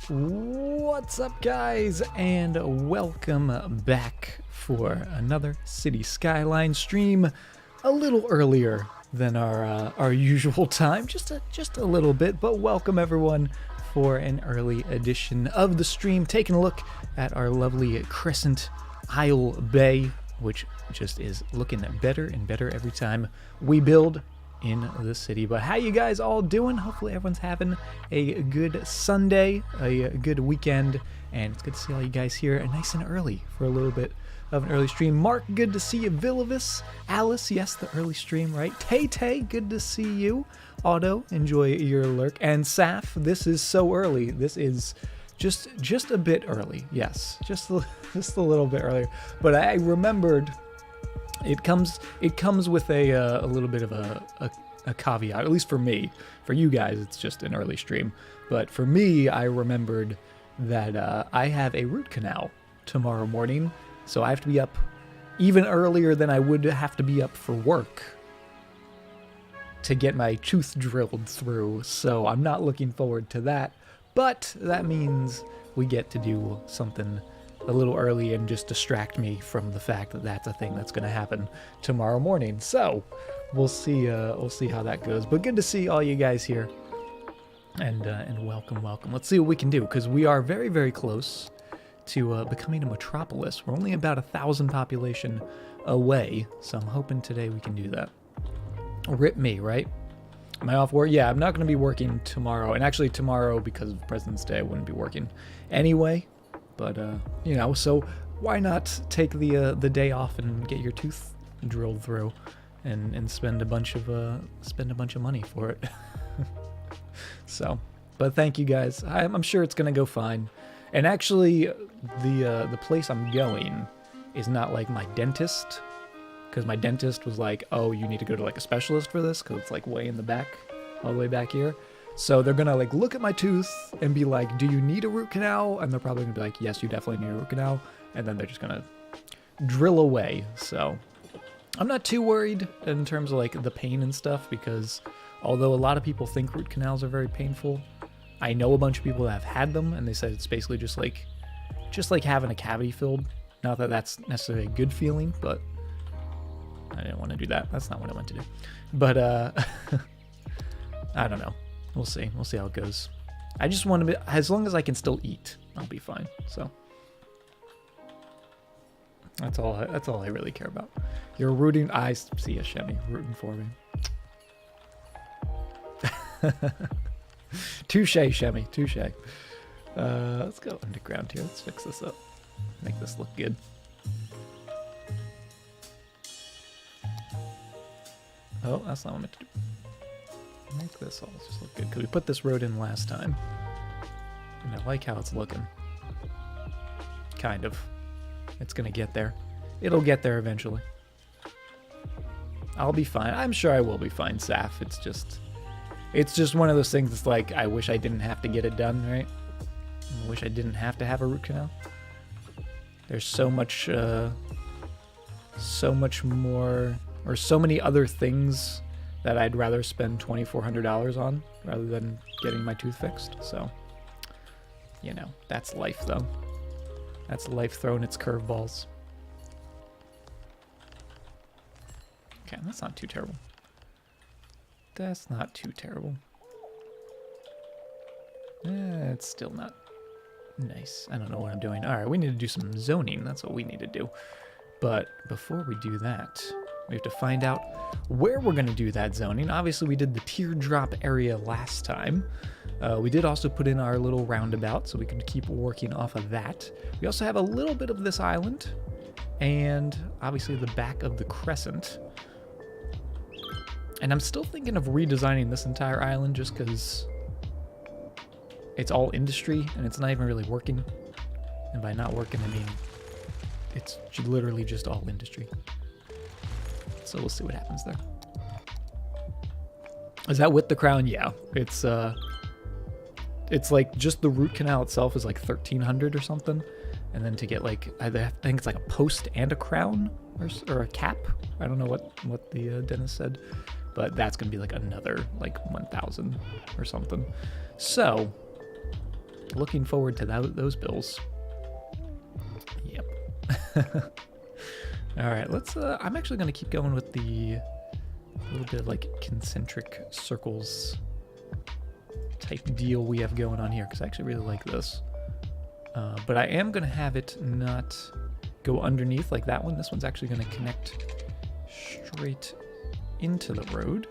What's up, guys, and welcome back for another City Skyline stream. A little earlier than our usual time, just a little bit, but welcome everyone for an early edition of the stream. Taking a look at our lovely Crescent Isle Bay, which just is looking better and better every time we build in the city. But how you guys all doing? Hopefully everyone's having a good Sunday, a good weekend, and it's good to see all you guys here nice and early for a little bit of an early stream. Mark, good to see you. Villavis, Alice, yes, the early stream, right? Tay, good to see you. Otto, enjoy your lurk. And Saf, this is so early. This is just a bit early. Yes, just a little bit earlier. But I remembered it comes with a little bit of a caveat, at least for me. For you guys, it's just an early stream. But for me, I remembered that I have a root canal tomorrow morning, so I have to be up even earlier than I would have to be up for work to get my tooth drilled through. So I'm not looking forward to that. But that means we get to do something a little early and just distract me from the fact that that's a thing that's going to happen tomorrow morning. So we'll see how that goes. But good to see all you guys here, and welcome. Let's see what we can do, because we are very, very close to becoming a metropolis. We're only about 1,000 population away, so I'm hoping today we can do that. Rip me, right? Am I off work? Yeah, I'm not going to be working tomorrow, and actually tomorrow, because of President's Day, I wouldn't be working anyway. But you know, so why not take the day off and get your tooth drilled through, and spend a bunch of money for it. So, but thank you guys. I'm sure it's gonna go fine. And actually, the place I'm going is not like my dentist, because my dentist was like, oh, you need to go to like a specialist for this, because it's like way in the back, all the way back here. So they're gonna like look at my tooth and be like, do you need a root canal? And they're probably gonna be like, yes, you definitely need a root canal. And then they're just gonna drill away. So I'm not too worried in terms of like the pain and stuff, because although a lot of people think root canals are very painful, I know a bunch of people that have had them, and they said it's basically just like having a cavity filled. Not that that's necessarily a good feeling, but I didn't want to do that. That's not what I meant to do. But I don't know. We'll see. We'll see how it goes. I just want to be, as long as I can still eat, I'll be fine. So that's all I really care about. You're rooting. I see a Shemmy rooting for me. Touche, Shemmy. Touche. Let's go underground here. Let's fix this up. Make this look good. Oh, that's not what I meant to do. Make this all just look good, because we put this road in last time, and I like how it's looking. Kind of. It's gonna get there. It'll get there eventually. I'll be fine. I'm sure I will be fine, Saf. It's just one of those things that's like, I wish I didn't have to get it done, right? I wish I didn't have to have a root canal. There's so much more, or so many other things that I'd rather spend $2,400 on rather than getting my tooth fixed. So, you know, that's life though. That's life throwing its curveballs. Okay, that's not too terrible. That's not too terrible. It's still not nice. I don't know what I'm doing. All right, we need to do some zoning. That's what we need to do. But before we do that, we have to find out where we're going to do that zoning. Obviously, we did the teardrop area last time. We did also put in our little roundabout, so we can keep working off of that. We also have a little bit of this island, and obviously the back of the crescent. And I'm still thinking of redesigning this entire island, just because it's all industry, and it's not even really working. And by not working, I mean it's literally just all industry. So we'll see what happens there. Is that with the crown? Yeah, it's like just the root canal itself is like 1,300 or something, and then to get like I think it's like a post and a crown or a cap. I don't know what the dentist said, but that's gonna be like another like 1,000 or something. So looking forward to those bills. Yep. All right, let's, I'm actually going to keep going with the little bit of like concentric circles type deal we have going on here, because I actually really like this. But I am going to have it not go underneath like that one. This one's actually going to connect straight into the road.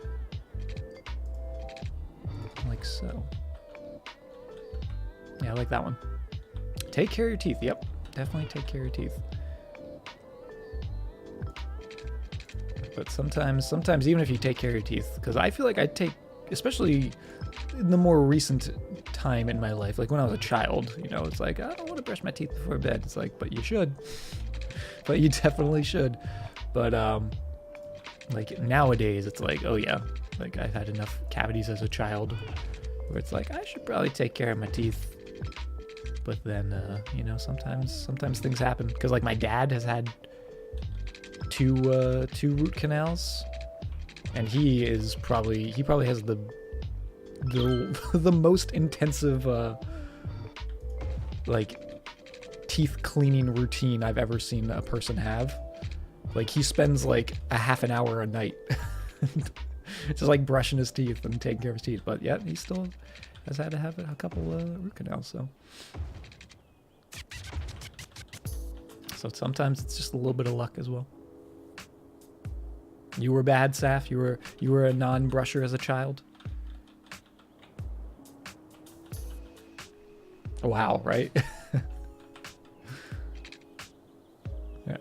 Like so. Yeah, I like that one. Take care of your teeth. Yep, definitely take care of your teeth. But sometimes even if you take care of your teeth, because I feel like I take, especially in the more recent time in my life, like when I was a child, you know, it's like, I don't want to brush my teeth before bed. It's like, but you should. But you definitely should. But like nowadays, it's like, oh yeah, like I've had enough cavities as a child where it's like, I should probably take care of my teeth. But then, you know, sometimes things happen. Because like my dad has had two root canals, and he probably has the most intensive like teeth cleaning routine I've ever seen a person have. Like he spends like a half an hour a night just like brushing his teeth and taking care of his teeth, but yet he still has had to have a couple root canals. So sometimes it's just a little bit of luck as well. You were bad, Saf? You were a non-brusher as a child? Wow, right?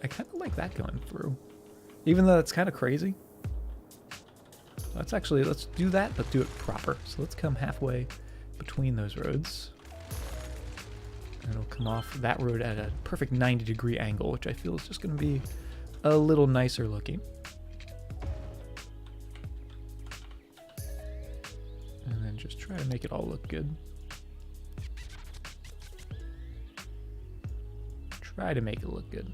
I kind of like that going through. Even though it's kind of crazy. Let's do that, but do it proper. So let's come halfway between those roads. And it'll come off that road at a perfect 90-degree angle, which I feel is just going to be a little nicer looking. And then just try to make it all look good. Try to make it look good.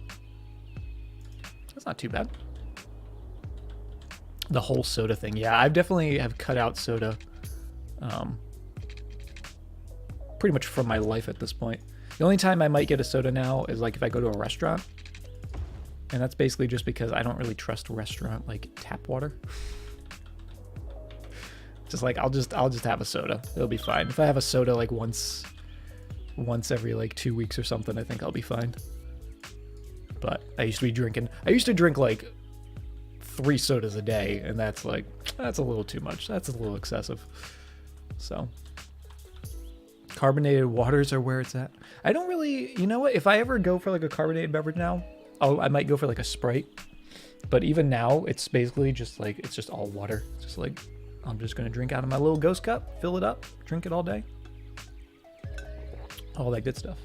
That's not too bad. The whole soda thing. Yeah, I've definitely have cut out soda pretty much from my life at this point. The only time I might get a soda now is like if I go to a restaurant. And that's basically just because I don't really trust restaurant like tap water. Just like I'll just have a soda. It'll be fine. If I have a soda like once every like 2 weeks or something, I think I'll be fine. But I used to drink like 3 sodas a day, and that's a little too much. That's a little excessive. So carbonated waters are where it's at. I don't really, you know what? If I ever go for like a carbonated beverage now, I might go for like a Sprite. But even now, it's basically just like, it's just all water. It's just like, I'm just going to drink out of my little ghost cup, fill it up, drink it all day. All that good stuff.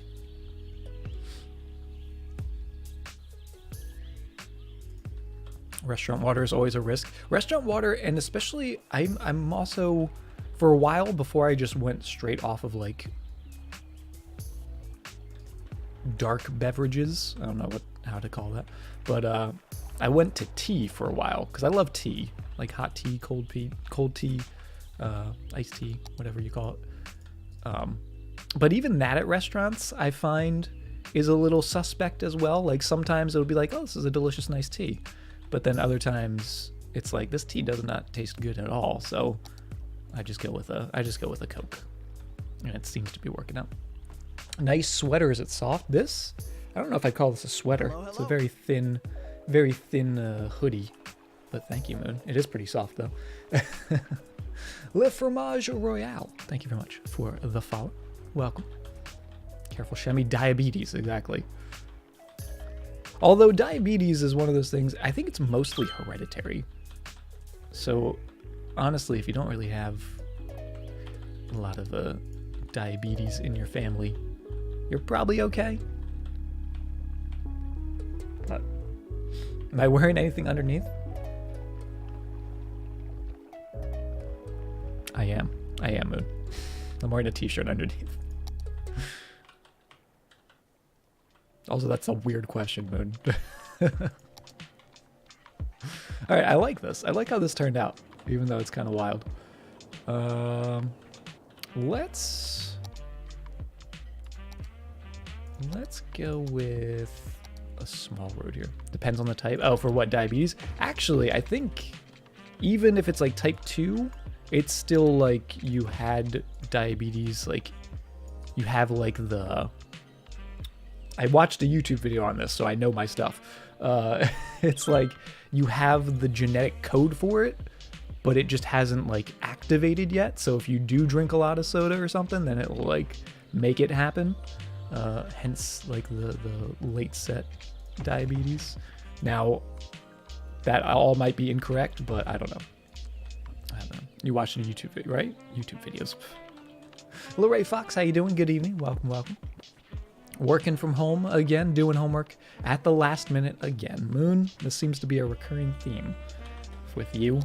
Restaurant water is always a risk. Restaurant water, and especially, I'm also, for a while before I just went straight off of like dark beverages. I don't know how to call that, but I went to tea for a while because I love tea, like hot tea, cold tea, iced tea, whatever you call it. But even that at restaurants, I find is a little suspect as well. Like sometimes it'll be like, oh, this is a delicious, nice tea. But then other times it's like, this tea does not taste good at all. So I just go with a Coke, and it seems to be working out. Nice sweater. Is it soft? This, I don't know if I'd call this a sweater. Hello. It's a very thin hoodie, but thank you, Moon. It is pretty soft though. Le Fromage Royale. Thank you very much for the follow. Welcome. Careful, Shemi. Diabetes, exactly. Although diabetes is one of those things, I think it's mostly hereditary. So honestly, if you don't really have a lot of diabetes in your family, you're probably okay. But am I wearing anything underneath? I am, Moon. I'm wearing a t-shirt underneath. Also, that's a weird question, Moon. Alright, I like this. I like how this turned out, even though it's kind of wild. Let's let's go with a small road here. Depends on the type. Oh, for what, diabetes? Actually, I think even if it's like type 2, it's still like you had diabetes, like you have like the... I watched a YouTube video on this, so I know my stuff. It's like you have the genetic code for it, but it just hasn't like activated yet. So if you do drink a lot of soda or something, then it will like make it happen. Hence like the late set diabetes. Now that all might be incorrect, but I don't know. You watched a YouTube video, right? YouTube videos. Hello, Ray Fox. How you doing? Good evening. Welcome, welcome. Working from home again, doing homework at the last minute again. Moon, this seems to be a recurring theme with you.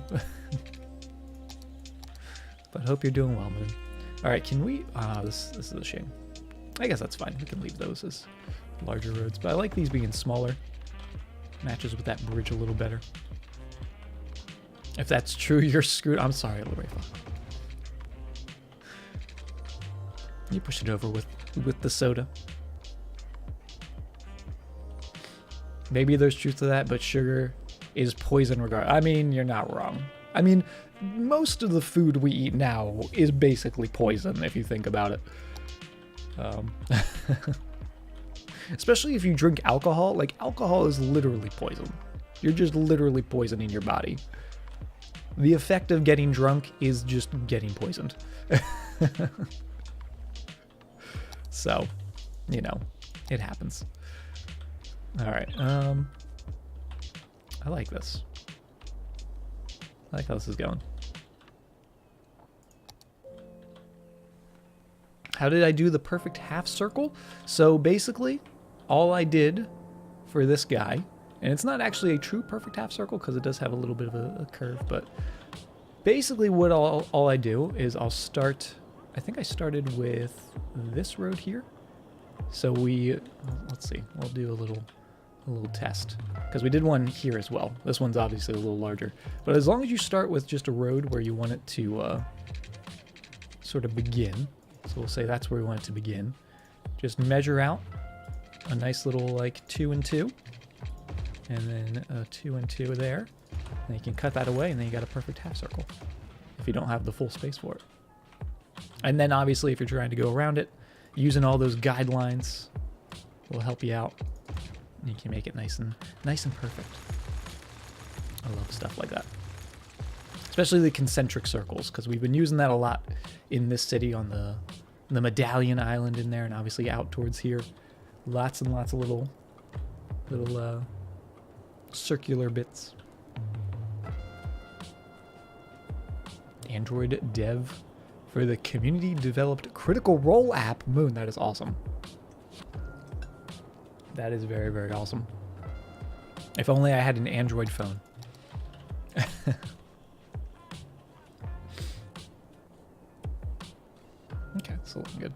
But hope you're doing well, Moon. All right, can we... this is a shame. I guess that's fine. We can leave those as larger roads. But I like these being smaller. Matches with that bridge a little better. If that's true, you're screwed. I'm sorry, Lorraine. You push it over with the soda. Maybe there's truth to that, but sugar is poison regardless. I mean, you're not wrong. I mean, most of the food we eat now is basically poison, if you think about it. Especially if you drink alcohol. Like, alcohol is literally poison. You're just literally poisoning your body. The effect of getting drunk is just getting poisoned. So, you know, it happens. All right. I like this. I like how this is going. How did I do the perfect half circle? So basically, all I did for this guy, and it's not actually a true perfect half circle because it does have a little bit of a curve, but basically what all I do is I'll start, I think I started with this road here. So let's see, we'll do a little test because we did one here as well. This one's obviously a little larger, but as long as you start with just a road where you want it to sort of begin, so we'll say that's where we want it to begin, just measure out a nice little like 2 and 2, and then a 2 and 2 there, and you can cut that away, and then you got a perfect half circle if you don't have the full space for it. And then obviously if you're trying to go around it, using all those guidelines will help you out. You can make it nice and perfect. I love stuff like that. Especially the concentric circles, because we've been using that a lot in this city on the Medallion Island in there, and obviously out towards here. Lots and lots of little circular bits. Android dev for the community developed Critical Role app. Moon, that is awesome. That is very, very awesome. If only I had an Android phone. Okay, it's looking good.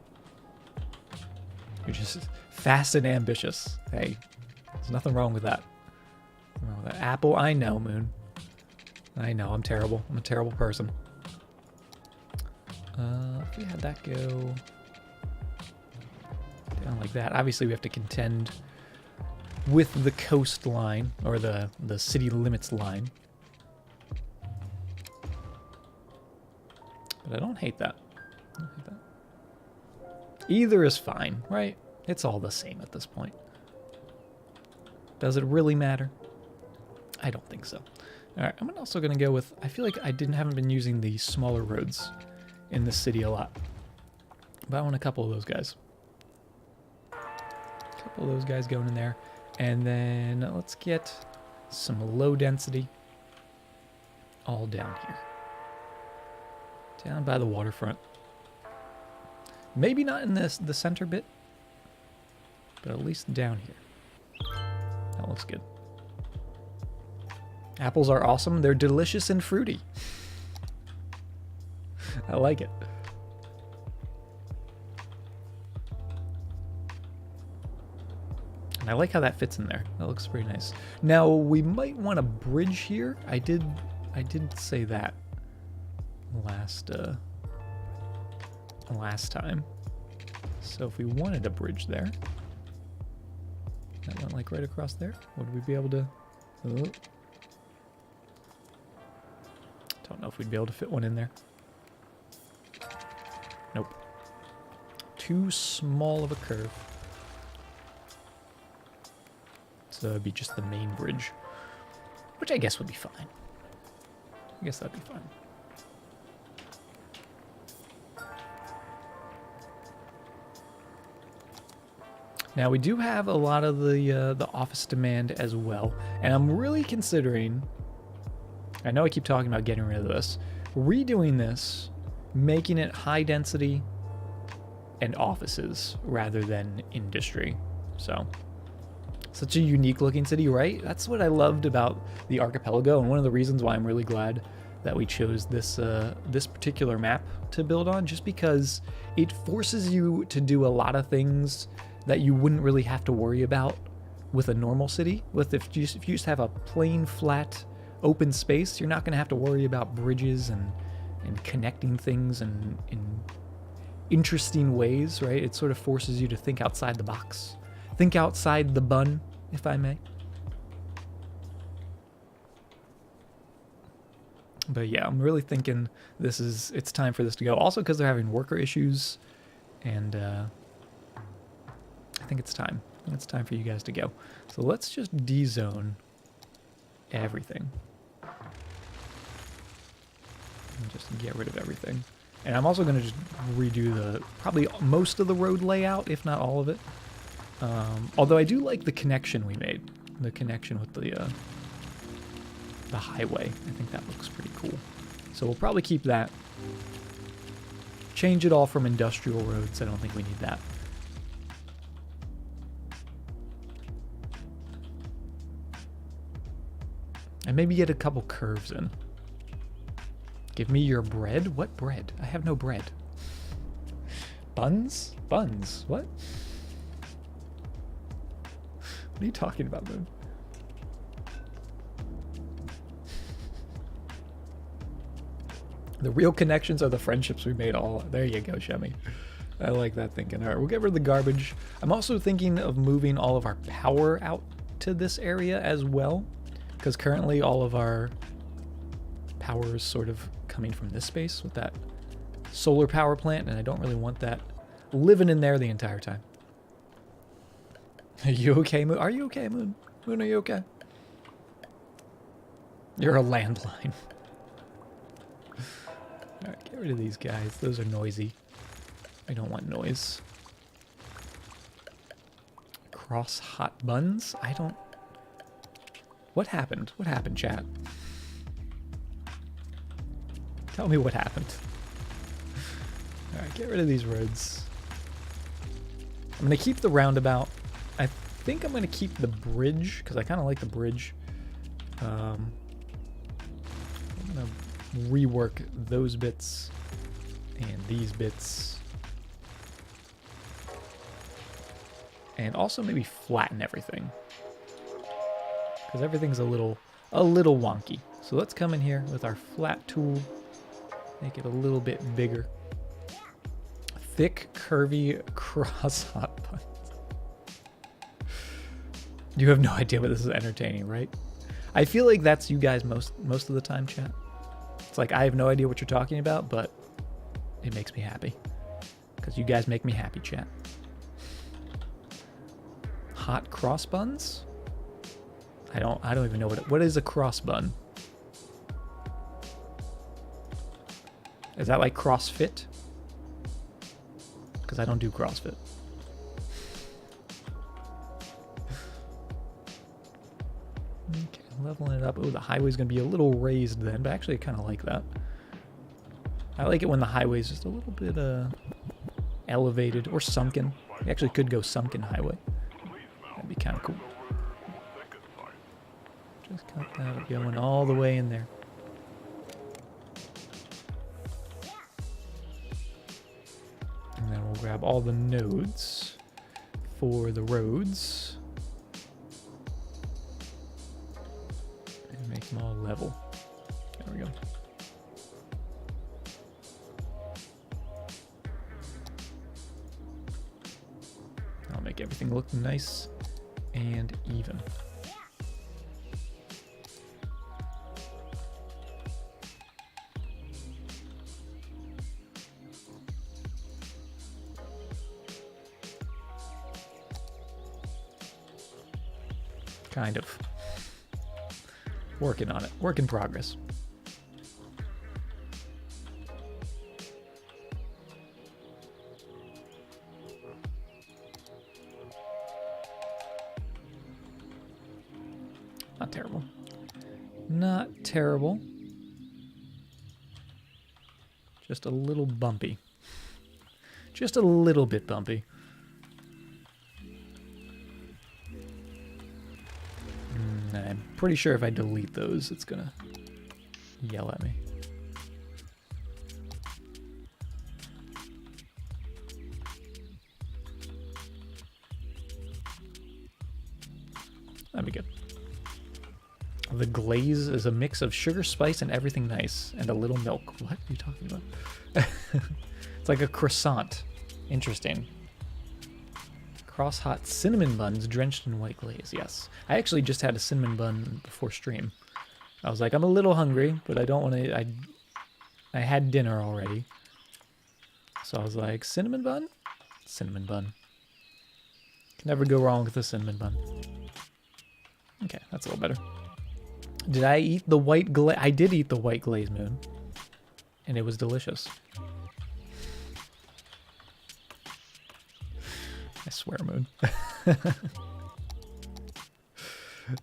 You're just fast and ambitious. Hey, there's nothing wrong with that. Oh, that Apple, I know, Moon. I know, I'm terrible. I'm a terrible person. If we had that go down like that, obviously we have to contend with the coastline, or the city limits line. But I don't hate that. I don't hate that. Either is fine, right? It's all the same at this point. Does it really matter? I don't think so. All right, I'm also going to go with, I feel like I haven't been using the smaller roads in this city a lot. But I want a couple of those guys. A couple of those guys going in there. And then let's get some low density all down here. Down by the waterfront. Maybe not in the center bit, but at least down here. That looks good. Apples are awesome. They're delicious and fruity. I like it. And I like how that fits in there. That looks pretty nice. Now, we might want a bridge here. I did say that last time. So if we wanted a bridge there, like right across there? Would we be able to... Oh. Don't know if we'd be able to fit one in there. Nope. Too small of a curve. So that'd be just the main bridge. Which I guess would be fine. I guess that'd be fine. Now we do have a lot of the office demand as well, and I'm really considering, I know I keep talking about getting rid of this, redoing this, making it high density and offices rather than industry. So, such a unique looking city, right? That's what I loved about the archipelago, and one of the reasons why I'm really glad that we chose this this particular map to build on, just because it forces you to do a lot of things that you wouldn't really have to worry about with a normal city. If you just have a plain, flat, open space, you're not going to have to worry about bridges and connecting things in interesting ways, right? It sort of forces you to think outside the box. Think outside the bun, if I may. But yeah, I'm really thinking it's time for this to go. Also because they're having worker issues, and I think it's time. I think it's time for you guys to go. So let's just de-zone everything. And just get rid of everything. And I'm also going to just redo probably most of the road layout, if not all of it. Although I do like the connection we made. The connection with the highway. I think that looks pretty cool. So we'll probably keep that. Change it all from industrial roads. I don't think we need that. And maybe get a couple curves in. Give me your bread? What bread? I have no bread. Buns? Buns? What? What are you talking about, man? The real connections are the friendships we made all... There you go, Shemmy. I like that thinking. All right, we'll get rid of the garbage. I'm also thinking of moving all of our power out to this area as well, because currently all of our power is sort of coming from this space with that solar power plant, and I don't really want that living in there the entire time. Are you okay, Moon? Are you okay, Moon? Moon, are you okay? You're a landline. Alright, get rid of these guys. Those are noisy. I don't want noise. Cross hot buns? I don't... What happened? What happened, chat? Tell me what happened. Alright, get rid of these roads. I'm going to keep the roundabout. I think I'm going to keep the bridge, because I kind of like the bridge. I'm going to rework those bits and these bits. And also maybe flatten everything, because everything's a little wonky. So let's come in here with our flat tool, make it a little bit bigger. Thick, curvy, cross hot buns. You have no idea what this is entertaining, right? I feel like that's you guys most of the time, chat. It's like I have no idea what you're talking about, but it makes me happy, because you guys make me happy, chat. Hot cross buns? I don't even know what is a cross bun. Is that like CrossFit? Because I don't do CrossFit. Okay, leveling it up. Oh, the highway's gonna be a little raised then, but actually I kind of like that. I like it when the highway's just a little bit elevated or sunken. We actually could go sunken highway. That'd be kind of cool. Just cut that going all the way in there. And then we'll grab all the nodes for the roads and make them all level. There we go. I'll make everything look nice and even. Kind of. Working on it. Work in progress. Not terrible. Not terrible. Just a little bumpy. Just a little bit bumpy. I'm pretty sure if I delete those, it's gonna yell at me. That'd be good. The glaze is a mix of sugar, spice, and everything nice, and a little milk. What are you talking about? It's like a croissant. Interesting. Cross-hot cinnamon buns drenched in white glaze. Yes. I actually just had a cinnamon bun before stream. I was like, I'm a little hungry, but I don't want to... I had dinner already. So I was like, cinnamon bun? Cinnamon bun. Can never go wrong with a cinnamon bun. Okay, that's a little better. Did I eat the white glaze? I did eat the white glaze, Moon. And it was delicious. I swear, Moon.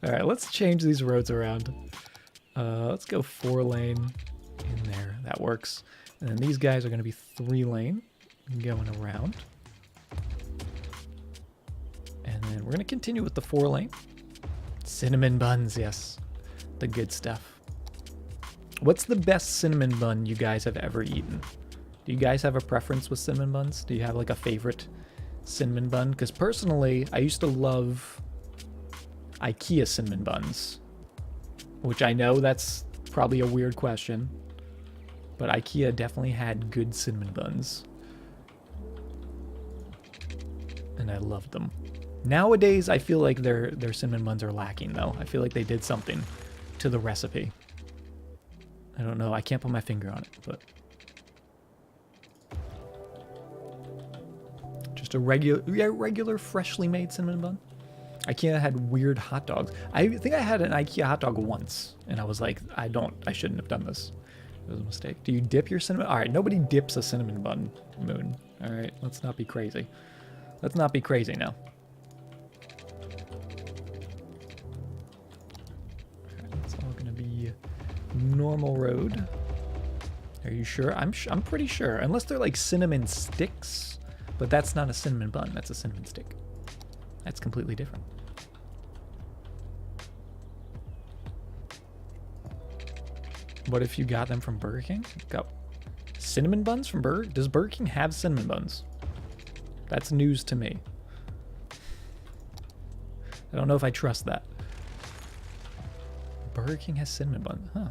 Alright, let's change these roads around. Let's go 4-lane in there. That works. And then these guys are going to be 3-lane going around. And then we're going to continue with the 4-lane. Cinnamon buns, yes. The good stuff. What's the best cinnamon bun you guys have ever eaten? Do you guys have a preference with cinnamon buns? Do you have like a favorite cinnamon bun? Because personally, I used to love IKEA cinnamon buns, which I know that's probably a weird question, but IKEA definitely had good cinnamon buns, and I loved them. Nowadays, I feel like their cinnamon buns are lacking, though. I feel like they did something to the recipe. I don't know. I can't put my finger on it, but just a regular freshly made cinnamon bun. IKEA had weird hot dogs. I think I had an IKEA hot dog once, and I was like, I shouldn't have done this. It was a mistake. Do you dip your cinnamon? All right, nobody dips a cinnamon bun, Moon. All right, let's not be crazy. Let's not be crazy now. It's all gonna be normal road. Are you sure? I'm pretty sure, unless they're like cinnamon sticks. But that's not a cinnamon bun, that's a cinnamon stick. That's completely different. What if you got them from Burger King? Got cinnamon buns from Burger? Does Burger King have cinnamon buns? That's news to me. I don't know if I trust that. Burger King has cinnamon buns, huh?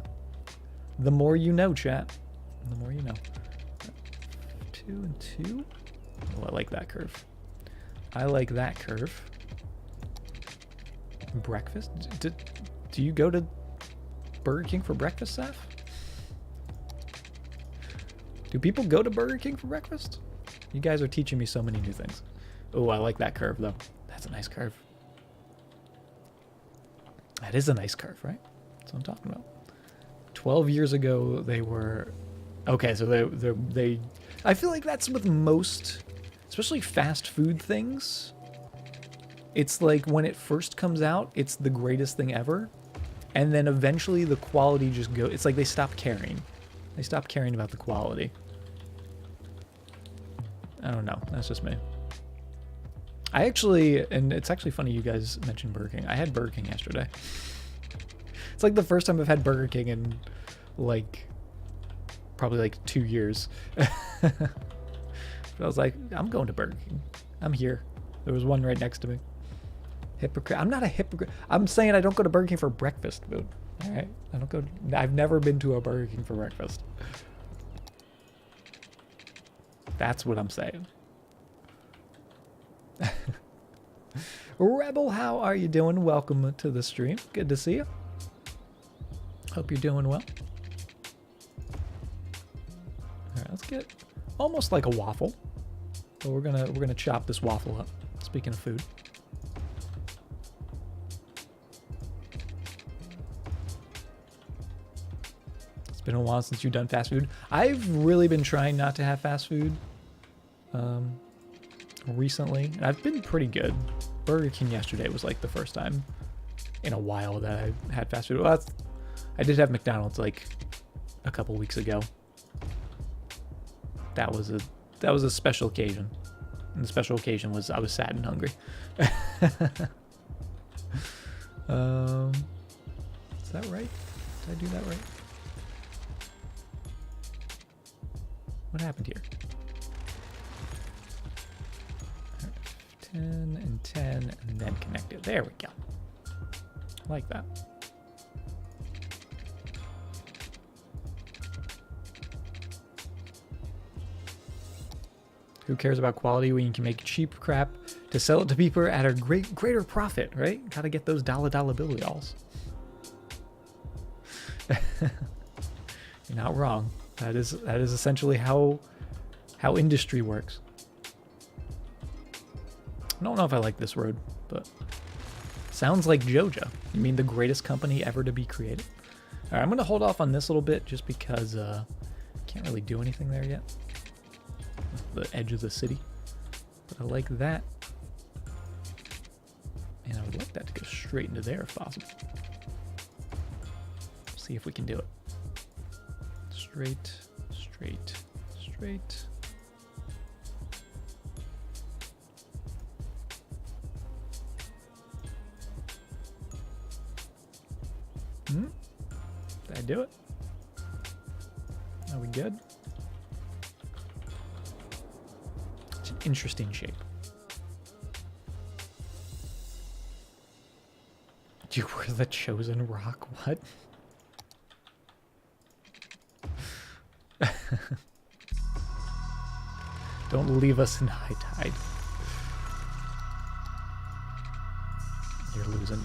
The more you know, chat. The more you know. 2 and 2? Oh, I like that curve. I like that curve. Breakfast? Do you go to Burger King for breakfast, Saf? Do people go to Burger King for breakfast? You guys are teaching me so many new things. Oh, I like that curve, though. That's a nice curve. That is a nice curve, right? That's what I'm talking about. 12 years ago, they were... Okay, so they... I feel like that's with most, especially fast food things. It's like when it first comes out, it's the greatest thing ever. And then eventually the quality just goes... It's like they stop caring. They stop caring about the quality. I don't know. That's just me. I actually... And it's actually funny you guys mentioned Burger King. I had Burger King yesterday. It's like the first time I've had Burger King in, like... probably like 2 years. But I was like, I'm going to Burger King. I'm here. There was one right next to me. Hypocrite. I'm not a hypocrite. I'm saying I don't go to Burger King for breakfast, dude. All right. I don't go. I've never been to a Burger King for breakfast. That's what I'm saying. Rebel, how are you doing? Welcome to the stream. Good to see you. Hope you're doing well. All right, let's get almost like a waffle. So we're gonna chop this waffle up. Speaking of food. It's been a while since you've done fast food. I've really been trying not to have fast food recently, and I've been pretty good. Burger King yesterday was like the first time in a while that I had fast food. Well, I did have McDonald's like a couple weeks ago. That was a special occasion. And the special occasion was I was sad and hungry. Is that right? Did I do that right? What happened here? 10 and 10 and then connect it. There we go. Like that. Who cares about quality when you can make cheap crap to sell it to people at a greater profit, right? Gotta get those dollar bills. You're not wrong. That is essentially how industry works. I don't know if I like this road, but sounds like Joja. You mean the greatest company ever to be created? All right, I'm gonna hold off on this a little bit just because can't really do anything there yet. The edge of the city, but I like that, and I would like that to go straight into there if possible. See if we can do it. Straight. Did I do it? Are we good? It's an interesting shape. You were the chosen rock? What? Don't leave us in high tide.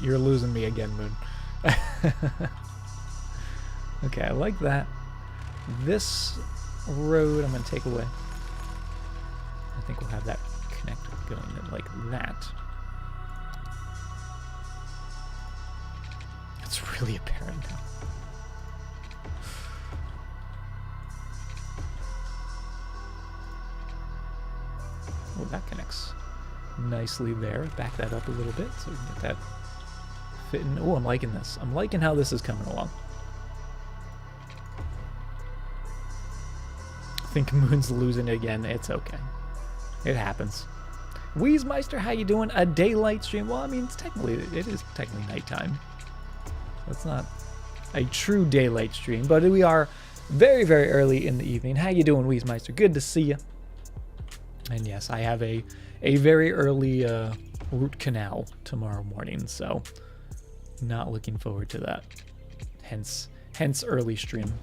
You're losing me again, Moon. Okay, I like that. This road I'm gonna take away. I think we'll have that connect going like that. It's really apparent now. Oh, that connects nicely there. Back that up a little bit so we can get that fitting. Oh, I'm liking this. I'm liking how this is coming along. I think Moon's losing it again. It's okay. It happens. Weezmeister, how you doing? A daylight stream? Well, I mean, it is technically nighttime. It's not a true daylight stream, but we are very, very early in the evening. How you doing, Weezmeister? Good to see you. And yes, I have a very early root canal tomorrow morning, so not looking forward to that. Hence early stream.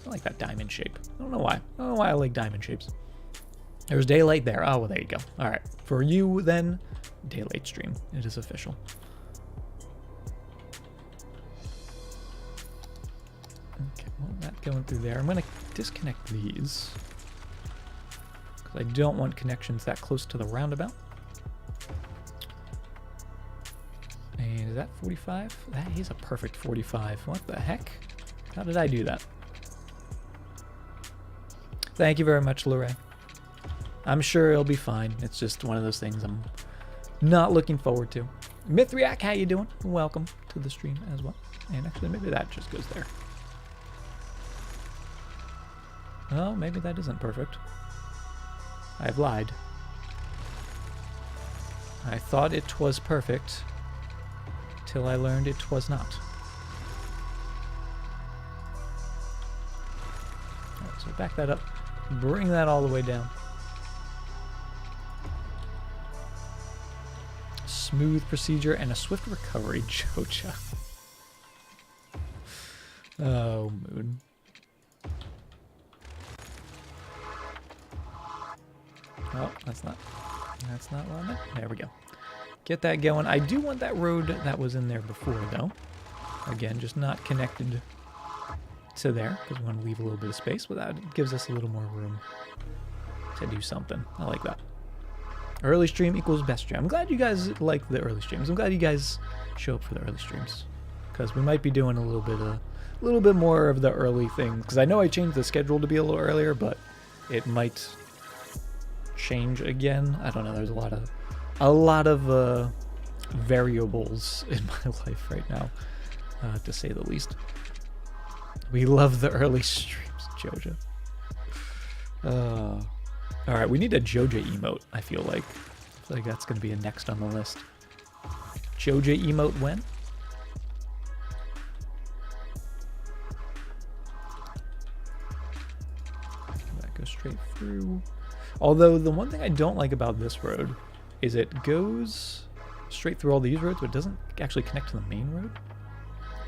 I like that diamond shape. I don't know why. I don't know why I like diamond shapes. There's daylight there. Oh, well, there you go. All right. For you, then, daylight stream. It is official. Okay, well, that going through there. I'm going to disconnect these because I don't want connections that close to the roundabout. And is that 45? That is a perfect 45. What the heck? How did I do that? Thank you very much, Lorraine. I'm sure it'll be fine. It's just one of those things I'm not looking forward to. Mithriak, how you doing? Welcome to the stream as well. And actually, maybe that just goes there. Oh, maybe that isn't perfect. I've lied. I thought it was perfect till I learned it was not. Alright, so back that up. Bring that all the way down. Smooth procedure and a swift recovery, Joja. Oh, Moon. Oh, that's not what I meant. There we go. Get that going. I do want that road that was in there before, though. Again, just not connected to there, because we want to leave a little bit of space. Without it gives us a little more room to do something. I like that. Early stream equals best stream. I'm glad you guys like the early streams. I'm glad you guys show up for the early streams, because we might be doing a little bit more of the early things. Because I know I changed the schedule to be a little earlier, but it might change again. I don't know. There's a lot of variables in my life right now, to say the least. We love the early streams, Joja. All right, we need a Joja emote. I feel like that's going to be a next on the list. Joja emote when? That goes straight through. Although the one thing I don't like about this road is it goes straight through all these roads, but it doesn't actually connect to the main road.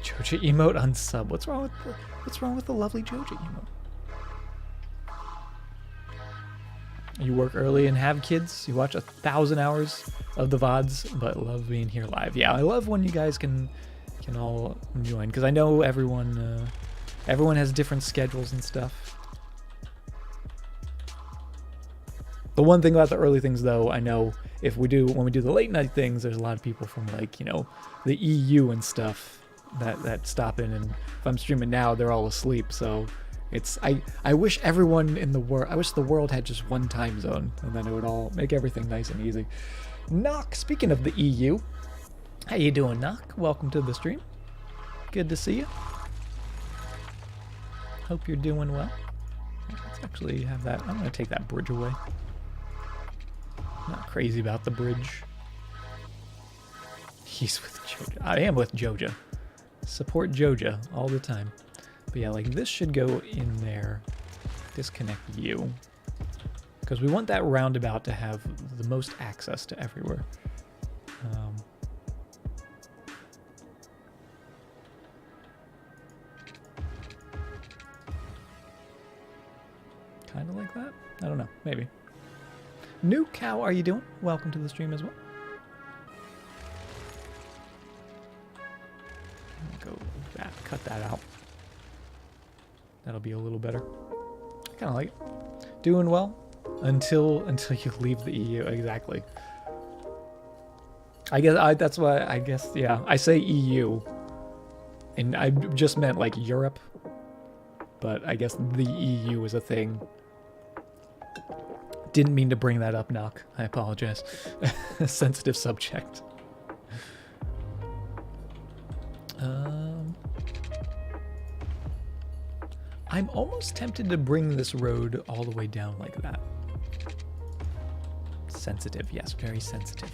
Joja emote unsub. What's wrong with the lovely Joja emote? You work early and have kids. You watch 1,000 hours of the VODs, but love being here live. Yeah, I love when you guys can all join, because I know everyone has different schedules and stuff. The one thing about the early things, though, I know when we do the late night things, there's a lot of people from, like, you know, the EU and stuff that stop in, and if I'm streaming now, they're all asleep. So it's I wish everyone in the world, I wish the world had just one time zone, and then it would all make everything nice and easy. Knock, speaking of the EU, how you doing, Knock? Welcome to the stream. Good to see you. Hope you're doing well. Let's actually have that. I'm gonna take that bridge away. Not crazy about the bridge. He's with Joja. I am with Joja. Support Joja all the time. But yeah, like this should go in there. Disconnect you. Because we want that roundabout to have the most access to everywhere. Kind of like that? I don't know. Maybe. Nuke, how are you doing? Welcome to the stream as well. Go that, cut that out. That'll be a little better. I kind of like it. Doing well until you leave the EU. Exactly. I guess that's why I guess, yeah, I say EU and I just meant like Europe, but I guess the EU is a thing. Didn't mean to bring that up, Knock. I apologize. Sensitive subject. I'm almost tempted to bring this road all the way down like that. Sensitive, yes, very sensitive.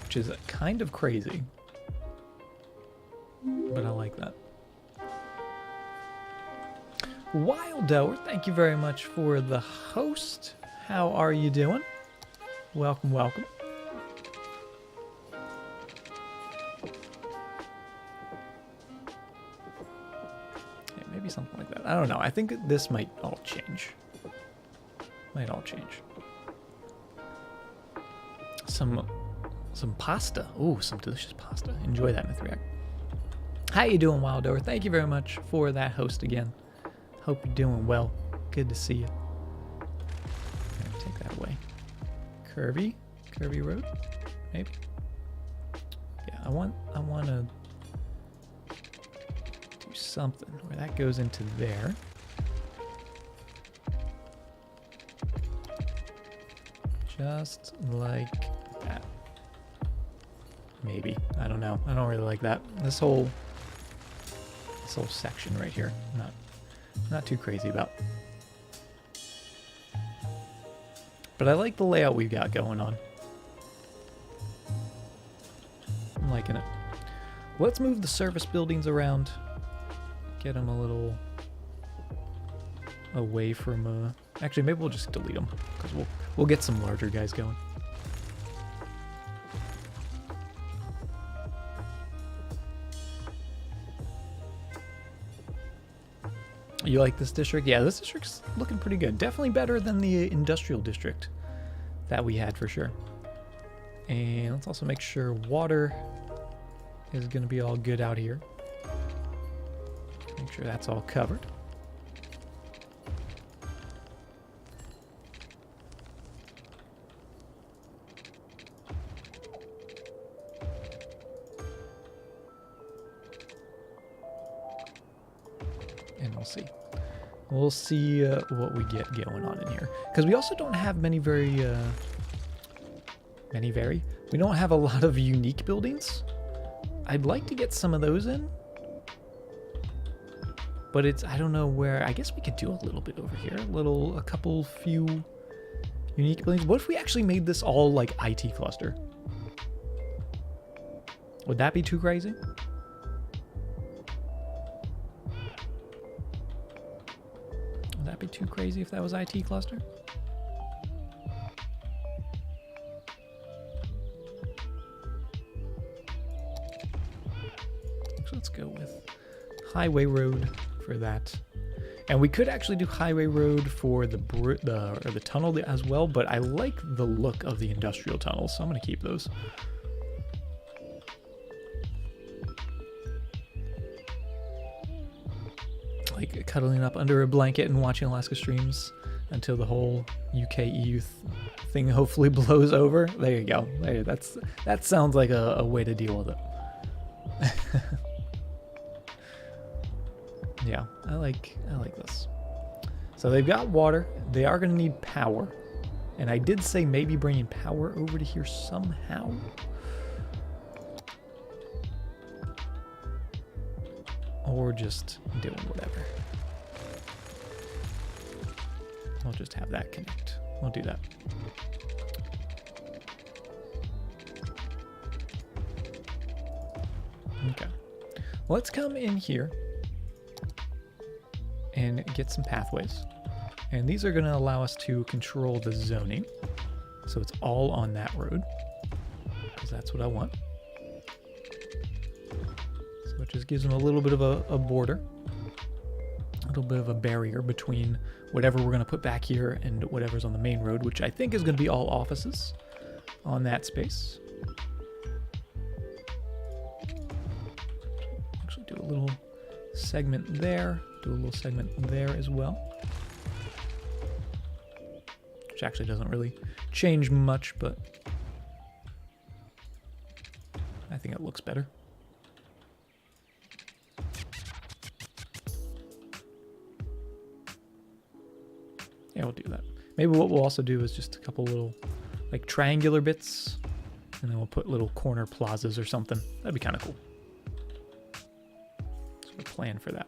Which is kind of crazy, but I like that. Wildo, thank you very much for the host. How are you doing? Welcome, welcome. Yeah, maybe something like that. I don't know. I think this might all change. Might all change. Some pasta. Ooh, some delicious pasta. Enjoy that, Mythriac. How you doing, Wildo? Thank you very much for that host again. Hope you're doing well. Good to see you. Take that away. Curvy road, maybe. Yeah, I want to do something where that goes into there. Just like that. Maybe. I don't know. I don't really like that. This whole section right here. Not too crazy about. But I like the layout we've got going on. I'm liking it. Let's move the service buildings around. Get them a little away from... Actually, maybe we'll just delete them, because we'll get some larger guys going. You like this district? Yeah, this district's looking pretty good. Definitely better than the industrial district that we had for sure. And let's also make sure water is going to be all good out here. Make sure that's all covered. And we'll see. We'll see what we get going on in here. Because we also don't have many we don't have a lot of unique buildings. I'd like to get some of those in. But it's, I don't know where, I guess we could do a little bit over here. A couple few unique buildings. What if we actually made this all like IT cluster? Would that be too crazy? Would that be too crazy if that was IT cluster? So let's go with highway road for that. And we could actually do highway road for the tunnel as well, but I like the look of the industrial tunnels, so I'm going to keep those. Like cuddling up under a blanket and watching Alaska streams until the whole UK EU thing hopefully blows over. There you go. That sounds like a way to deal with it. Yeah, I like this. So they've got water. They are going to need power. And I did say maybe bringing power over to here somehow. Or just doing whatever. I'll just have that connect. We'll do that. Okay. Let's come in here and get some pathways. And these are going to allow us to control the zoning. So it's all on that road, because that's what I want. So it just gives them a little bit of a border, a little bit of a barrier between whatever we're going to put back here and whatever's on the main road, which I think is going to be all offices on that space. Actually do a little segment there. Do a little segment there as well. Which actually doesn't really change much, but I think it looks better. Yeah, we'll do that. Maybe what we'll also do is just a couple little like triangular bits, and then we'll put little corner plazas or something. That'd be kind of cool. So we'll plan for that.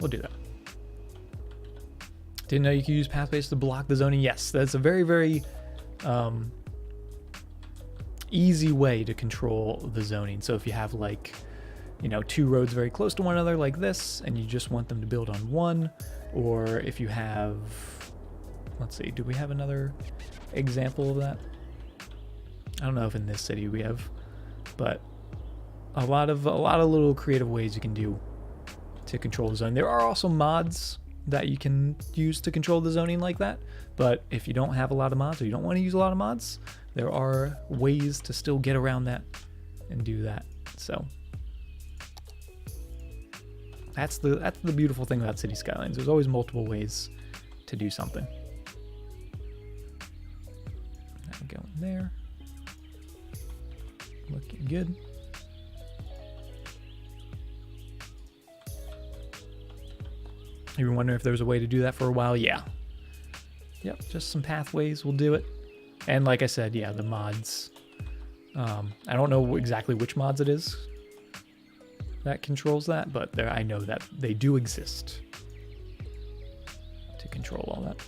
We'll do that. Didn't know you could use pathways to block the zoning. Yes, that's a very, very easy way to control the zoning. So if you have like, two roads very close to one another like this, and you just want them to build on one, or if you have, let's see, do we have another example of that? I don't know if in this city we have, but a lot of little creative ways you can do to control the zone. There are also mods that you can use to control the zoning like that, but if you don't have a lot of mods or you don't want to use a lot of mods, there are ways to still get around that and do that. So that's the beautiful thing about City Skylines. There's always multiple ways to do something. That going there. Looking good. You were wondering if there was a way to do that for a while? Yeah. Yep, just some pathways will do it. And like I said, yeah, the mods. I don't know exactly which mods it is that controls that, but I know that they do exist to control all that.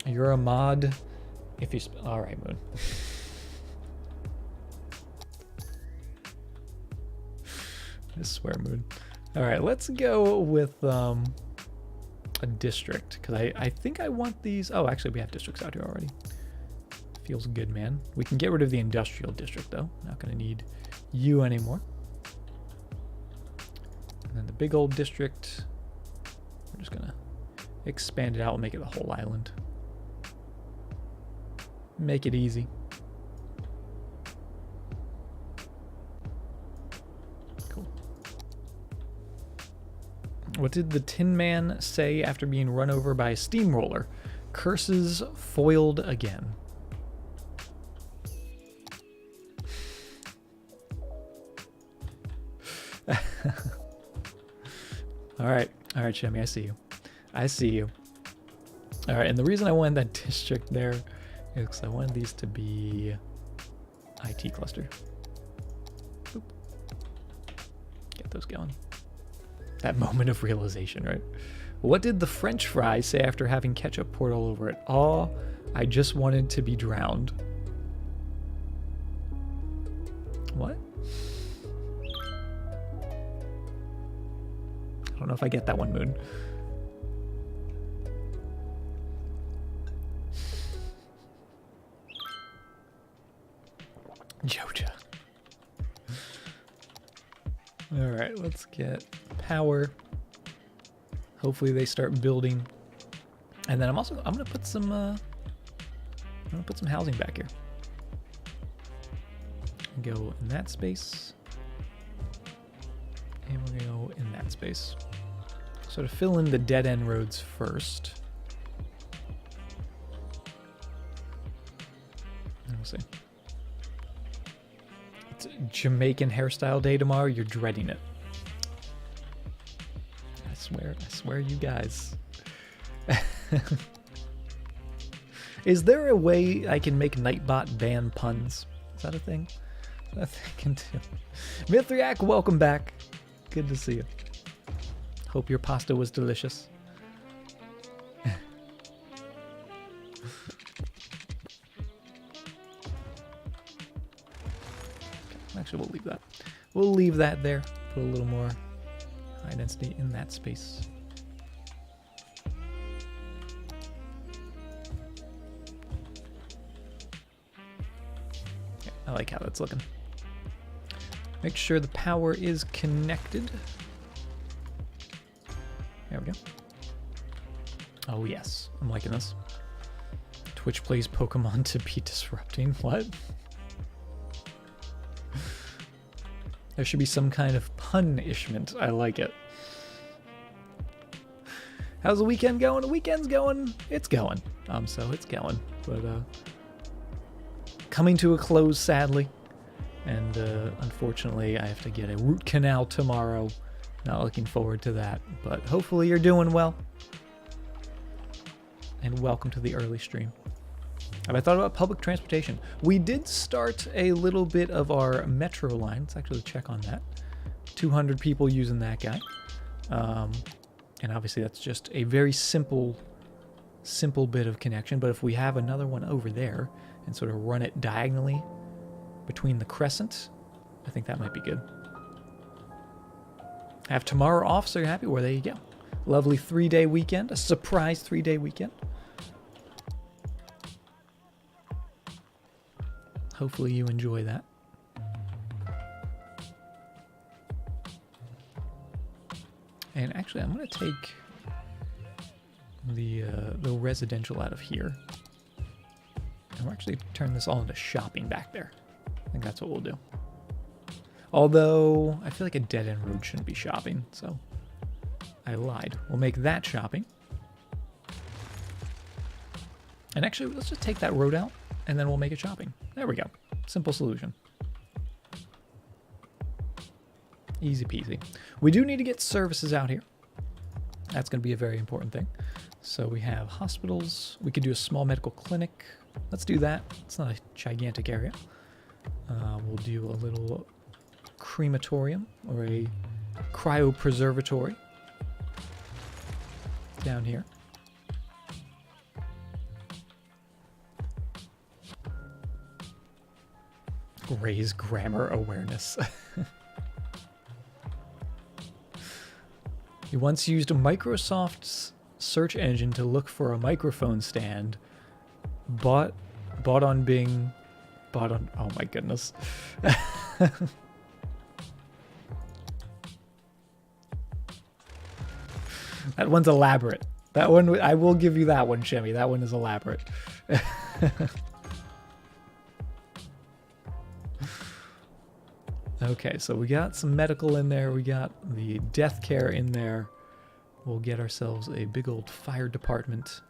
You're a mod if you... All right, Moon. I swear, Moon. All right, let's go with a district, because I think I want these. Oh, actually, we have districts out here already. Feels good, man. We can get rid of the industrial district, though. Not going to need you anymore. And then the big old district, we're just going to expand it out and make it the whole island. Make it easy. Cool. What did the Tin Man say after being run over by a steamroller? Curses foiled again. All right, Shemmy, I see you. I see you. All right, and the reason I wanted that district there is because I wanted these to be IT cluster. Boop. Get those going. That moment of realization, right? What did the French fry say after having ketchup poured all over it? Oh, I just wanted to be drowned. What? I don't know if I get that one, Moon. Joja. All right, let's get power. Hopefully they start building. And then I'm gonna put some housing back here. Go in that space. And we're gonna go in that space. So to fill in the dead end roads first. And we'll see. It's Jamaican hairstyle day tomorrow. You're dreading it. I swear you guys. Is there a way I can make Nightbot ban puns? Is that a thing? Is that a thing I can do? Mithriac, welcome back. Good to see you. Hope your pasta was delicious. Actually, we'll leave that. We'll leave that there. Put a little more high density in that space. Yeah, I like how that's looking. Make sure the power is connected. There we go. Oh yes, I'm liking this. Twitch plays Pokemon to be disrupting. What? There should be some kind of punishment. I like it. How's the weekend going? The weekend's going. It's going. So it's going. But coming to a close, sadly. And unfortunately, I have to get a root canal tomorrow. Not looking forward to that. But hopefully you're doing well. And welcome to the early stream. Have I thought about public transportation? We did start a little bit of our metro line. Let's actually check on that. 200 people using that guy. And obviously that's just a very simple bit of connection. But if we have another one over there and sort of run it diagonally between the crescent, I think that might be good. I have tomorrow off, so you're happy? Well, there you go. Lovely 3-day weekend. A surprise 3-day weekend. Hopefully you enjoy that. And actually, I'm going to take the residential out of here. And we'll actually turn this all into shopping back there. I think that's what we'll do. Although, I feel like a dead-end road shouldn't be shopping, so I lied. We'll make that shopping. And actually, let's just take that road out, and then we'll make it shopping. There we go. Simple solution. Easy peasy. We do need to get services out here. That's going to be a very important thing. So we have hospitals. We could do a small medical clinic. Let's do that. It's not a gigantic area. We'll do a little crematorium or a cryopreservatory down here. Raise grammar awareness. He once used Microsoft's search engine to look for a microphone stand, but Bought on Bing. Bought on... Oh my goodness. That one's elaborate. That one, I will give you that one, Shemmy. That one is elaborate. Okay, so we got some medical in there. We got the death care in there. We'll get ourselves a big old fire department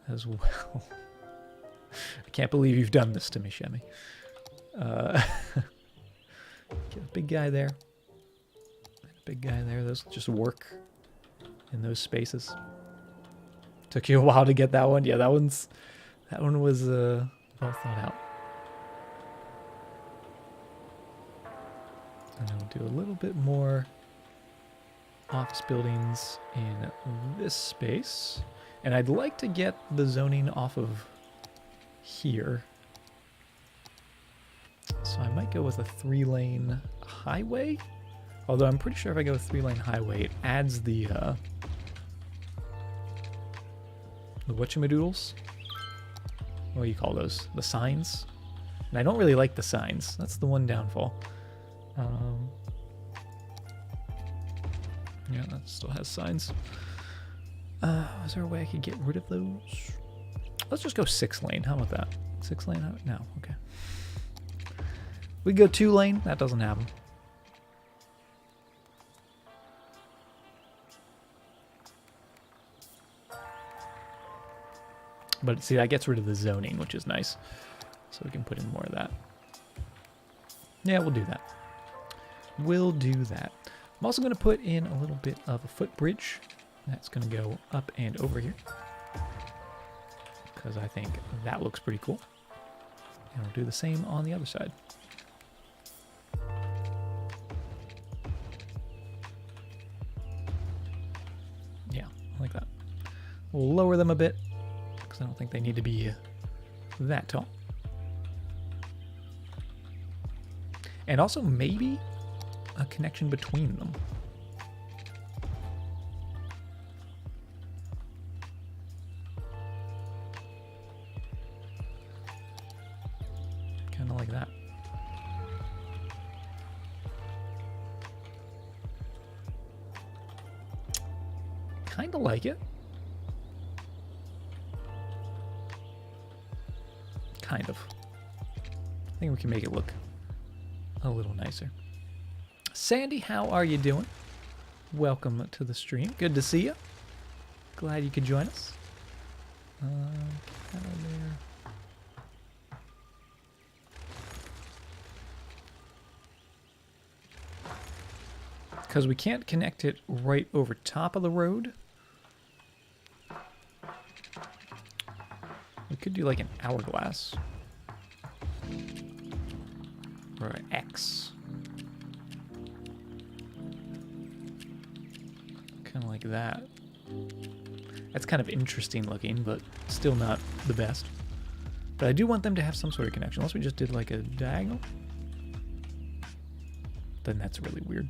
as well. I can't believe you've done this to me, Shemmy. Get a big guy there. And a big guy there. Those just work in those spaces. Took you a while to get that one. Yeah, that one was well thought out. And I'll do a little bit more office buildings in this space. And I'd like to get the zoning off of here. So I might go with a 3-lane highway. Although I'm pretty sure if I go with 3-lane highway, it adds the whatchamadoodles? What do you call those? The signs? And I don't really like the signs. That's the one downfall. Yeah, that still has signs. Is there a way I could get rid of those? Let's just go 6-lane. How about that? 6-lane? No, okay. We go 2-lane. That doesn't happen. But see, that gets rid of the zoning, which is nice. So we can put in more of that. Yeah, we'll do that. We'll do that. I'm also going to put in a little bit of a footbridge. That's going to go up and over here. Because I think that looks pretty cool. And we'll do the same on the other side. Yeah, like that. We'll lower them a bit. I don't think they need to be that tall. And also maybe a connection between them. Kind of like that. Kind of like it. Kind of. I think we can make it look a little nicer. Sandy, how are you doing? Welcome to the stream. Good to see you. Glad you could join us. There. Because we can't connect it right over top of the road. We could do like an hourglass. Or an X. Kind of like that. That's kind of interesting looking, but still not the best. But I do want them to have some sort of connection. Unless we just did like a diagonal. Then that's really weird.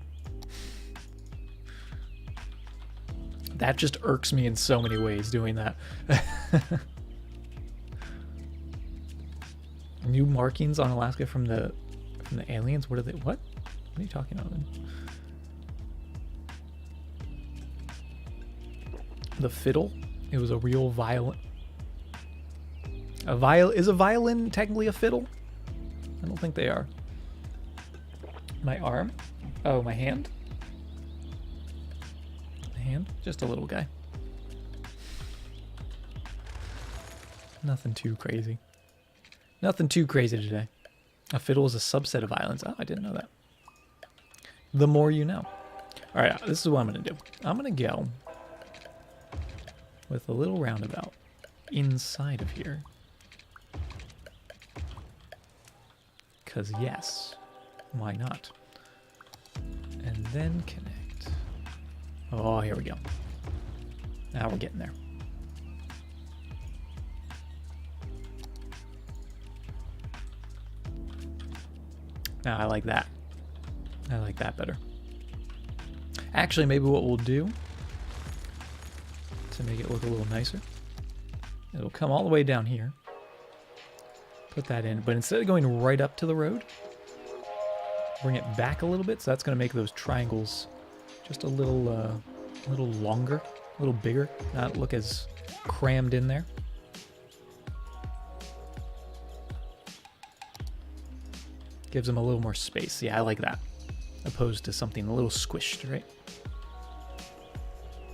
That just irks me in so many ways doing that. New markings on Alaska from the aliens. What are they? What are you talking about? The fiddle. It was a real violin. Is a violin technically a fiddle? I don't think they are. My arm. Oh, my hand. My hand. Just a little guy. Nothing too crazy. Nothing too crazy today. A fiddle is a subset of violins. Oh, I didn't know that. The more you know. All right, this is what I'm going to do. I'm going to go with a little roundabout inside of here. Because yes, why not? And then connect. Oh, here we go. Now we're getting there. Now I like that. I like that better. Actually, maybe what we'll do to make it look a little nicer, it'll come all the way down here. put that in. But instead of going right up to the road, bring it back a little bit. So that's going to make those triangles just a little longer, a little bigger, not look as crammed in there. Gives them a little more space. Yeah, I like that. Opposed to something a little squished, right?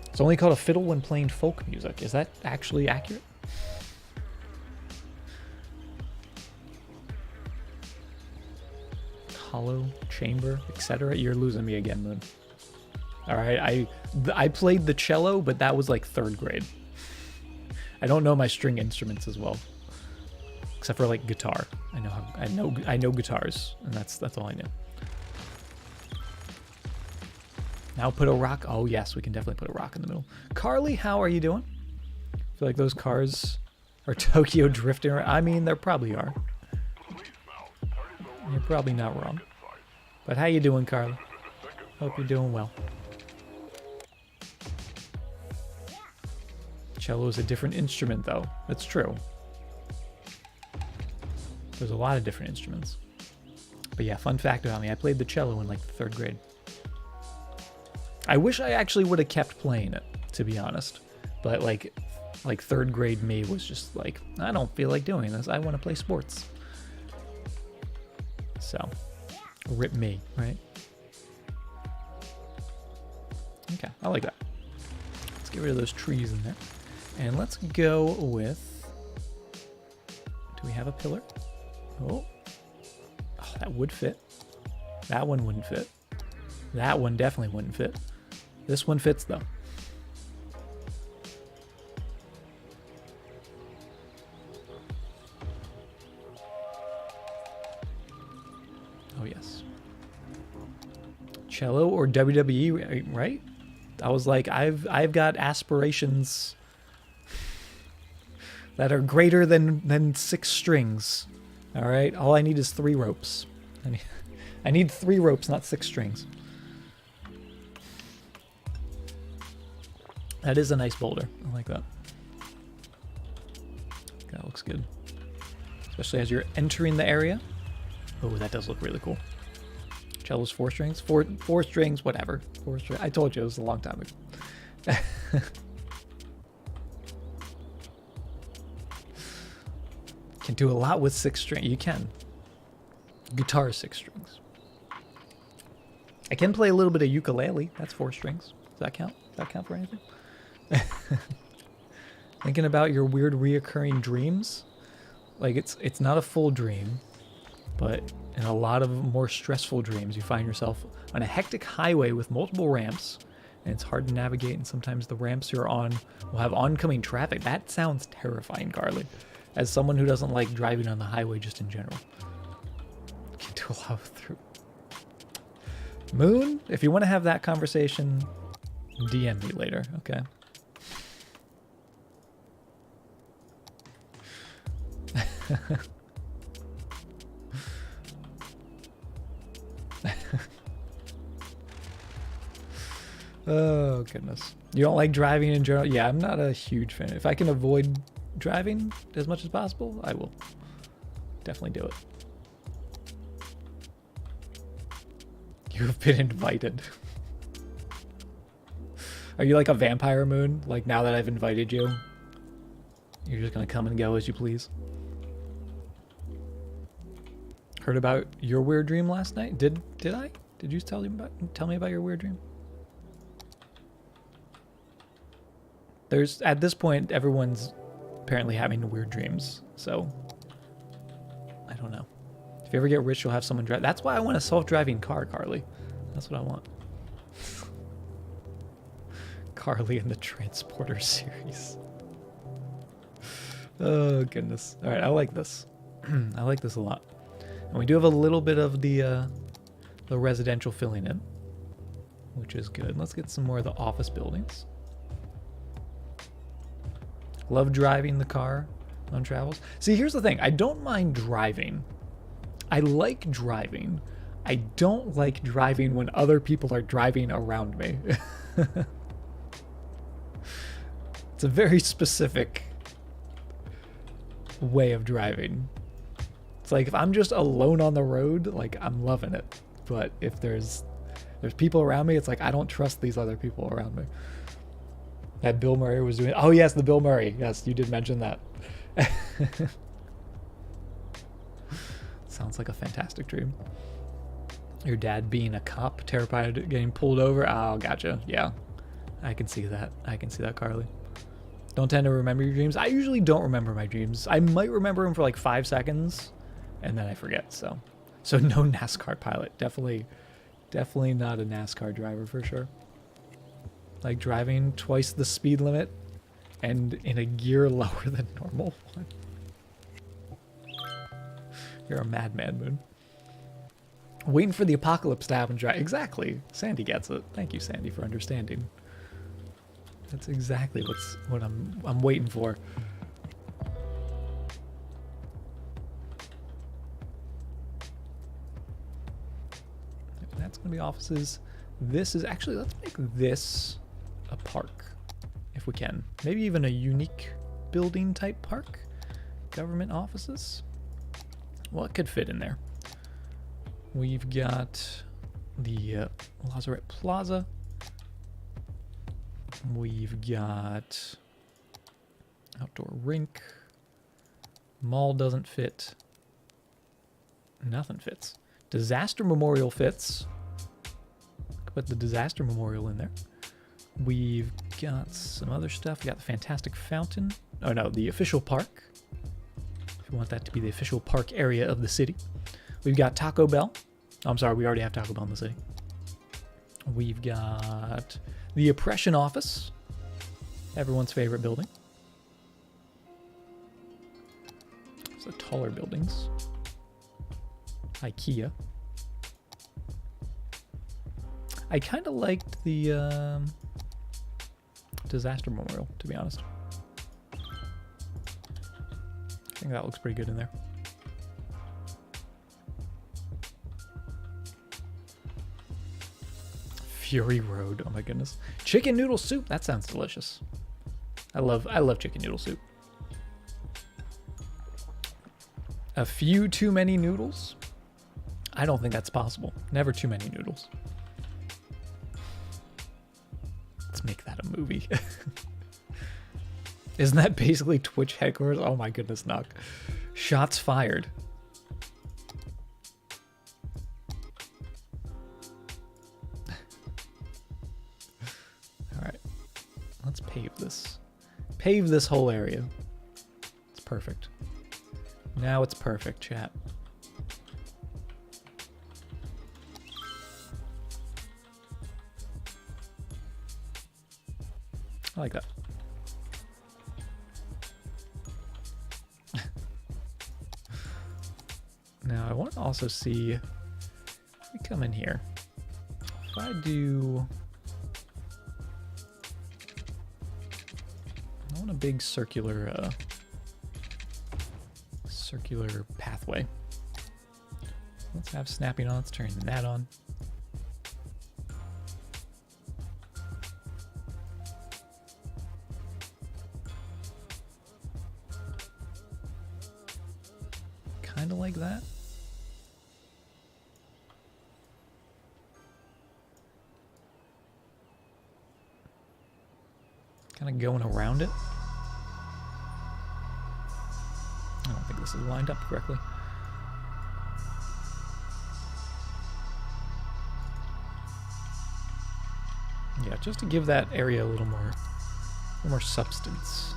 It's only called a fiddle when playing folk music. Is that actually accurate? Hollow, chamber, etc. You're losing me again, Moon. All right, I played the cello, but that was like 3rd grade. I don't know my string instruments as well, except for like guitar. I know guitars, and that's all I know. Now put a rock. Oh yes, we can definitely put a rock in the middle. Carly, how are you doing? I feel like those cars are Tokyo drifting. I mean, there probably are. You're probably not wrong. But how you doing, Carly? Hope you're doing well. Cello is a different instrument, though. That's true. There's a lot of different instruments. But yeah, fun fact about me, I played the cello in like the 3rd grade. I wish I actually would have kept playing it, to be honest. But like 3rd grade me was just like, I don't feel like doing this. I want to play sports. So, rip me, right? Okay, I like that. Let's get rid of those trees in there. And let's go with... Do we have a pillar? Oh, that would fit. That one wouldn't fit. That one definitely wouldn't fit. This one fits, though. Oh, yes. Cello or WWE, right? I was like, I've got aspirations that are greater than 6 strings. All right? All I need is 3 ropes. I need 3 ropes, not 6 strings. That is a nice boulder. I like that. That looks good. Especially as you're entering the area. Oh, that does look really cool. Cello's 4 strings? 4 strings, whatever. 4 strings. I told you it was a long time ago. Can do a lot with 6 strings. You can. Guitar is 6 strings. I can play a little bit of ukulele. That's 4 strings. Does that count? Does that count for anything? Thinking about your weird reoccurring dreams. Like it's not a full dream, but in a lot of more stressful dreams, you find yourself on a hectic highway with multiple ramps, and it's hard to navigate, and sometimes the ramps you're on will have oncoming traffic. That sounds terrifying, Carly. As someone who doesn't like driving on the highway just in general. Can do a lot through. Moon, if you want to have that conversation, DM me later, okay? Oh, goodness. You don't like driving in general? Yeah, I'm not a huge fan. If I can avoid driving as much as possible, I will. Definitely do it. You have been invited. Are you like a vampire, Moon? Like, now that I've invited you, you're just gonna come and go as you please? Heard about your weird dream last night? Did I? Did you tell me about your weird dream? There's, at this point, everyone's apparently having weird dreams, so I don't know. If you ever get rich, you'll have someone drive. That's why I want a self-driving car, Carly. That's what I want. Carly in the Transporter series. Oh, goodness. All right, I like this. I like this a lot. And we do have a little bit of the residential filling in, which is good. Let's get some more of the office buildings. Love driving the car on travels. See, here's the thing. I don't mind driving. I like driving. I don't like driving when other people are driving around me. It's a very specific way of driving. like if I'm just alone on the road, like I'm loving it. But if there's people around me, it's like I don't trust these other people around me. That Bill Murray was doing. Oh yes, the Bill Murray. Yes, you did mention that. Sounds like a fantastic dream. Your dad being a cop, terrified of getting pulled over. Oh, gotcha. Yeah, I can see that. I can see that, Carly. Don't tend to remember your dreams. I usually don't remember my dreams. I might remember them for like 5 seconds, and then I forget. So no NASCAR pilot. Definitely not a NASCAR driver for sure. Like driving twice the speed limit and in a gear lower than normal. You're a madman, Moon. Waiting for the apocalypse to happen. Exactly. Sandy gets it. Thank you, Sandy, for understanding. That's exactly what I'm waiting for. That's gonna be offices. This is actually, let's make this a park if we can. Maybe even a unique building type park. Government offices. What could fit in there? We've got the Lazarette Plaza. We've got outdoor rink. Mall doesn't fit. Nothing fits. Disaster Memorial fits. Put the Disaster Memorial in there. We've got some other stuff. We got the Fantastic Fountain. Oh no, the official park. If you want that to be the official park area of the city. We've got Taco Bell. Oh, I'm sorry, we already have Taco Bell in the city. We've got the Oppression Office. Everyone's favorite building. It's the taller buildings. IKEA. I kind of liked the Disaster Memorial, to be honest. I think that looks pretty good in there. Fury Road. Oh my goodness. Chicken noodle soup. That sounds delicious. I love chicken noodle soup. A few too many noodles? I don't think that's possible. Never too many noodles. Let's make that a movie. Isn't that basically Twitch headquarters? Oh my goodness, Knock. Shots fired. Alright. Let's pave this. Pave this whole area. It's perfect. Now it's perfect, chat. I like that. Now I want to also see, if we come in here, if I do, I want a big circular pathway. Let's have snapping on. Let's turn that on. Kind of like that. Kind of going around it. I don't think this is lined up correctly. Yeah, just to give that area a little more substance.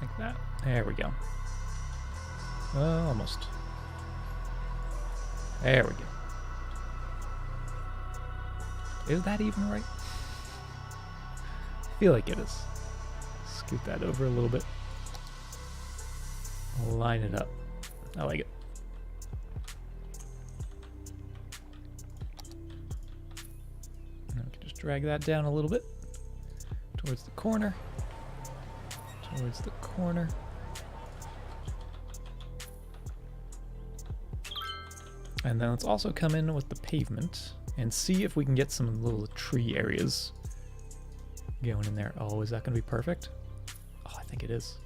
Like that. There we go. Almost. There we go. Is that even right? I feel like it is. Scoot that over a little bit. Line it up. I like it. drag that down a little bit towards the corner. Towards the corner. And then let's also come in with the pavement and see if we can get some little tree areas going in there. Oh, is that going to be perfect? Oh, I think it is.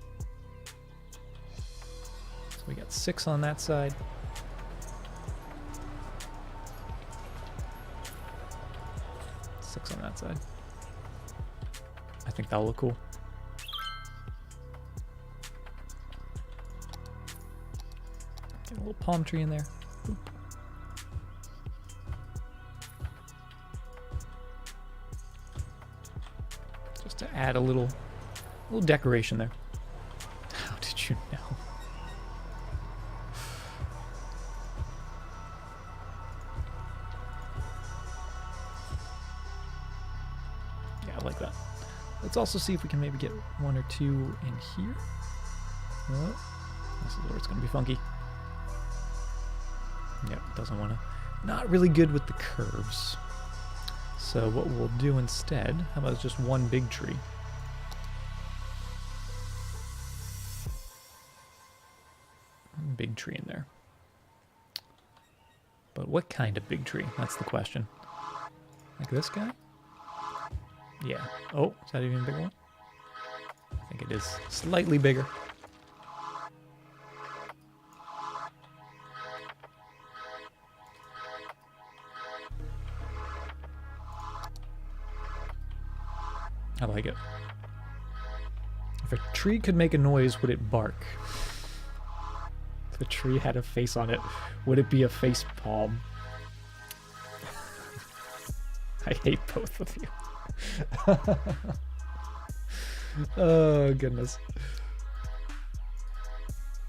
So we got 6 on that side. Six on that side. I think that'll look cool. Get a little palm tree in there. Boop. Just to add a little decoration there. How did you know? Yeah, I like that. Let's also see if we can maybe get 1 or 2 in here. Oh, this is where it's going to be funky. Yep, doesn't want to. Not really good with the curves. So what we'll do instead, how about just 1 big tree? One big tree in there. But what kind of big tree? That's the question. Like this guy? Yeah. Oh, is that even a bigger one? I think it is slightly bigger. I like it. If a tree could make a noise, would it bark? If a tree had a face on it, would it be a face palm? I hate both of you. Oh, goodness.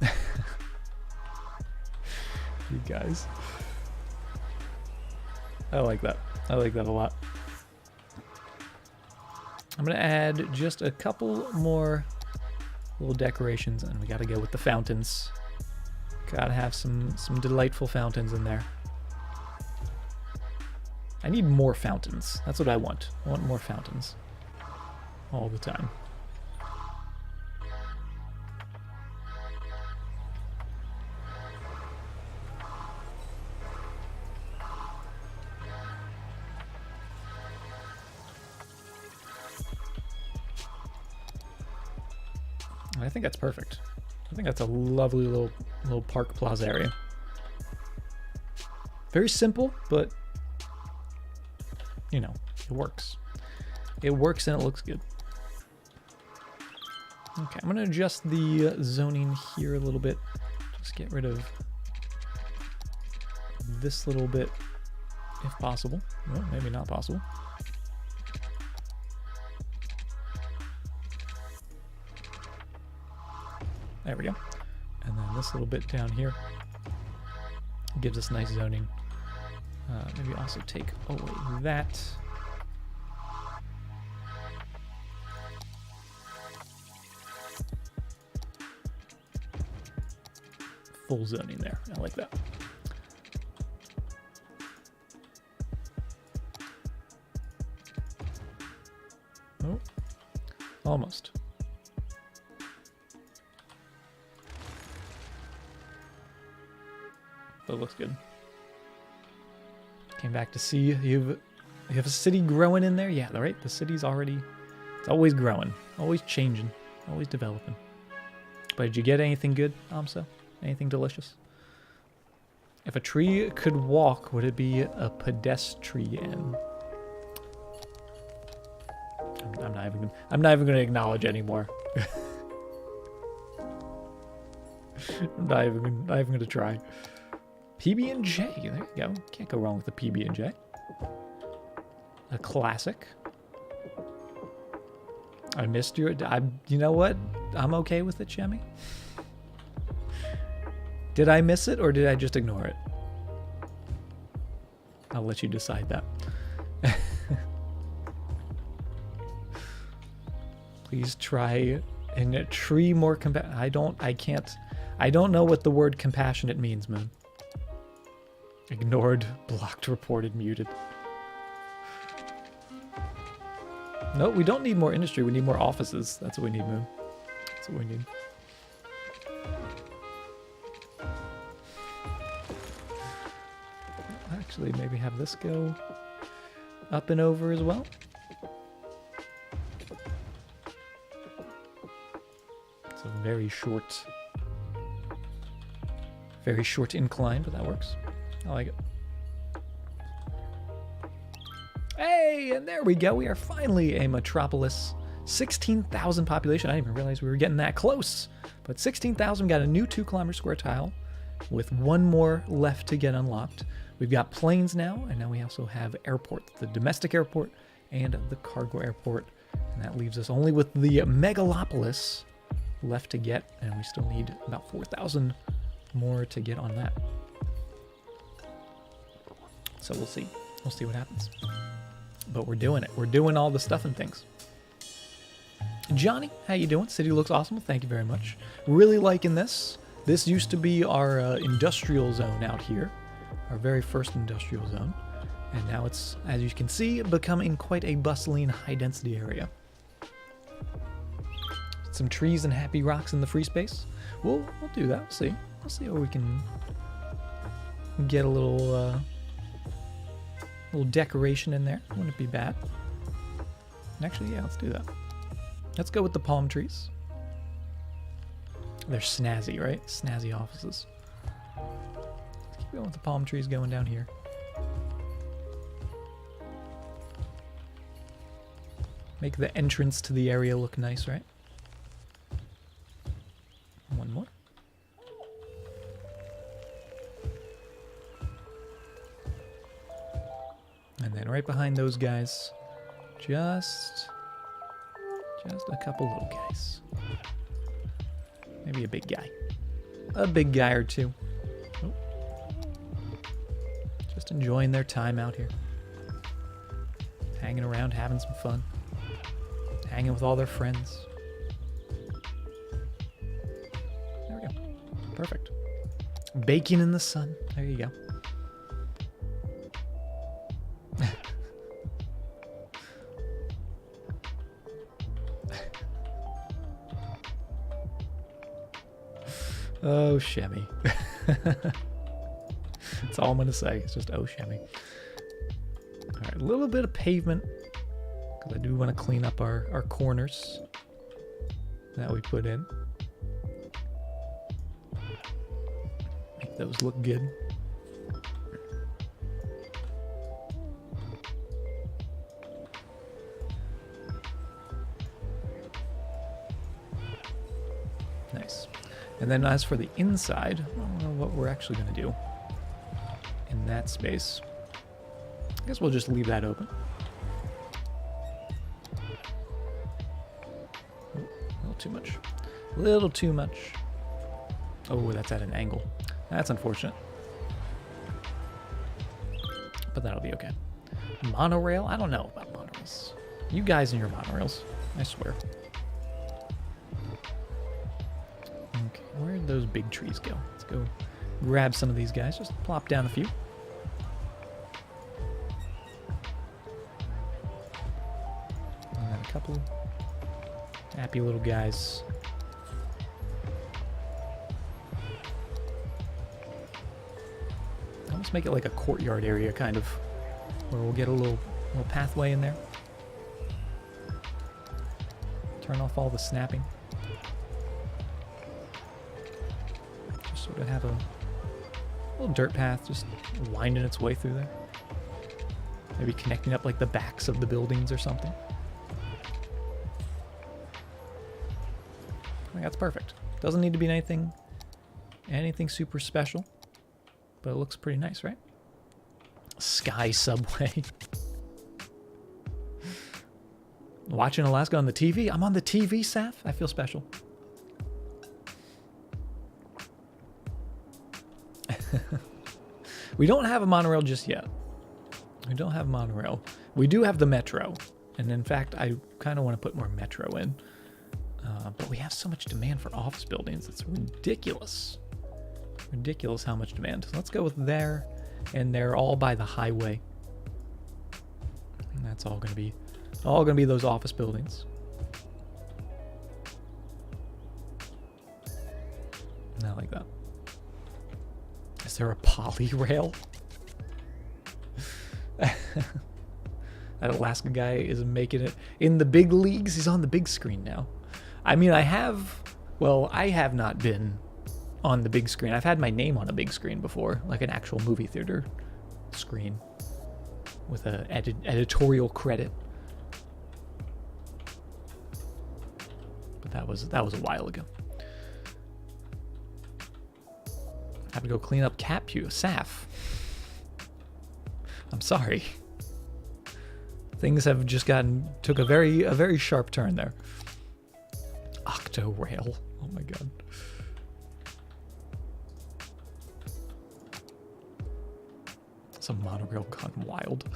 You guys. I like that. I like that a lot. I'm going to add just a couple more little decorations, and we got to go with the fountains. Got to have some delightful fountains in there. I need more fountains. That's what I want. I want more fountains. All the time. I think that's perfect. I think that's a lovely little park plaza area. Very simple, but you know, it works. It works and it looks good. Okay, I'm gonna adjust the zoning here a little bit. Just get rid of this little bit, if possible. Well, maybe not possible. There we go. And then this little bit down here gives us nice zoning. Maybe also take away that. Full zoning there. I like that. Oh, almost. That looks good. Came back to see you have a city growing in there. Yeah, right. The city's already, it's always growing, always changing, always developing. But did you get anything good, Amsa? Anything delicious? If a tree could walk, would it be a pedestrian? I'm not even going to acknowledge anymore. I'm not even going to try. PB&J, there you go. Can't go wrong with the PB&J. A classic. I missed you. You know what? I'm okay with it, Shemmy. Did I miss it or did I just ignore it? I'll let you decide that. Please try in a tree more I don't know what the word compassionate means, Moon. Ignored, blocked, reported, muted. No, we don't need more industry. We need more offices. That's what we need, Moon. That's what we need. Actually, maybe have this go up and over as well. It's a very short incline, but that works. I like it. Hey, and there we go. We are finally a metropolis. 16,000 population. I didn't even realize we were getting that close. But 16,000, got a new 2-kilometer square tile with one more left to get unlocked. We've got planes now, and now we also have airports, the domestic airport and the cargo airport. And that leaves us only with the megalopolis left to get, and we still need about 4,000 more to get on that. So we'll see. We'll see what happens. But we're doing it. We're doing all the stuff and things. Johnny, how you doing? City looks awesome. Thank you very much. Really liking this. This used to be our industrial zone out here. Our very first industrial zone. And now it's, as you can see, becoming quite a bustling, high-density area. Some trees and happy rocks in the free space. We'll do that. We'll see. We'll see where we can get a little decoration in there. Wouldn't be bad. Actually, yeah, let's do that. Let's go with the palm trees. They're snazzy, right? Snazzy offices. Let's keep going with the palm trees going down here. Make the entrance to the area look nice, right? One more. And then right behind those guys, just a couple little guys. Maybe a big guy. A big guy or two. Oh. Just enjoying their time out here. Hanging around, having some fun. Hanging with all their friends. There we go. Perfect. Baking in the sun. There you go. Oh, Shemmy. That's all I'm going to say. It's just, oh, Shemmy. All right, a little bit of pavement. Because I do want to clean up our corners that we put in. Make those look good. Nice. And then as for the inside, I don't know what we're actually going to do in that space. I guess we'll just leave that open. Oh, a little too much. A little too much. Oh, that's at an angle. That's unfortunate. But that'll be okay. Monorail? I don't know about monorails. You guys and your monorails. I swear. Okay, where'd those big trees go? Let's go grab some of these guys. Just plop down a few. And then a couple happy little guys. Let's make it like a courtyard area, kind of, where we'll get a little pathway in there. Turn off all the snapping. Just sort of have a little dirt path just winding its way through there. Maybe connecting up like the backs of the buildings or something. I think that's perfect. Doesn't need to be anything super special. But it looks pretty nice, right? Sky Subway. Watching Alaska on the TV? I'm on the TV, Saf? I feel special. We don't have a monorail just yet. We don't have a monorail. We do have the metro. And in fact, I kind of want to put more metro in. But we have so much demand for office buildings. It's ridiculous. Ridiculous how much demand. So let's go with there, and they're all by the highway. And that's all going to be All gonna be those office buildings. I like that. Is there a poly rail? That Alaska guy is making it in the big leagues. He's on the big screen now. I mean, I have not been on the big screen. I've had my name on a big screen before, like an actual movie theater screen with a editorial credit. But that was a while ago. I have to go clean up cat pew. Saf. I'm sorry. Things have just took a very sharp turn there. Octo rail. Oh my god. It's a monorail gone wild.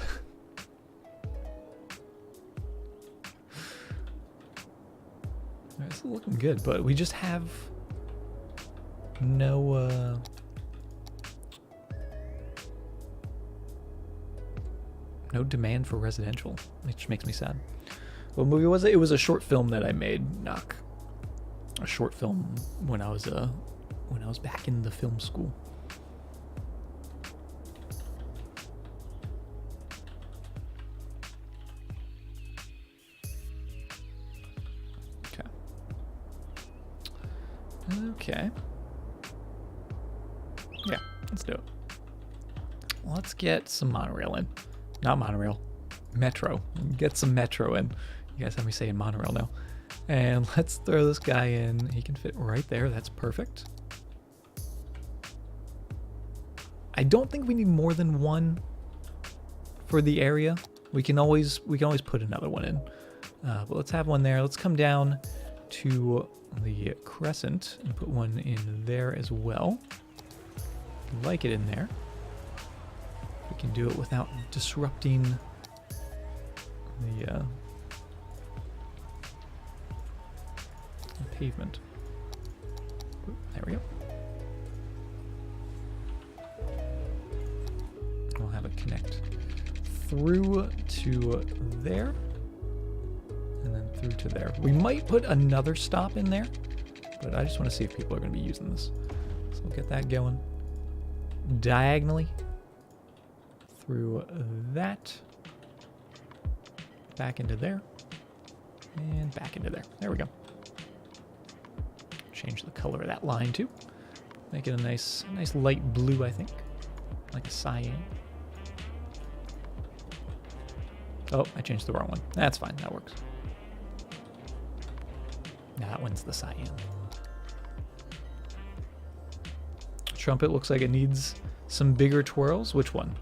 It's looking good, but we just have no no demand for residential, which makes me sad. What movie was it? It was a short film that I made. Knock. A short film when I was back in the film school. Okay. Okay. Yeah, let's do it. Let's get some monorail in. Not monorail. Metro. Get some metro in. You guys have me saying monorail now. And let's throw this guy in. He can fit right there. That's perfect. I don't think we need more than one for the area. We can always put another one in. But let's have one there. Let's come down to the crescent and put one in there as well. Like it in there. We can do it without disrupting the pavement. There we go. We'll have it connect through to there and then through to there. We might put another stop in there, but I just want to see if people are going to be using this. So we'll get that going diagonally through that, back into there, and back into there. There we go. Change the color of that line too. Make it a nice light blue, I think, like a cyan. Oh, I changed the wrong one. That's fine. That works. Now that one's the cyan. Trumpet looks like it needs some bigger twirls. Which one?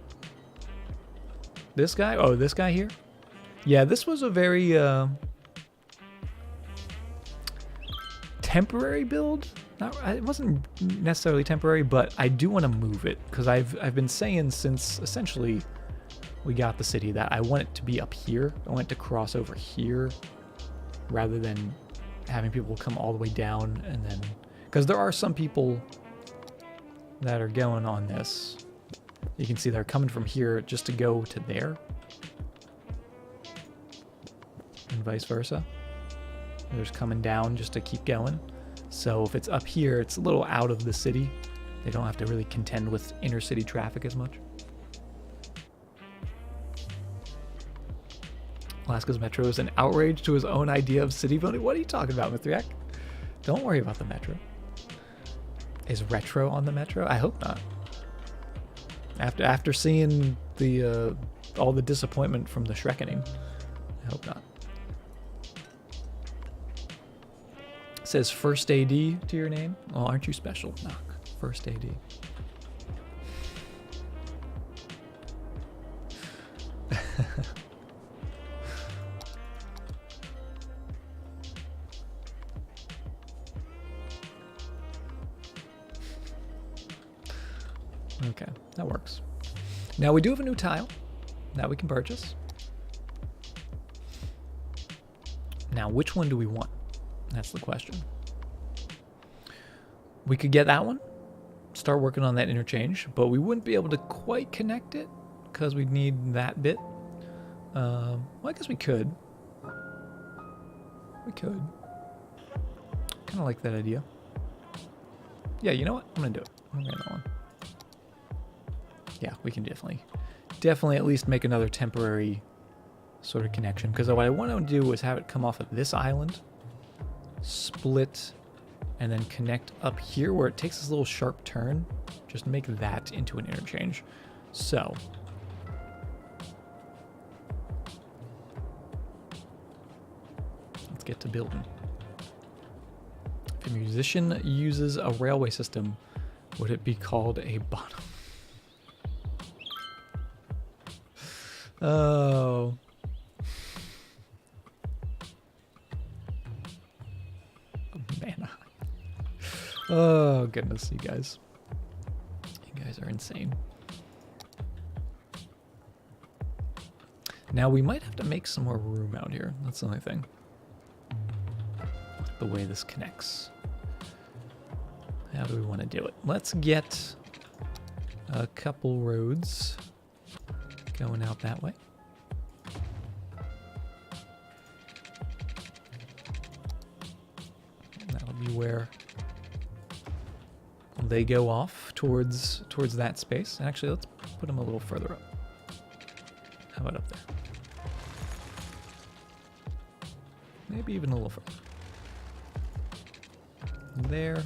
This guy? Oh, this guy here? Yeah, this was a very temporary build. It wasn't necessarily temporary, but I do want to move it because I've been saying since essentially we got the city that I want it to be up here. I want it to cross over here rather than having people come all the way down and then, because there are some people that are going on this. You can see they're coming from here just to go to there. And vice versa. They're just coming down just to keep going. So if it's up here, it's a little out of the city. They don't have to really contend with inner city traffic as much. Alaska's metro is an outrage to his own idea of city building. What are you talking about, Mithriak? Don't worry about the metro. Is retro on the metro? I hope not. After seeing the all the disappointment from the Shrekkening, I hope not. It says first AD to your name. Oh, aren't you special? Knock. First AD. Okay, that works. Now we do have a new tile that we can purchase. Now, which one do we want? That's the question. We could get that one, start working on that interchange, but we wouldn't be able to quite connect it because we'd need that bit. Well, I guess we could. We could. Kind of like that idea. Yeah, you know what? I'm gonna do it. I'm gonna do that one. Yeah, we can definitely at least make another temporary sort of connection. Because what I want to do is have it come off of this island, split, and then connect up here where it takes this little sharp turn. Just make that into an interchange. So let's get to building. If a musician uses a railway system, would it be called a bottom? Oh. Man. Oh, goodness, you guys. You guys are insane. Now, we might have to make some more room out here. That's the only thing. The way this connects. How do we want to do it? Let's get a couple roads going out that way. That'll be where they go off towards that space. Actually, let's put them a little further up. How about up there? Maybe even a little further. There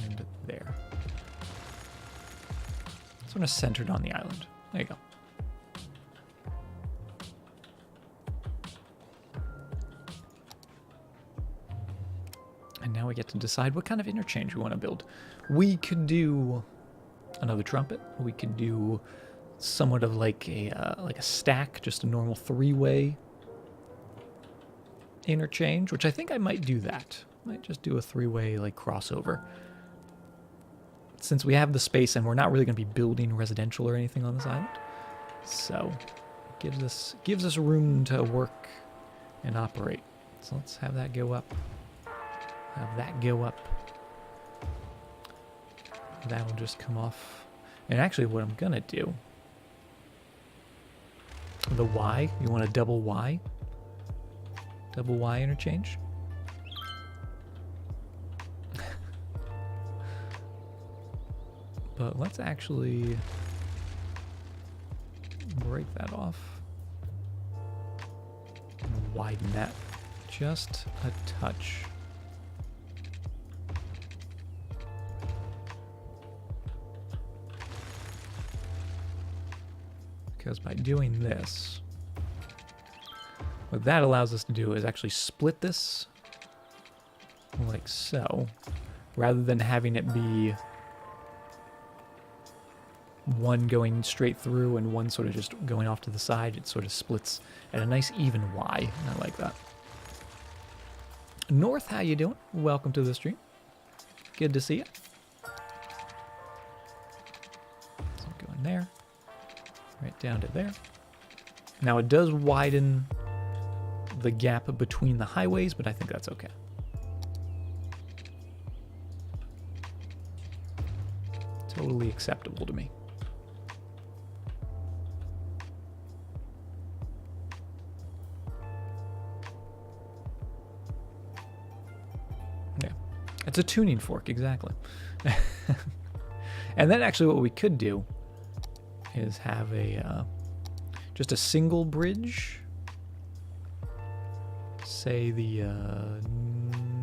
and there. Sort of centered on the island. There you go. And now we get to decide what kind of interchange we want to build. We could do another trumpet. We could do somewhat of like a stack, just a normal three-way interchange, which I think I might do that. Might just do a three-way like crossover. Since we have the space and we're not really going to be building residential or anything on this island. So gives us room to work and operate. So let's have that go up. Have that go up. That'll just come off. And actually what I'm going to do, the Y, you want a double Y? Double Y interchange? But let's actually break that off and widen that just a touch. Because by doing this, what that allows us to do is actually split this like so, rather than having it be one going straight through and one sort of just going off to the side. It sort of splits at a nice even Y. I like that. North, how you doing? Welcome to the stream. Good to see you. So go in there, right down to there. Now it does widen the gap between the highways, but I think that's okay. Totally acceptable to me. Yeah, it's a tuning fork, exactly. And then actually what we could do is have a just a single bridge, say the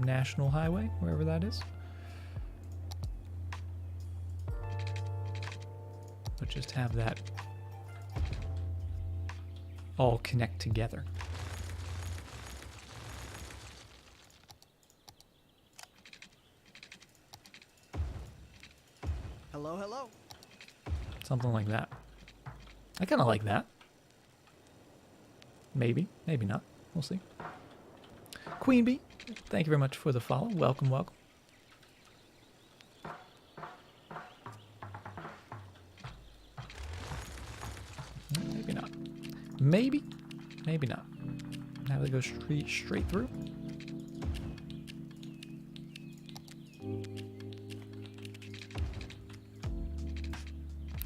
National Highway, wherever that is. But just have that all connect together. Hello, hello. Something like that. I kind of like that. Maybe, maybe not. We'll see. Queen Bee, thank you very much for the follow. Welcome, welcome. Maybe not. Maybe, maybe not. Now they go straight through.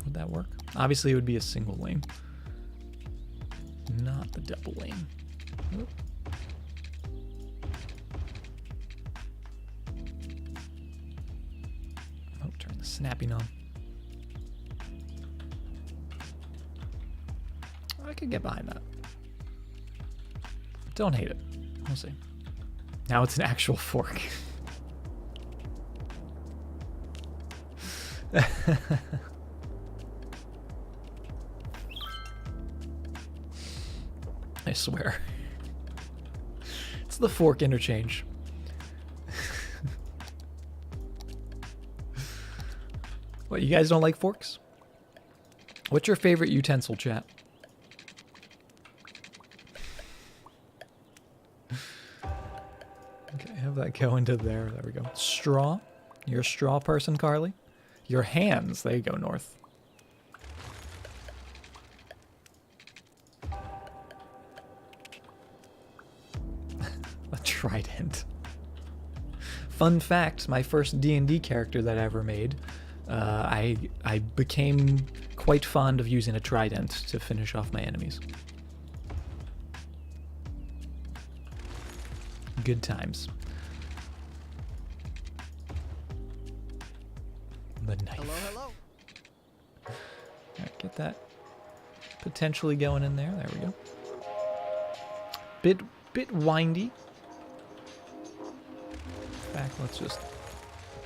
Would that work? Obviously, it would be a single lane. double lane. Oop. Oh, turn the snapping on. I could get behind that. Don't hate it. We'll see. Now it's an actual fork. I swear. It's the fork interchange. What, you guys don't like forks? What's your favorite utensil, chat? Okay, have that go into there. There we go. Straw. You're a straw person, Carly. Your hands, they go north. A trident. Fun fact, my first D&D character that I ever made, I became quite fond of using a trident to finish off my enemies. Good times. The knife. Hello, hello. Alright, get that potentially going in there. There we go. Bit windy. In fact, let's just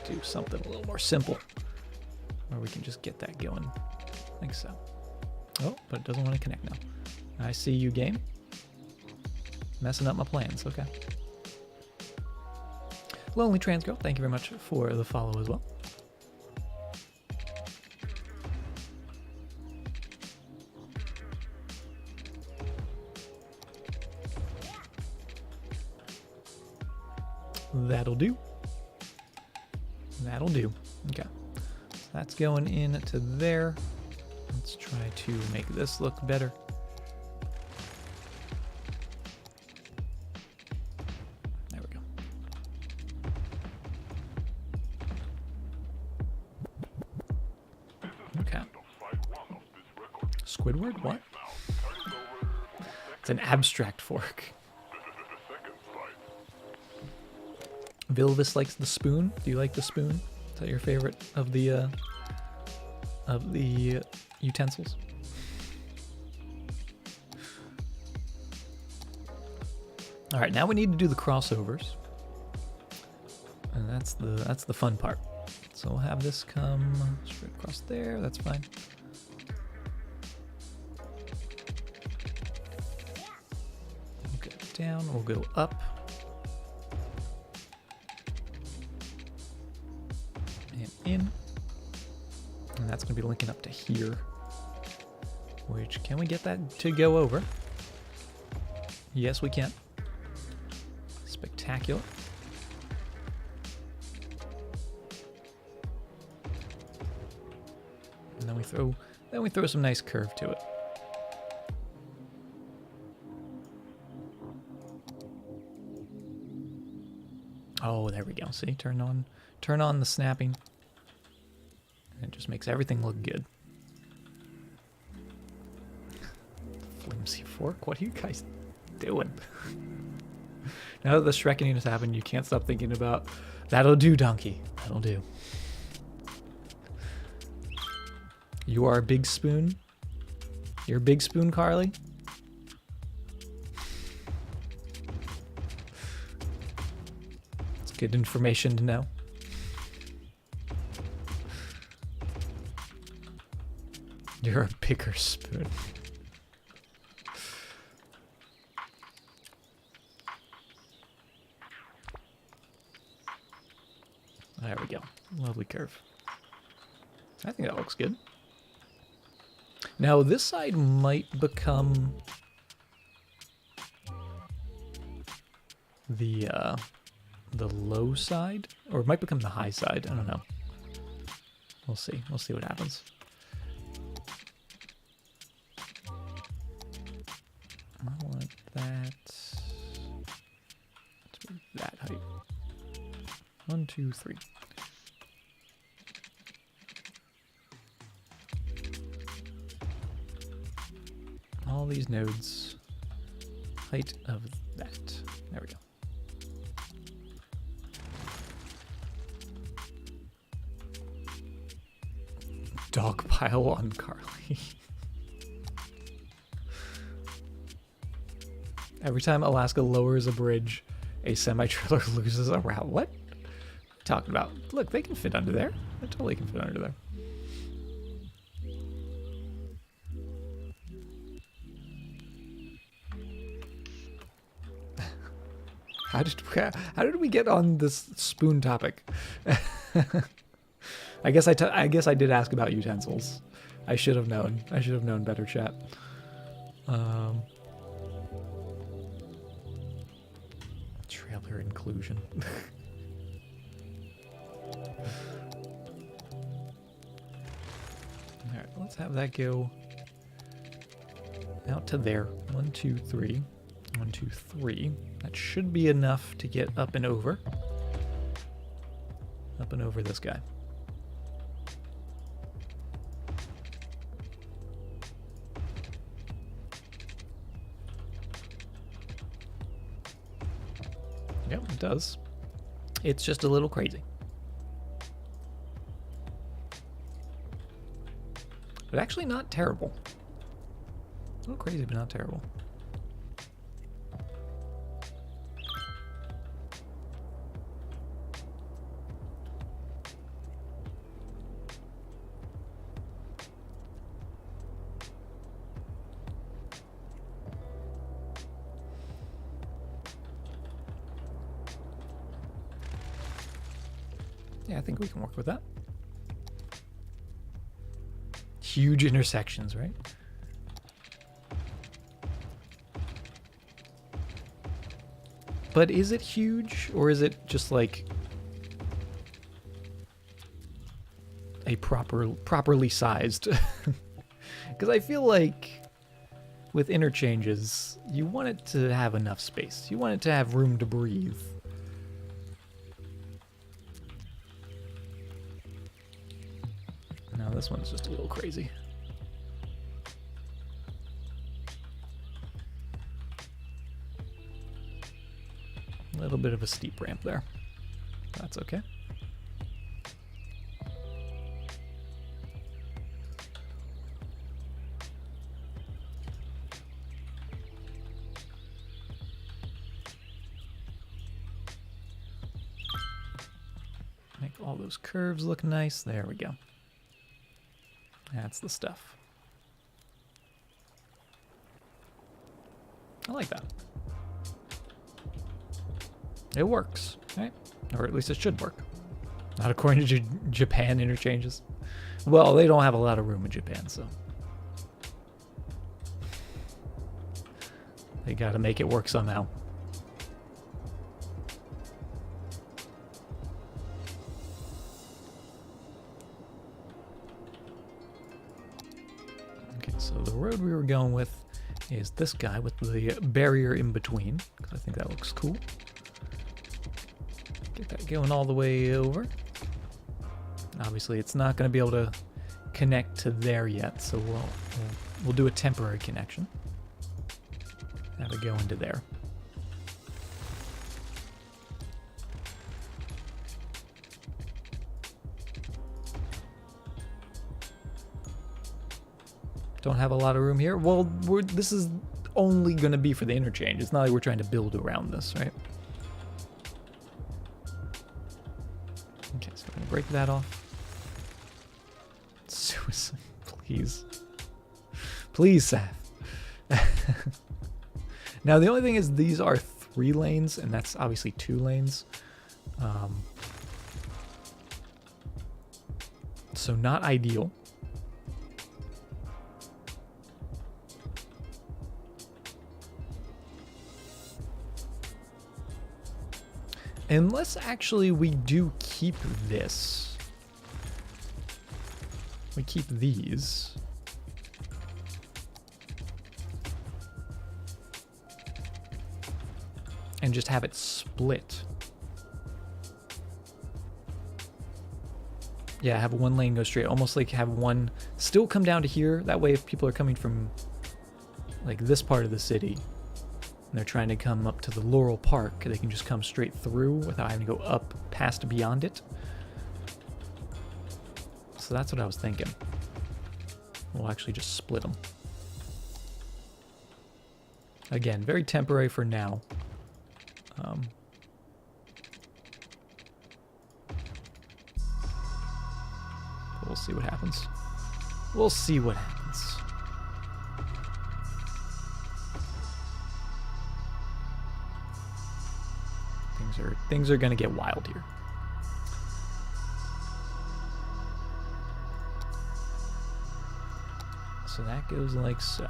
do something a little more simple, where we can just get that going, like so. Oh, but it doesn't want to connect now. I see you, game. Messing up my plans. Okay. Lonely Trans Girl, thank you very much for the follow as well. That'll do. That'll do. Okay. So that's going into there. Let's try to make this look better. There we go. Okay. Squidward? What? It's an abstract fork. Vilvis likes the spoon. Do you like the spoon? Is that your favorite of the utensils? All right, now we need to do the crossovers, and that's the fun part. So we'll have this come straight across there. That's fine. We'll go down. We'll go up. In, and that's going to be linking up to here, which, can we get that to go over? Yes, we can. Spectacular. And then we throw some nice curve to it. Oh, there we go. See, turn on the snapping. It just makes everything look good. Flimsy fork? What are you guys doing? Now that the Shrekking has happened, you can't stop thinking about, that'll do, donkey. That'll do. You are a big spoon? You're a big spoon, Carly? It's good information to know. You're a bigger spoon. There we go. Lovely curve. I think that looks good. Now this side might become the low side, or it might become the high side. I don't know. We'll see. We'll see what happens. I want that to be that height. 1, 2, 3. All these nodes height of that? There we go. Dog pile on Carly. Every time Alaska lowers a bridge, a semi-trailer loses a route. What? What are you talking about? Look, they can fit under there. They totally can fit under there. How did we get on this spoon topic? I guess I did ask about utensils. I should have known. I should have known better, chat. Trailer inclusion. Alright, let's have that go out to there. 1, 2, 3. 1, 2, 3. That should be enough to get up and over. Up and over this guy. Yep, it does. It's just a little crazy. But actually not terrible. A little crazy, but not terrible. Yeah, I think we can work with that. Huge intersections, right? But is it huge, or is it just like a properly sized? Because I feel like with interchanges, you want it to have enough space. You want it to have room to breathe. No, this one's just a little crazy. A little bit of a steep ramp there. That's okay. Make all those curves look nice. There we go. That's the stuff. I like that. It works, right? Or at least it should work. Not according to Japan interchanges. Well, they don't have a lot of room in Japan, so they gotta make it work somehow. Okay, so the road we were going with is this guy with the barrier in between, because I think that looks cool. Get that going all the way over. Obviously, it's not going to be able to connect to there yet, so we'll do a temporary connection. Have it go into there. Don't have a lot of room here. Well, this is only going to be for the interchange. It's not like we're trying to build around this, right? Okay, so we're going to break that off. Suicide, please. Please, Seth. Now, the only thing is these are 3 lanes, and that's obviously 2 lanes. So not ideal. Unless actually we do keep this. We keep these. And just have it split. Yeah, have 1 lane go straight. Almost like have one still come down to here. That way if people are coming from like this part of the city, and they're trying to come up to the Laurel Park, they can just come straight through without having to go up past beyond it. So that's what I was thinking. We'll actually just split them. Again, very temporary for now. We'll see what happens. We'll see what happens. Things are gonna get wild here. So that goes like so.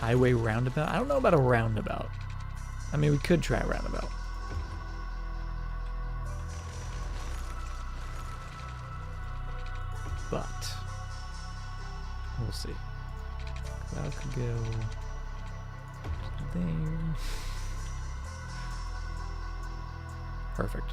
Highway roundabout? I don't know about a roundabout. I mean, we could try a roundabout. But we'll see. That could go there. Perfect.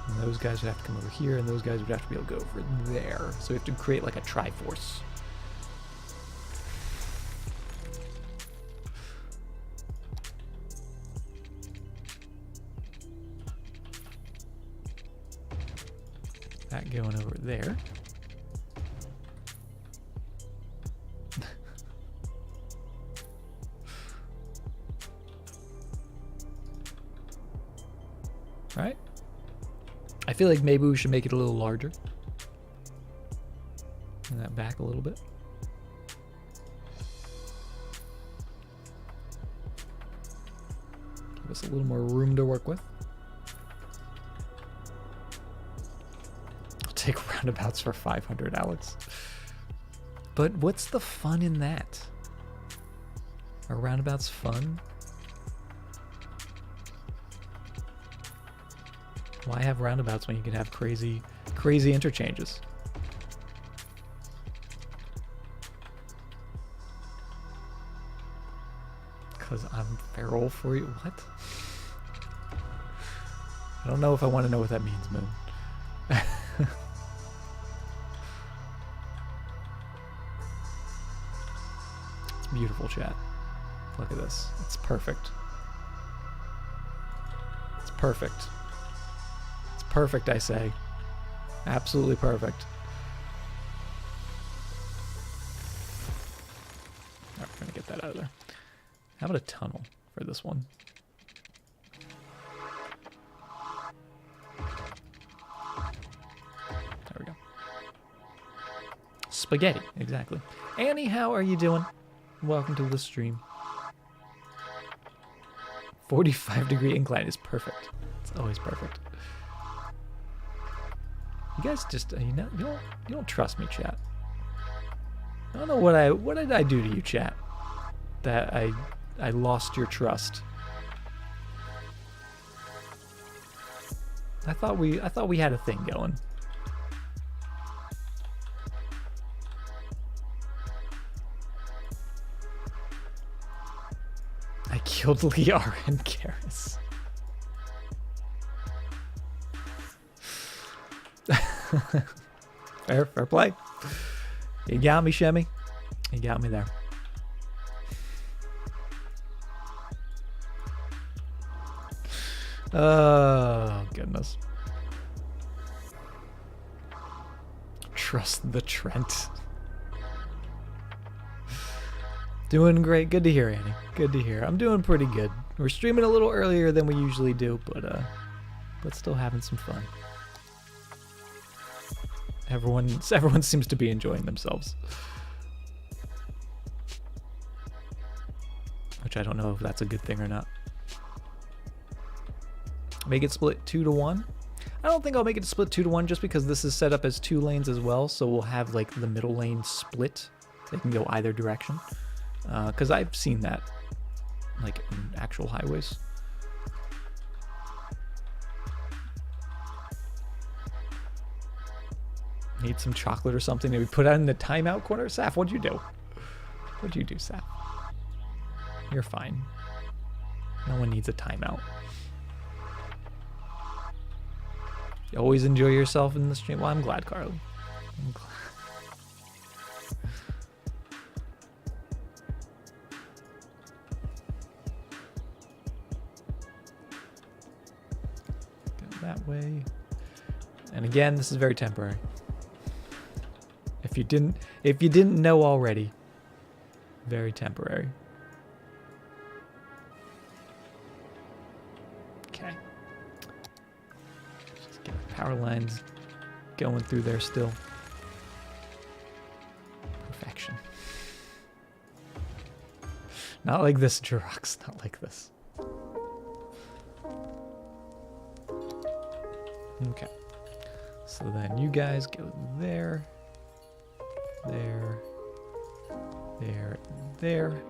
And those guys would have to come over here, and those guys would have to be able to go over there. So we have to create like a Triforce. That going over there. Right? I feel like maybe we should make it a little larger. Bring that back a little bit. Give us a little more room to work with. I'll take roundabouts for 500, Alex. But what's the fun in that? Are roundabouts fun? Why have roundabouts when you can have crazy interchanges? Because I'm feral for you? What? I don't know if I want to know what that means, Moon. It's beautiful, chat. Look at this. It's perfect. It's perfect. Perfect, I say. Absolutely perfect. Alright, we're gonna get that out of there. How about a tunnel for this one? There we go. Spaghetti, exactly. Annie, how are you doing? Welcome to the stream. 45-degree incline is perfect. It's always perfect. You guys just you don't trust me, chat. I don't know what did I do to you, chat, that I lost your trust. I thought we had a thing going. I killed Liar and Karis. Fair play. You got me, Shemmy. You got me there. Oh, goodness. Trust the Trent. Doing great. Good to hear, Annie. Good to hear. I'm doing pretty good. We're streaming a little earlier than we usually do, but still having some fun. Everyone seems to be enjoying themselves. Which I don't know if that's a good thing or not. Make it split 2-to-1. I don't think I'll make it split 2-to-1 just because this is set up as 2 lanes as well, so we'll have like the middle lane split. They can go either direction. Because I've seen that like in actual highways. Need some chocolate or something to be put in the timeout corner? Saf, what'd you do? What'd you do, Saf? You're fine. No one needs a timeout. You always enjoy yourself in the stream. Well, I'm glad, Carly. I'm glad. Go that way. And again, this is very temporary. If you didn't know already, very temporary. Okay. Just get the power lines going through there still. Perfection. Not like this, Jirox. Not like this. Okay. So then you guys go there. There. There. There.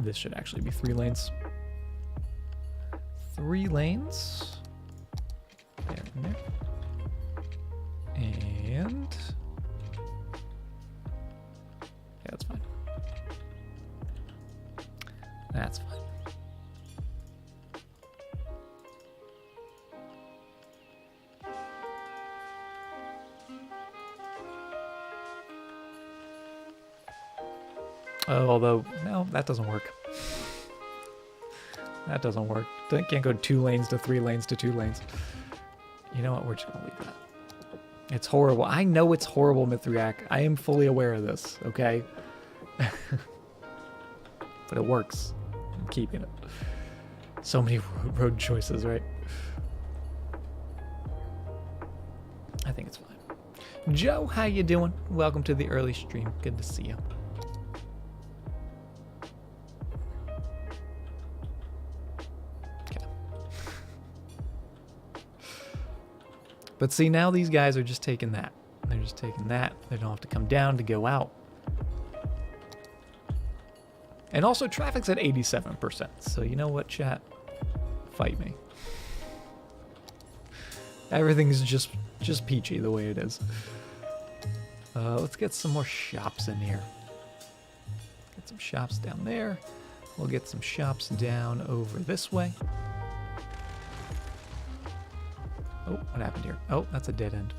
This should actually be 3 lanes. 3 lanes. There and there. And yeah, that's fine. That's fine. Oh, although, no, that doesn't work. That doesn't work. Can't go 2 lanes to 3 lanes to 2 lanes. You know what? We're just going to leave that. It's horrible. I know it's horrible, Mithriac. I am fully aware of this, okay? But it works. I'm keeping it. So many road choices, right? I think it's fine. Joe, how you doing? Welcome to the early stream. Good to see you. Okay. But see, now these guys are just taking that. They're just taking that. They don't have to come down to go out. And also, traffic's at 87%. So you know what, chat? Fight me. Everything's just peachy the way it is. Let's get some more shops in here. Get some shops down there. We'll get some shops down over this way. Oh, what happened here? Oh, that's a dead end.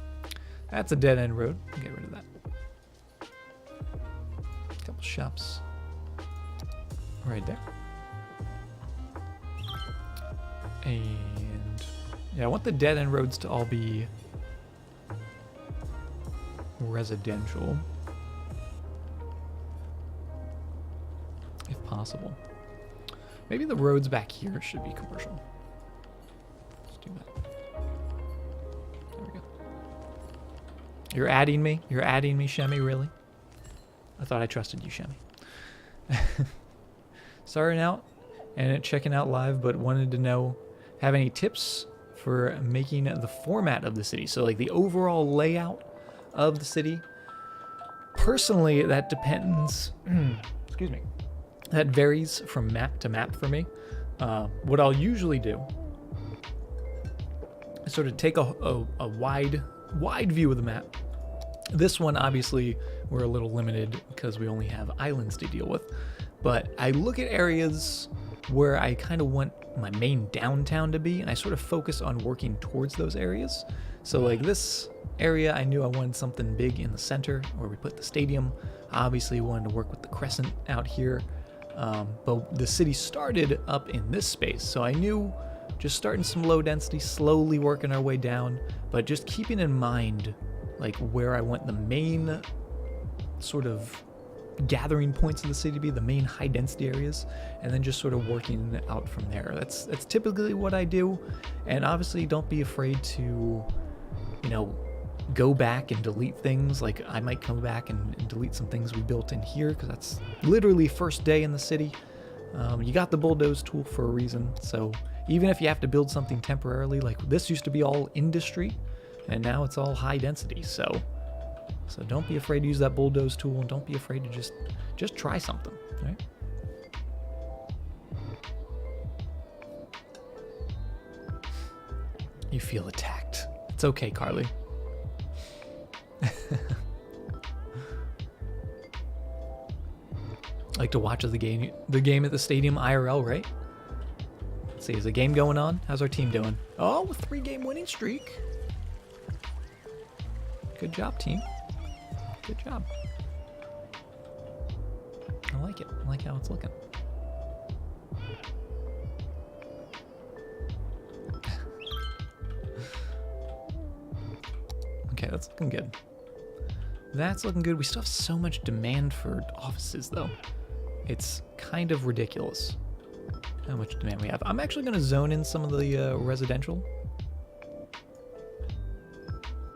That's a dead end road. Get rid of that. Couple shops. Right there. And yeah, I want the dead end roads to all be residential, if possible. Maybe the roads back here should be commercial. Let's do that. There we go. You're adding me? You're adding me, Shemi, really? I thought I trusted you, Shemi. Starting out and checking out live, but wanted to know, have any tips for making the format of the city? So like the overall layout of the city. Personally, that depends. Excuse me. That varies from map to map for me. What I'll usually do is sort of take a wide view of the map. This one, obviously, we're a little limited because we only have islands to deal with. But I look at areas where I kind of want my main downtown to be, and I sort of focus on working towards those areas. So like this area, I knew I wanted something big in the center where we put the stadium. Obviously, wanted to work with the crescent out here. But the city started up in this space, so I knew just starting some low density, slowly working our way down, but just keeping in mind like where I want the main sort of gathering points of the city to be, the main high density areas, and then just sort of working out from there. That's typically what I do. And obviously don't be afraid to, you know, go back and delete things. Like I might come back and delete some things we built in here because that's literally first day in the city. You got the bulldoze tool for a reason. So even if you have to build something temporarily, like this used to be all industry and now it's all high density. So don't be afraid to use that bulldoze tool, and don't be afraid to just try something, right? You feel attacked. It's okay, Carly. Like to watch the game at the stadium IRL, right? Let's see, is the game going on? How's our team doing? Oh, a 3-game winning streak. Good job, team. Good job. I like it. I like how it's looking. Okay, that's looking good. That's looking good. We still have so much demand for offices, though. It's kind of ridiculous how much demand we have. I'm actually going to zone in some of the residential.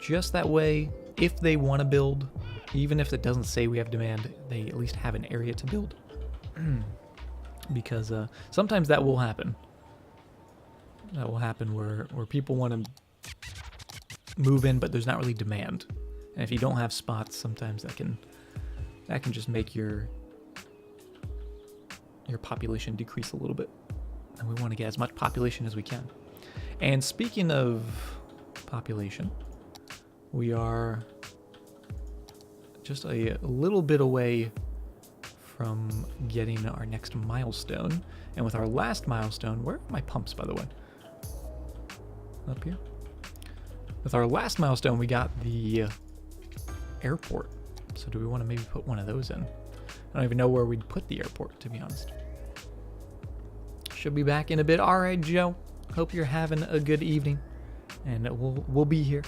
Just that way, if they want to build, even if it doesn't say we have demand, they at least have an area to build. Because sometimes that will happen. That will happen where people want to move in, but there's not really demand. And if you don't have spots, sometimes that can just make your population decrease a little bit. And we want to get as much population as we can. And speaking of population, we are just a little bit away from getting our next milestone. And with our last milestone, where are my pumps, by the way? Up here? With our last milestone, we got the airport. So do we want to maybe put one of those in? I don't even know where we'd put the airport, to be honest. Should be back in a bit. All right, Joe. Hope you're having a good evening, and we'll be here.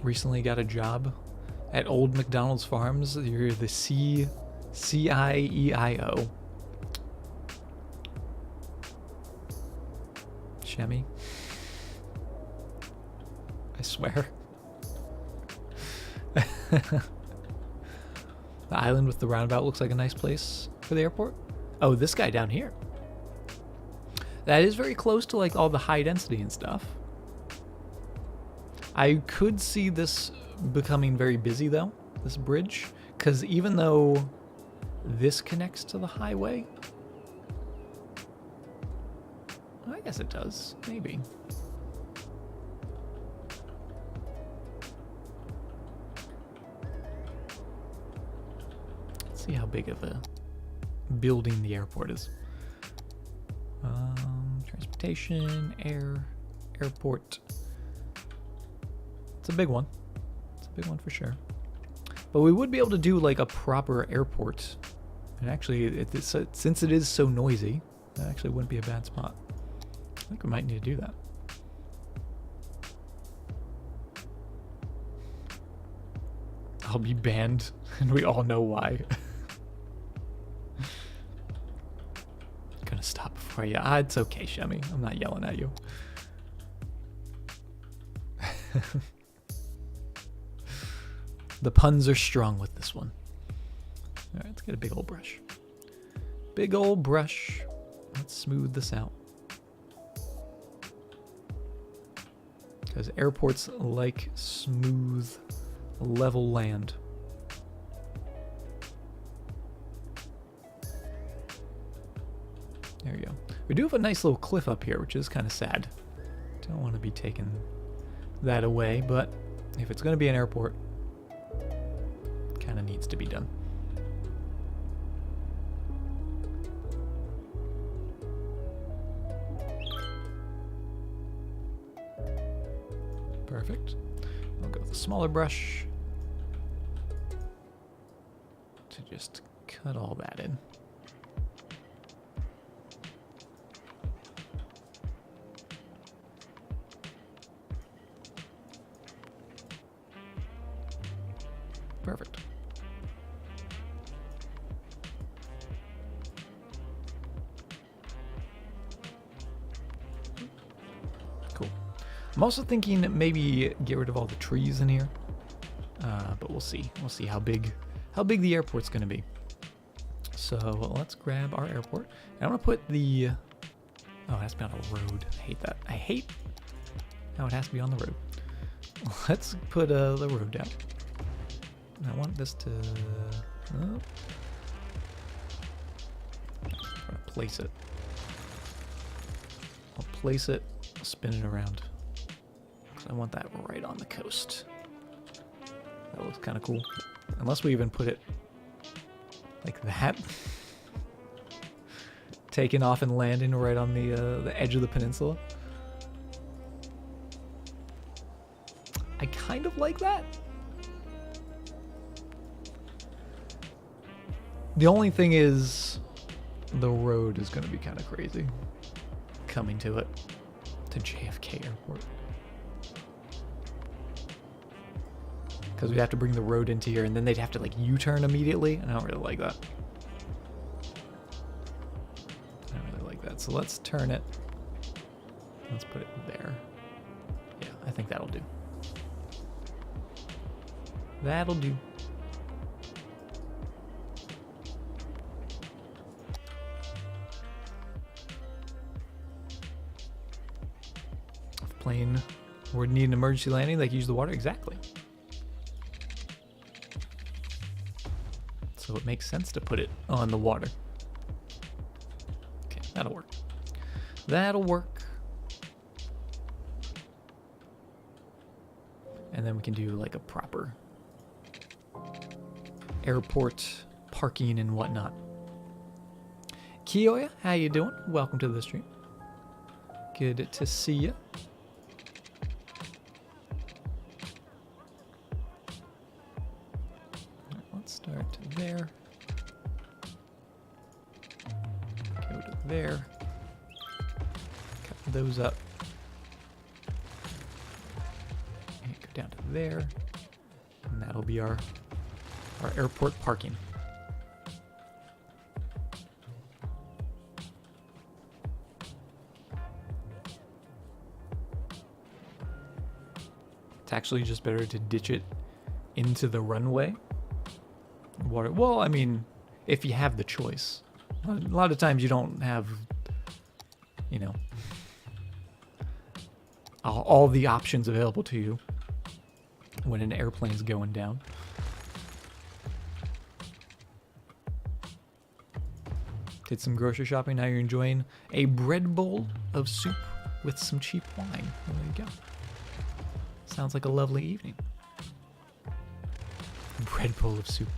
Recently got a job at Old McDonald's Farms. You're the CIEIO. Shemmy. I swear. The island with the roundabout looks like a nice place for the airport. Oh, this guy down here. That is very close to like all the high density and stuff. I could see this becoming very busy though, this bridge, because even though this connects to the highway, I guess it does, maybe. Let's see how big of a building the airport is. Transportation, airport. It's a big one. It's a big one for sure. But we would be able to do like a proper airport. And actually, since it is so noisy, that actually wouldn't be a bad spot. I think we might need to do that. I'll be banned, and we all know why. Gonna stop before you. It's okay, Shemmy. I'm not yelling at you. The puns are strong with this one. All right, let's get a big old brush. Big old brush. Let's smooth this out. Because airports like smooth, level land. There you go. We do have a nice little cliff up here, which is kind of sad. Don't want to be taking that away, but if it's going to be an airport, kind of needs to be done. Perfect. I'll go with a smaller brush to just cut all that in. Perfect. Cool. I'm also thinking maybe get rid of all the trees in here, but we'll see. We'll see how big the airport's going to be. So let's grab our airport. And I'm going to put the. Oh, it has to be on a road. I hate that. I hate how it has to be on the road. Let's put the road down. I want this to place it. I'll place it, spin it around. Because I want that right on the coast. That looks kind of cool. Unless we even put it like that. Taking off and landing right on the edge of the peninsula. I kind of like that. The only thing is the road is going to be kind of crazy coming to it, to JFK Airport. Because we'd have to bring the road into here and then they'd have to like U-turn immediately. And I don't really like that. I don't really like that. So let's turn it. Let's put it there. Yeah, I think that'll do. That'll do. If plane were to need an emergency landing, they could use the water. Exactly. So it makes sense to put it on the water. Okay, that'll work. That'll work. And then we can do like a proper airport parking and whatnot. Kiyoya, how you doing? Welcome to the stream. Good to see you. Let's start there. Go to there. Cut those up. And go down to there. And that'll be our airport parking. It's actually just better to ditch it into the runway. Water. Well, I mean, if you have the choice. A lot of times you don't have, you know, all the options available to you when an airplane is going down. Did some grocery shopping. Now you're enjoying a bread bowl of soup with some cheap wine. Well, there you go. Sounds like a lovely evening. Bread bowl of soup.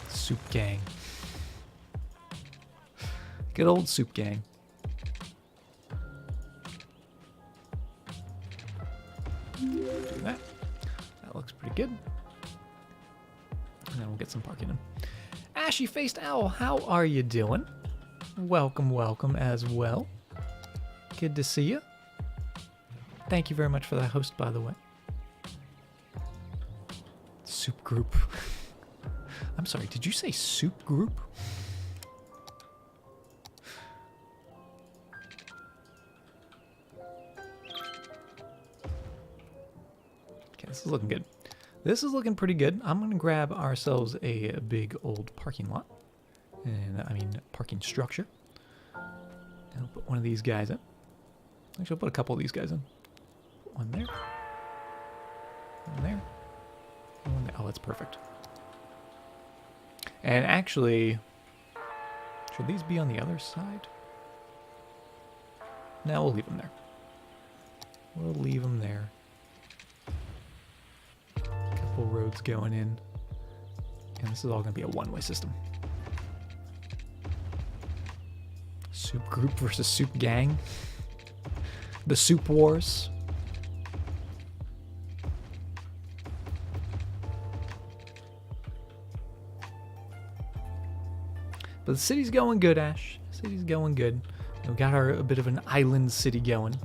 Soup gang. Good old soup gang. Do that. That looks pretty good. And then we'll get some parking in. Ashy Faced Owl, how are you doing? Welcome, welcome as well. Good to see you. Thank you very much for that host, by the way. Soup group. I'm sorry, did you say soup group? Okay, this is looking good. This is looking pretty good. I'm going to grab ourselves a big old parking lot. And I mean, parking structure. And I'll put one of these guys in. Actually, I'll put a couple of these guys in. Put one there. One there. One there. Oh, that's perfect. And actually, should these be on the other side? No, we'll leave them there. We'll leave them there. Couple roads going in. And this is all going to be a one-way system. Soup group versus soup gang. The soup wars. But the city's going good, Ash. City's going good. We got a bit of an island city going.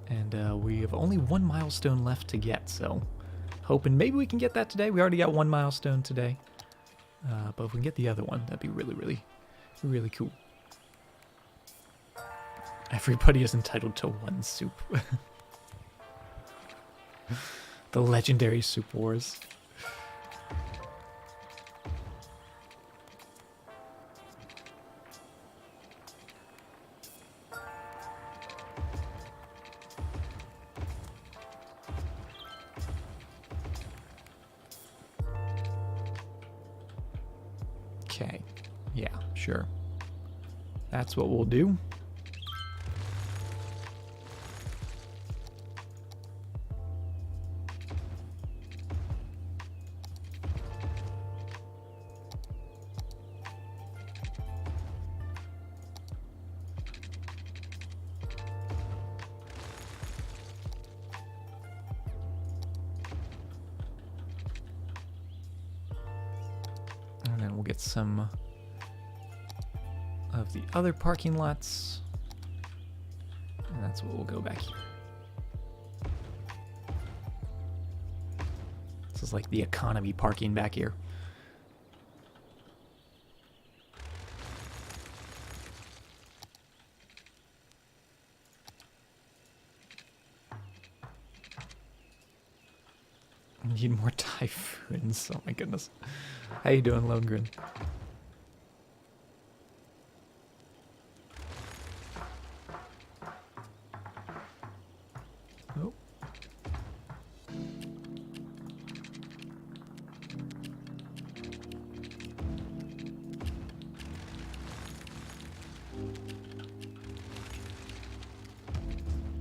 And we have only one milestone left to get, so hoping maybe we can get that today. We already got one milestone today. But if we can get the other one, that'd be really, really, really cool. Everybody is entitled to one soup. The legendary soup wars. Okay. Yeah, sure. That's what we'll do. And then we'll get some of the other parking lots. And that's what we'll go back here. This is like the economy parking back here. I need more typhoons. Oh my goodness. How you doing, Logren? Oh.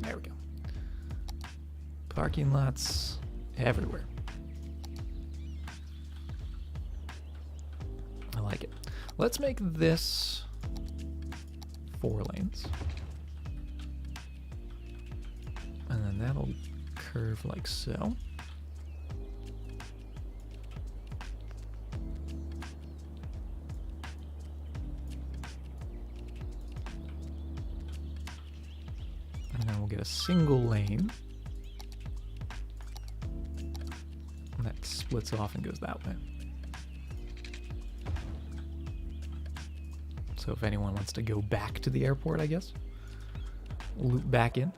There we go. Parking lots everywhere. I like it. Let's make this 4 lanes. And then that'll curve like so. And then we'll get a single lane that splits off and goes that way. So if anyone wants to go back to the airport, I guess, loop back in.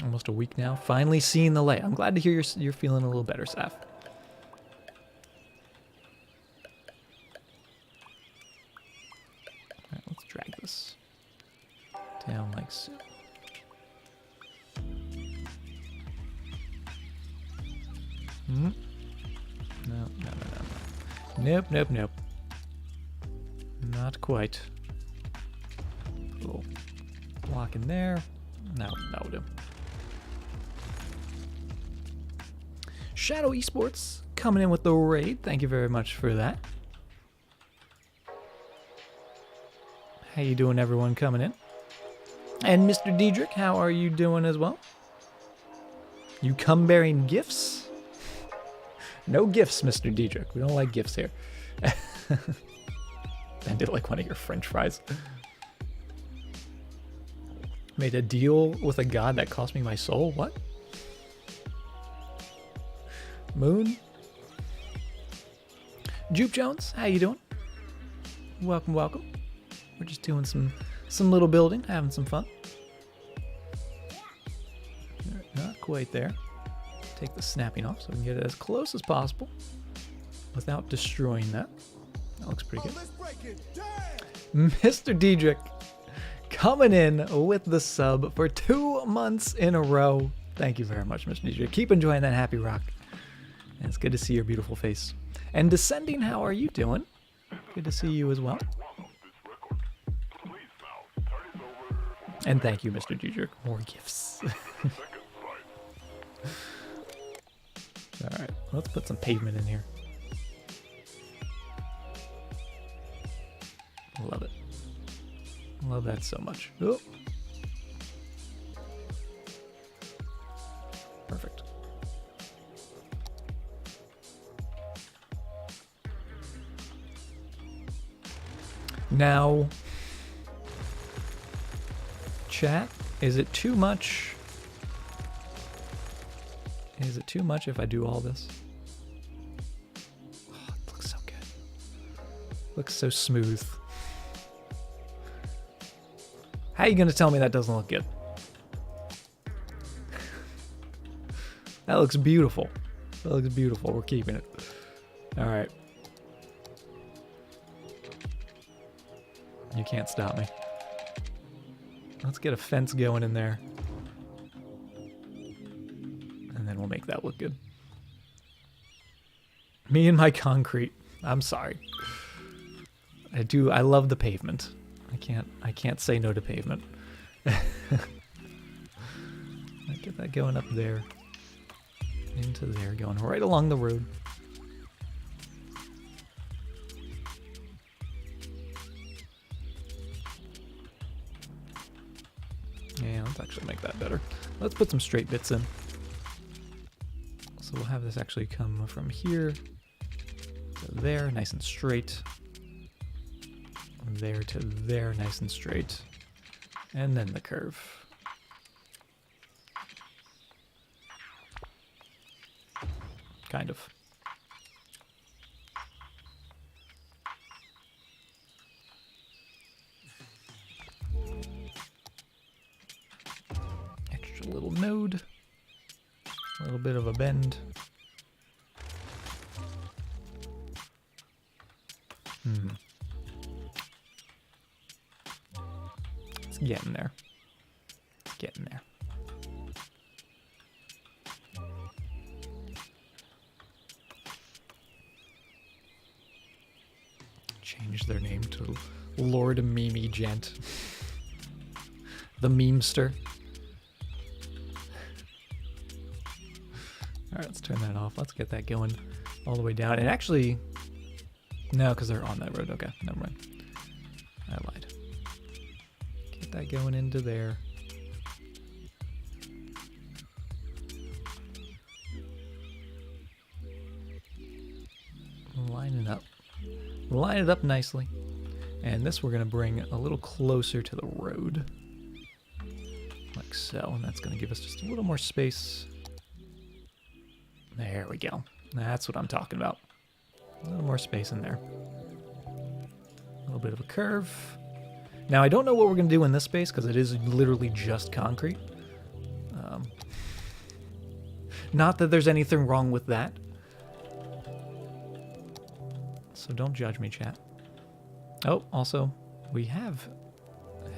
Almost a week now. Finally seeing the light. I'm glad to hear you're feeling a little better, Saf. All right, let's drag this down like so. Hmm? No. Nope. Not quite. Little block in there. No, that'll do. Shadow Esports coming in with the raid. Thank you very much for that. How you doing, everyone coming in? And Mr. Diedrich, how are you doing as well? You come bearing gifts? No gifts, Mr. Diedrich. We don't like gifts here. I did like one of your French fries. Made a deal with a god that cost me my soul? What? Moon? Jupe Jones, how you doing? Welcome. We're just doing some little building, having some fun. Not quite there. Take the snapping off so we can get it as close as possible without destroying that. That looks pretty good. Mr. Diedrich coming in with the sub for 2 months in a row. Thank you very much, Mr. Diedrich. Keep enjoying that happy rock. And it's good to see your beautiful face. And Descending, how are you doing? Good to see you as well. And thank you, Mr. Diedrich. More gifts. Alright, let's put some pavement in here. Love it. Love that so much. Oh. Perfect. Now, chat, is it too much? Is it too much if I do all this? Oh, it looks so good. Looks so smooth. How are you going to tell me that doesn't look good? That looks beautiful. That looks beautiful. We're keeping it. All right. You can't stop me. Let's get a fence going in there. make that look good. Me and my concrete. I'm sorry. I love the pavement. I can't say no to pavement. I get that going up there. Into there, going right along the road. Yeah, let's actually make that better. Let's put some straight bits in. So we'll have this actually come from here to there, nice and straight. From there to there, nice and straight. And then the curve. Kind of. Extra little node. A little bit of a bend. It's getting there. It's getting there. Change their name to Lord Mimi Gent. The memester. Alright, let's turn that off. Let's get that going all the way down. And actually, no, because they're on that road. Okay, never mind. I lied. Get that going into there. Line it up. Line it up nicely. And this we're going to bring a little closer to the road. Like so. And that's going to give us just a little more space. There we go. That's what I'm talking about. A little more space in there. A little bit of a curve. Now, I don't know what we're going to do in this space because it is literally just concrete. Not that there's anything wrong with that. So don't judge me, chat. Oh, also, we have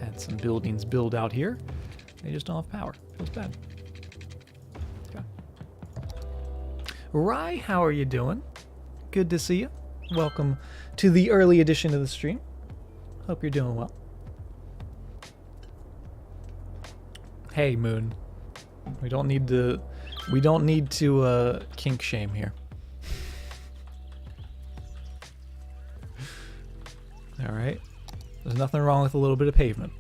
had some buildings build out here. They just don't have power. Feels bad. Okay. Rye, how are you doing? Good to see you. Welcome to the early edition of the stream. Hope you're doing well. Hey, Moon. We don't need to kink shame here. All right. There's nothing wrong with a little bit of pavement.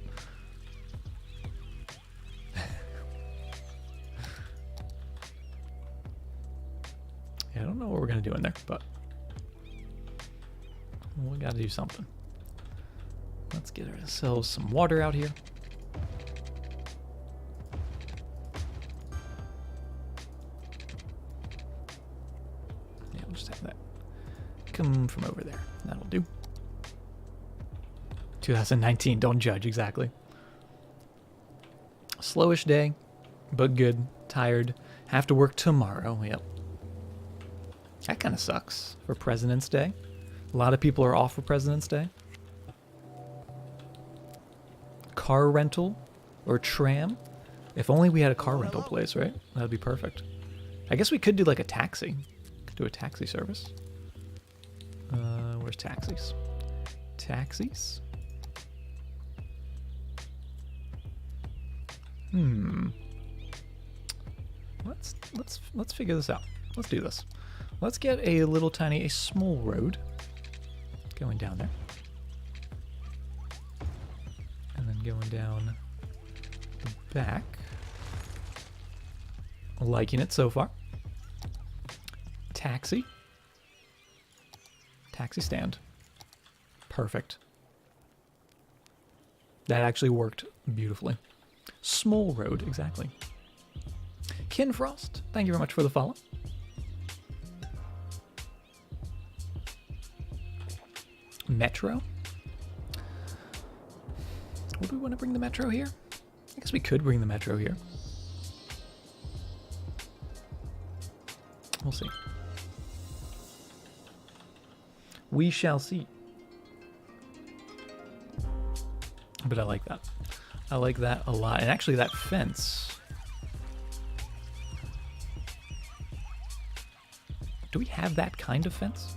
Yeah, I don't know what we're going to do in there, but we got to do something. Let's get ourselves some water out here. Yeah, we'll just have that come from over there. That'll do. 2019, don't judge, exactly. Slowish day, but good. Tired. Have to work tomorrow, yep. That kind of sucks for President's Day. A lot of people are off for President's Day. Car rental or tram. If only we had a car rental place, right? That'd be perfect. I guess we could do like a taxi. Could do a taxi service. Where's taxis? Taxis? Let's figure this out. Let's do this. Let's get a small road going down there. And then going down the back. Liking it so far. Taxi. Taxi stand. Perfect. That actually worked beautifully. Small road, exactly. Kinfrost, thank you very much for the follow. Metro. Would we want to bring the metro here? I guess we could bring the metro here. We'll see. We shall see. But I like that. I like that a lot. And actually that fence Do we have that kind of fence?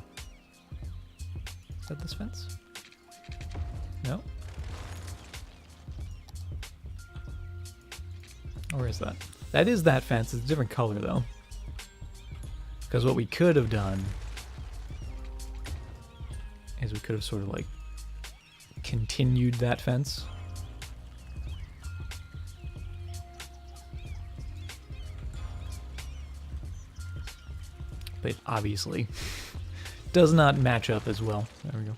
Is that this fence? No? Or is that? That is that fence. It's a different color, though. Because what we could have done is we could have sort of, like, continued that fence. But it obviously does not match up as well. There we go.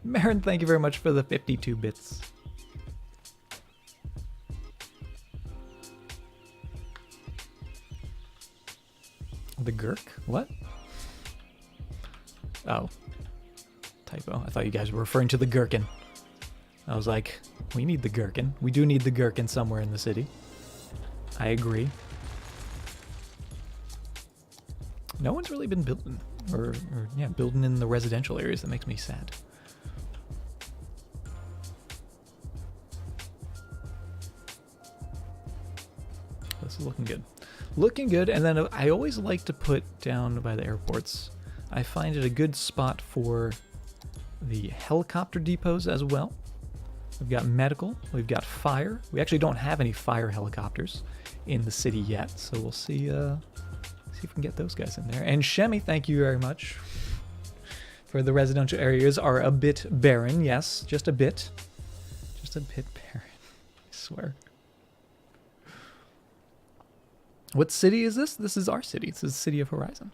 Marin, thank you very much for the 52 bits. The Gurk? What? Oh. Typo. I thought you guys were referring to the Gherkin. I was like, we need the Gherkin. We do need the Gherkin somewhere in the city. I agree. No one's really been building, or yeah, building in the residential areas. That makes me sad. This is looking good. Looking good, and then I always like to put down by the airports. I find it a good spot for the helicopter depots as well. We've got medical, we've got fire. We actually don't have any fire helicopters in the city yet, so we'll see if we can get those guys in there. And Shemi, thank you very much. For the residential areas are a bit barren, yes, just a bit. Just a bit barren, I swear. What city is this? This is our city. This is the city of Horizon.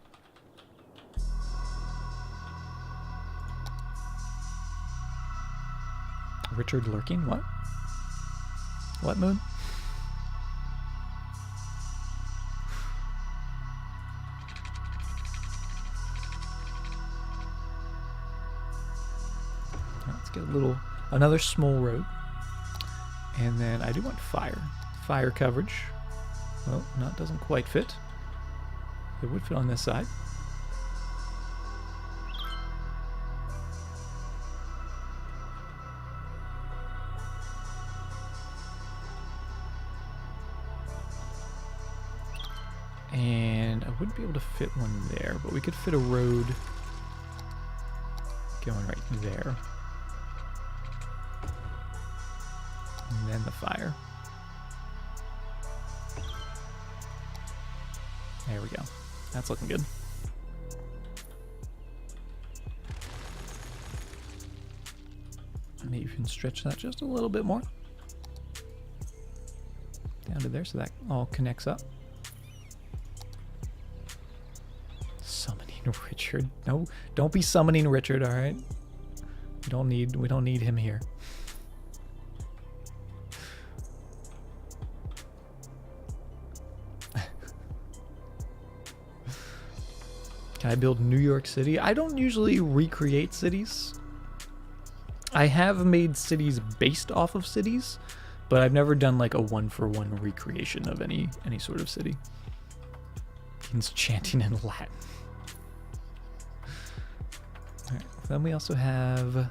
Richard lurking? What? What, Moon? Let's get another small road. And then I do want fire coverage. Well, no, it doesn't quite fit. It would fit on this side. And I wouldn't be able to fit one there, but we could fit a road going right there. And then the fire. There we go. That's looking good. Maybe you can stretch that just a little bit more. Down to there so that all connects up. Summoning Richard. No, don't be summoning Richard, alright? We don't need him here. Can I build New York City? I don't usually recreate cities. I have made cities based off of cities, but I've never done like a one-for-one recreation of any sort of city. He's chanting in Latin. Alright, then we also have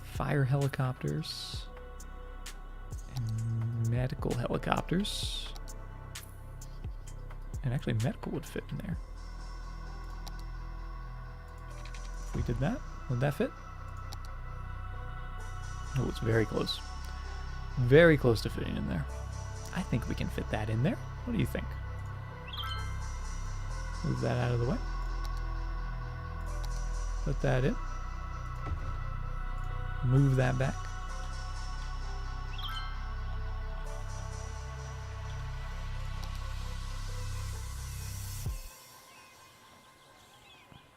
fire helicopters and medical helicopters. And actually medical would fit in there. We did that. Would that fit? Oh, it's very close. Very close to fitting in there. I think we can fit that in there. What do you think? Move that out of the way. Put that in. Move that back.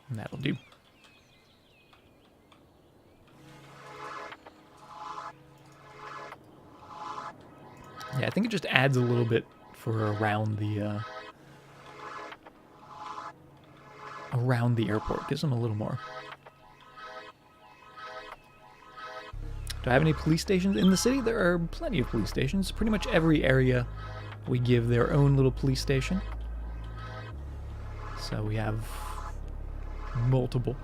And that'll do. Yeah, I think it just adds a little bit for around the airport. Gives them a little more. Do I have any police stations in the city? There are plenty of police stations. Pretty much every area we give their own little police station. So we have multiple.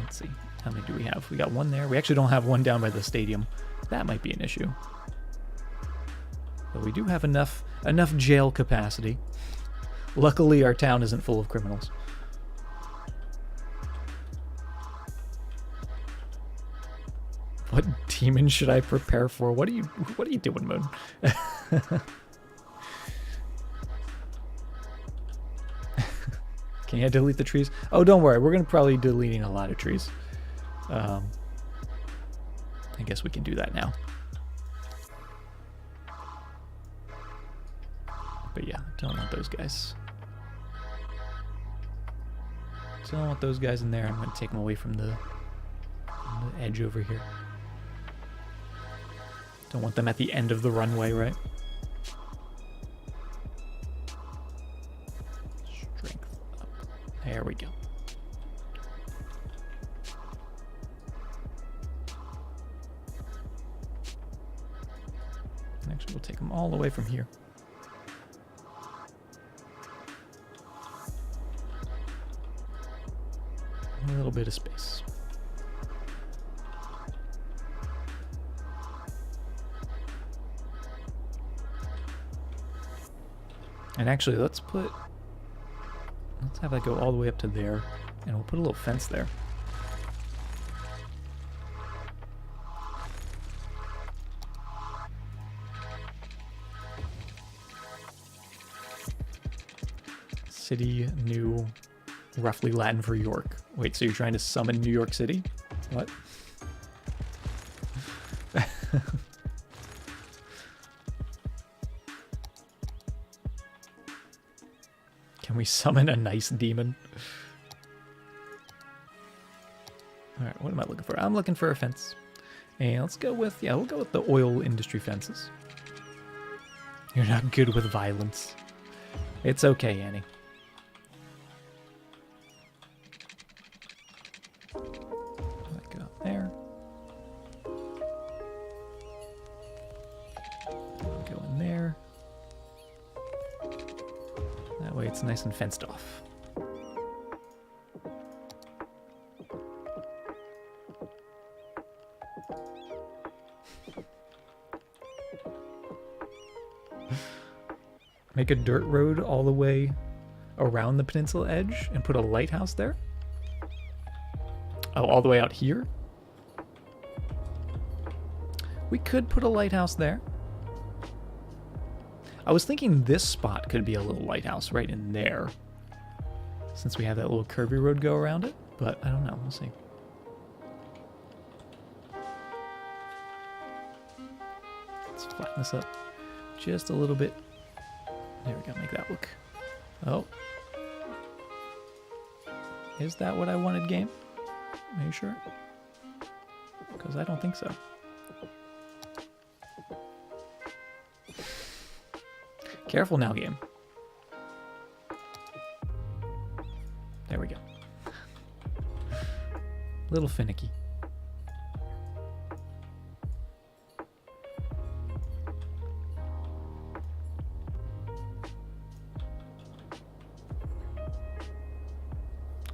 Let's see. How many do we have? We got one there. We actually don't have one down by the stadium. That might be an issue. But we do have enough jail capacity. Luckily, our town isn't full of criminals. What demon should I prepare for? What are you doing, Moon? Can I delete the trees? Oh, don't worry. We're gonna probably deleting a lot of trees. I guess we can do that now. But yeah, don't want those guys. Don't want those guys in there. I'm gonna take them away from the edge over here. Don't want them at the end of the runway, right? Strength up. There we go. And actually, we'll take them all the way from here. A little bit of space. And actually, let's have that go all the way up to there, and we'll put a little fence there. City, new, roughly Latin for York. Wait, so you're trying to summon New York City? What? Can we summon a nice demon? Alright, what am I looking for? I'm looking for a fence. And let's go with, yeah, we'll go with the oil industry fences. You're not good with violence. It's okay, Annie. Go up there. Go in there. That way it's nice and fenced off. Make a dirt road all the way around the peninsula edge and put a lighthouse there? Oh, all the way out here? We could put a lighthouse there. I was thinking this spot could be a little lighthouse right in there, since we have that little curvy road go around it, but I don't know. We'll see. Let's flatten this up just a little bit. There we go, make that look. Oh. Is that what I wanted, game? Are you sure? Because I don't think so. Careful now, game. There we go. Little finicky.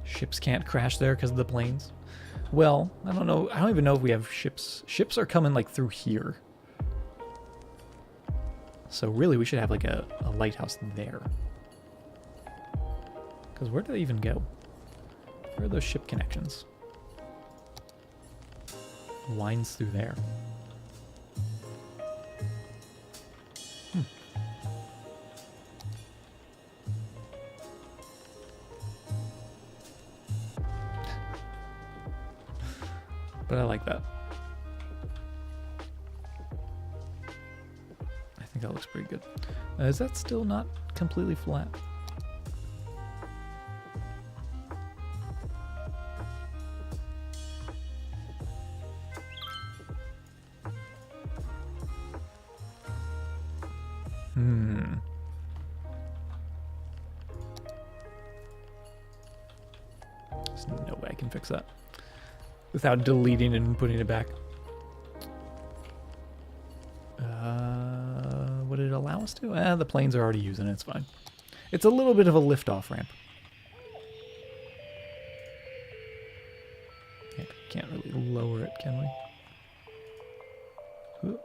Ships can't crash there because of the planes. Well, I don't know. I don't even know if we have ships. Ships are coming like through here. So really we should have like a lighthouse there. Because where do they even go? Where are those ship connections? Winds through there. But I like that. I think that looks pretty good. Is that still not completely flat? There's no way I can fix that without deleting and putting it back. Would it allow us to? The planes are already using it, it's fine. It's a little bit of a lift-off ramp. Yeah, can't really lower it, can we? Ooh.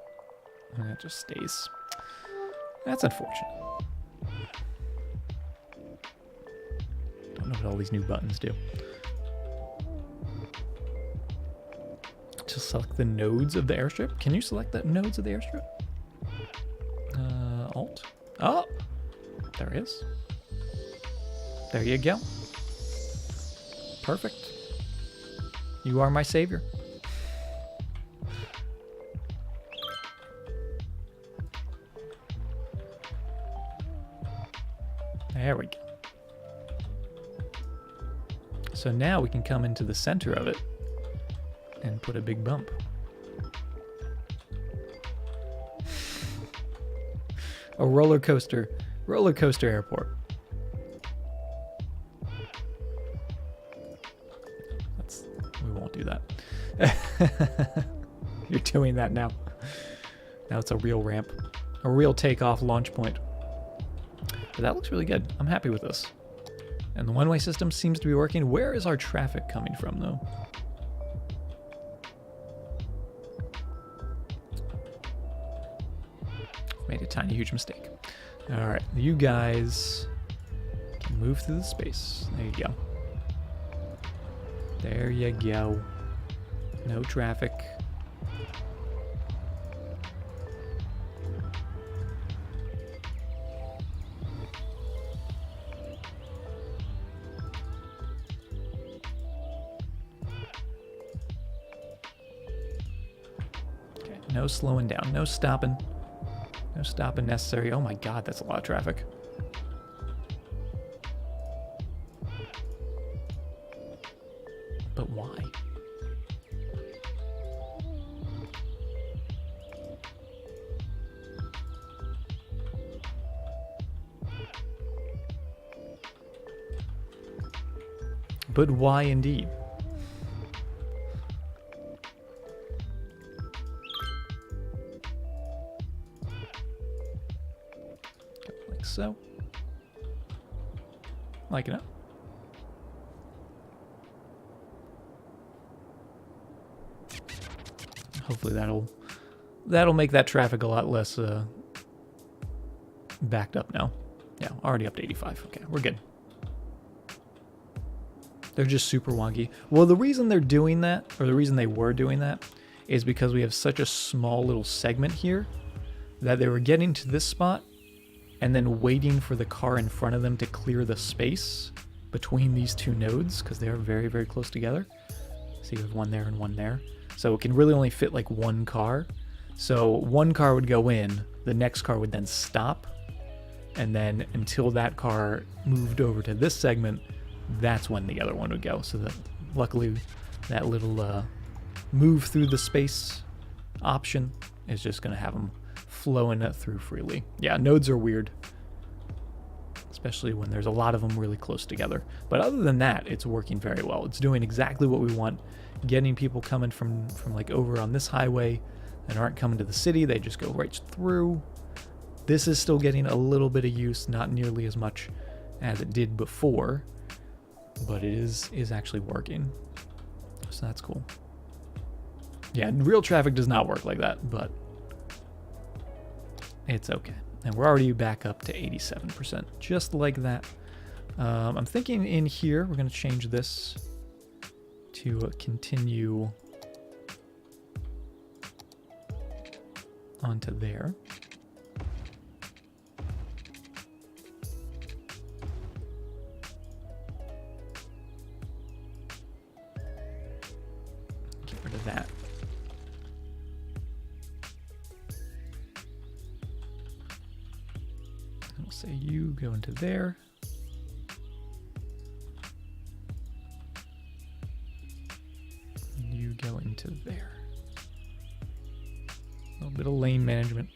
And it just stays. That's unfortunate. don't know what all these new buttons do. Just select the nodes of the airstrip. Can you select the nodes of the airstrip? Alt. Oh, there it is. There you go. Perfect. You are my savior. There we go. So now we can come into the center of it and put a big bump. A roller coaster airport. We won't do that. You're doing that now. Now it's a real ramp, a real takeoff launch point. But that looks really good. I'm happy with this. And the one-way system seems to be working. Where is our traffic coming from, though? Made a tiny, huge mistake. All right, you guys can move through the space. There you go. There you go. No traffic. Okay, no slowing down, no stopping. No stopping necessary. Oh my god, that's a lot of traffic. But why? But why indeed? Like so. Like it. Hopefully that'll make that traffic a lot less backed up now. Yeah, already up to 85. Okay, we're good. They're just super wonky. Well, the reason they're doing that, or the reason they were doing that, is because we have such a small little segment here that they were getting to this spot and then waiting for the car in front of them to clear the space between these two nodes because they're very, very close together. So you have one there and one there. So it can really only fit like one car. So one car would go in, the next car would then stop, and then until that car moved over to this segment, that's when the other one would go. So that luckily that little move through the space option is just going to have them flowing through freely. Yeah, nodes are weird, especially when there's a lot of them really close together. But other than that, it's working very well. It's doing exactly what we want, getting people coming from like over on this highway that aren't coming to the city. They just go right through. This is still getting a little bit of use, not nearly as much as it did before, but it is actually working. So that's cool. Yeah, real traffic does not work like that, but it's okay. And we're already back up to 87%, just like that. I'm thinking in here, we're going to change this to continue onto there. Get rid of that. I'll say you go into there. And you go into there. A little bit of lane management.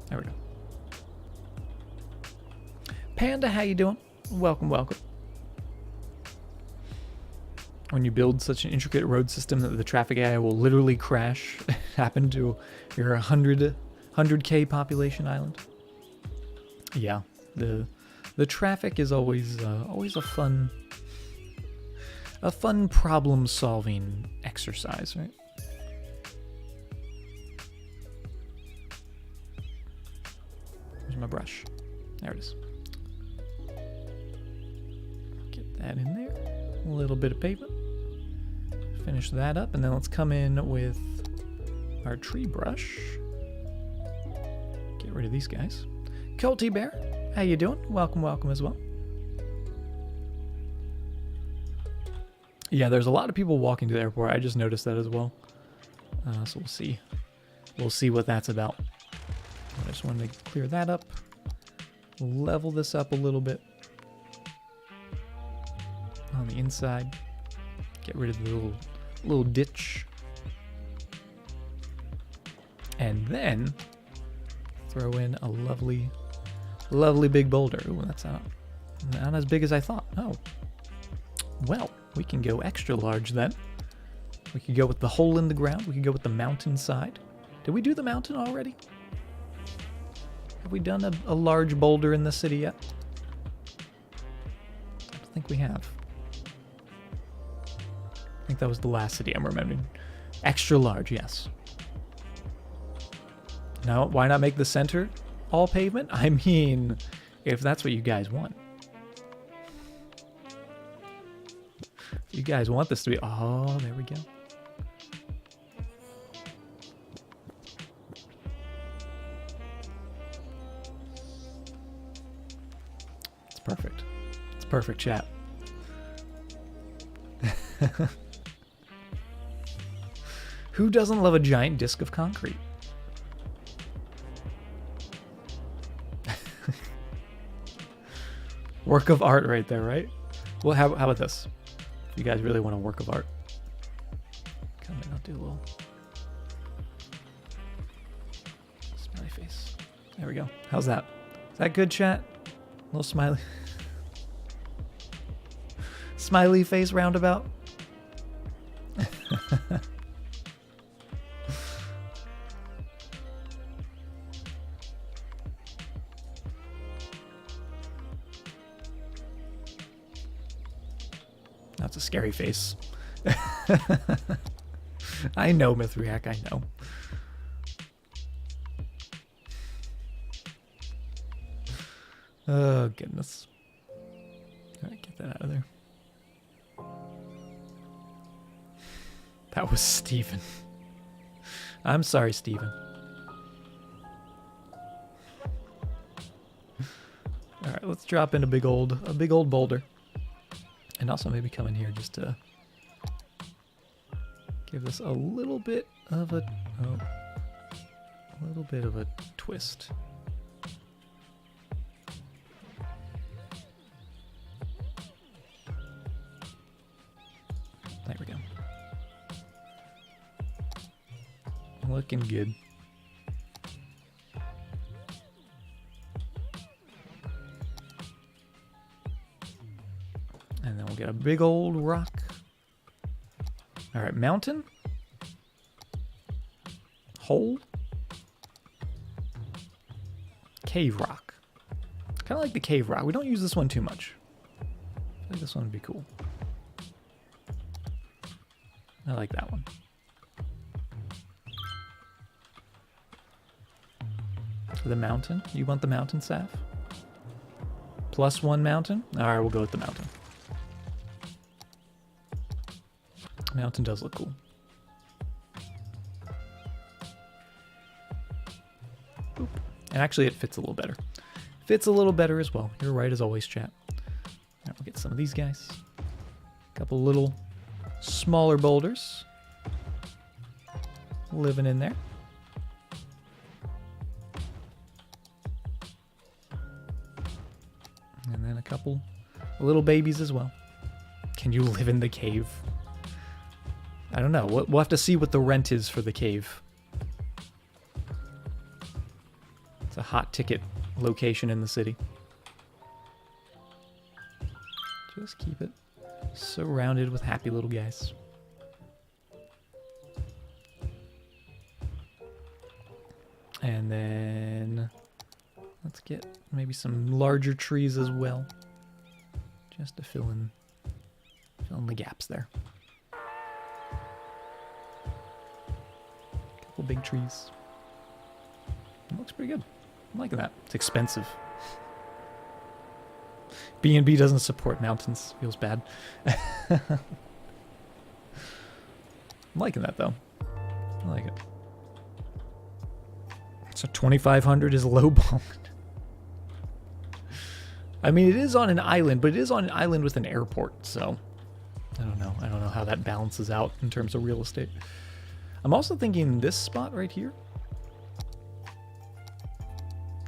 There we go. Panda, how you doing? Welcome, welcome. When you build such an intricate road system that the traffic AI will literally crash, happen to your 100K population island. Yeah, the The traffic is always a fun problem-solving exercise, right? Where's my brush? There it is. Get that in there. A little bit of pavement. Finish that up, and then let's come in with our tree brush. Get rid of these guys. Colty Bear, how you doing? Welcome, welcome as well. Yeah, there's a lot of people walking to the airport. I just noticed that as well. So we'll see. We'll see what that's about. I just wanted to clear that up. Level this up a little bit. On the inside. Get rid of the little ditch. And then throw in a lovely big boulder. Ooh, that's not as big as I thought. Oh. Well, we can go extra large then. We could go with the hole in the ground. We could go with the mountain side. Did we do the mountain already? Have we done a large boulder in the city yet? I don't think we have. I think that was the last city I'm remembering. Extra large, yes. Now, why not make the center all pavement? I mean, if that's what you guys want. You guys want this to be... Oh, there we go. It's perfect. It's perfect, chat. Who doesn't love a giant disc of concrete? Work of art right there, right? Well, how about this? If you guys really want a work of art, come in, I'll do a little smiley face. There we go. How's that? Is that good, chat? A little smiley. Smiley face roundabout. That's a scary face. I know, Mithriac, I know. Oh, goodness. Alright, get that out of there. That was Steven. I'm sorry, Steven. Alright, let's drop in a big old boulder. And also maybe come in here just to give this a little bit of a twist. There we go. Looking good. And then we'll get a big old rock. All right, mountain. Hole. Cave rock. Kind of like the cave rock. We don't use this one too much. I feel like this one would be cool. I like that one. For the mountain. You want the mountain, Saf? +1 mountain? Alright, we'll go with the mountain. Mountain does look cool. Boop. And actually it fits a little better. Fits a little better as well. You're right as always, chat. Alright, we'll get some of these guys. A couple little smaller boulders. Living in there. And then a couple little babies as well. Can you live in the cave? I don't know. We'll have to see what the rent is for the cave. It's a hot ticket location in the city. Just keep it surrounded with happy little guys. And then Let's get maybe some larger trees as well, just to fill in the gaps there. Couple big trees. It looks pretty good. I'm liking that. It's expensive. B&B doesn't support mountains. Feels bad. I'm liking that though. I like it. So 2,500 is lowballed. I mean, it is on an island, but it is on an island with an airport, so I don't know. I don't know how that balances out in terms of real estate. I'm also thinking this spot right here.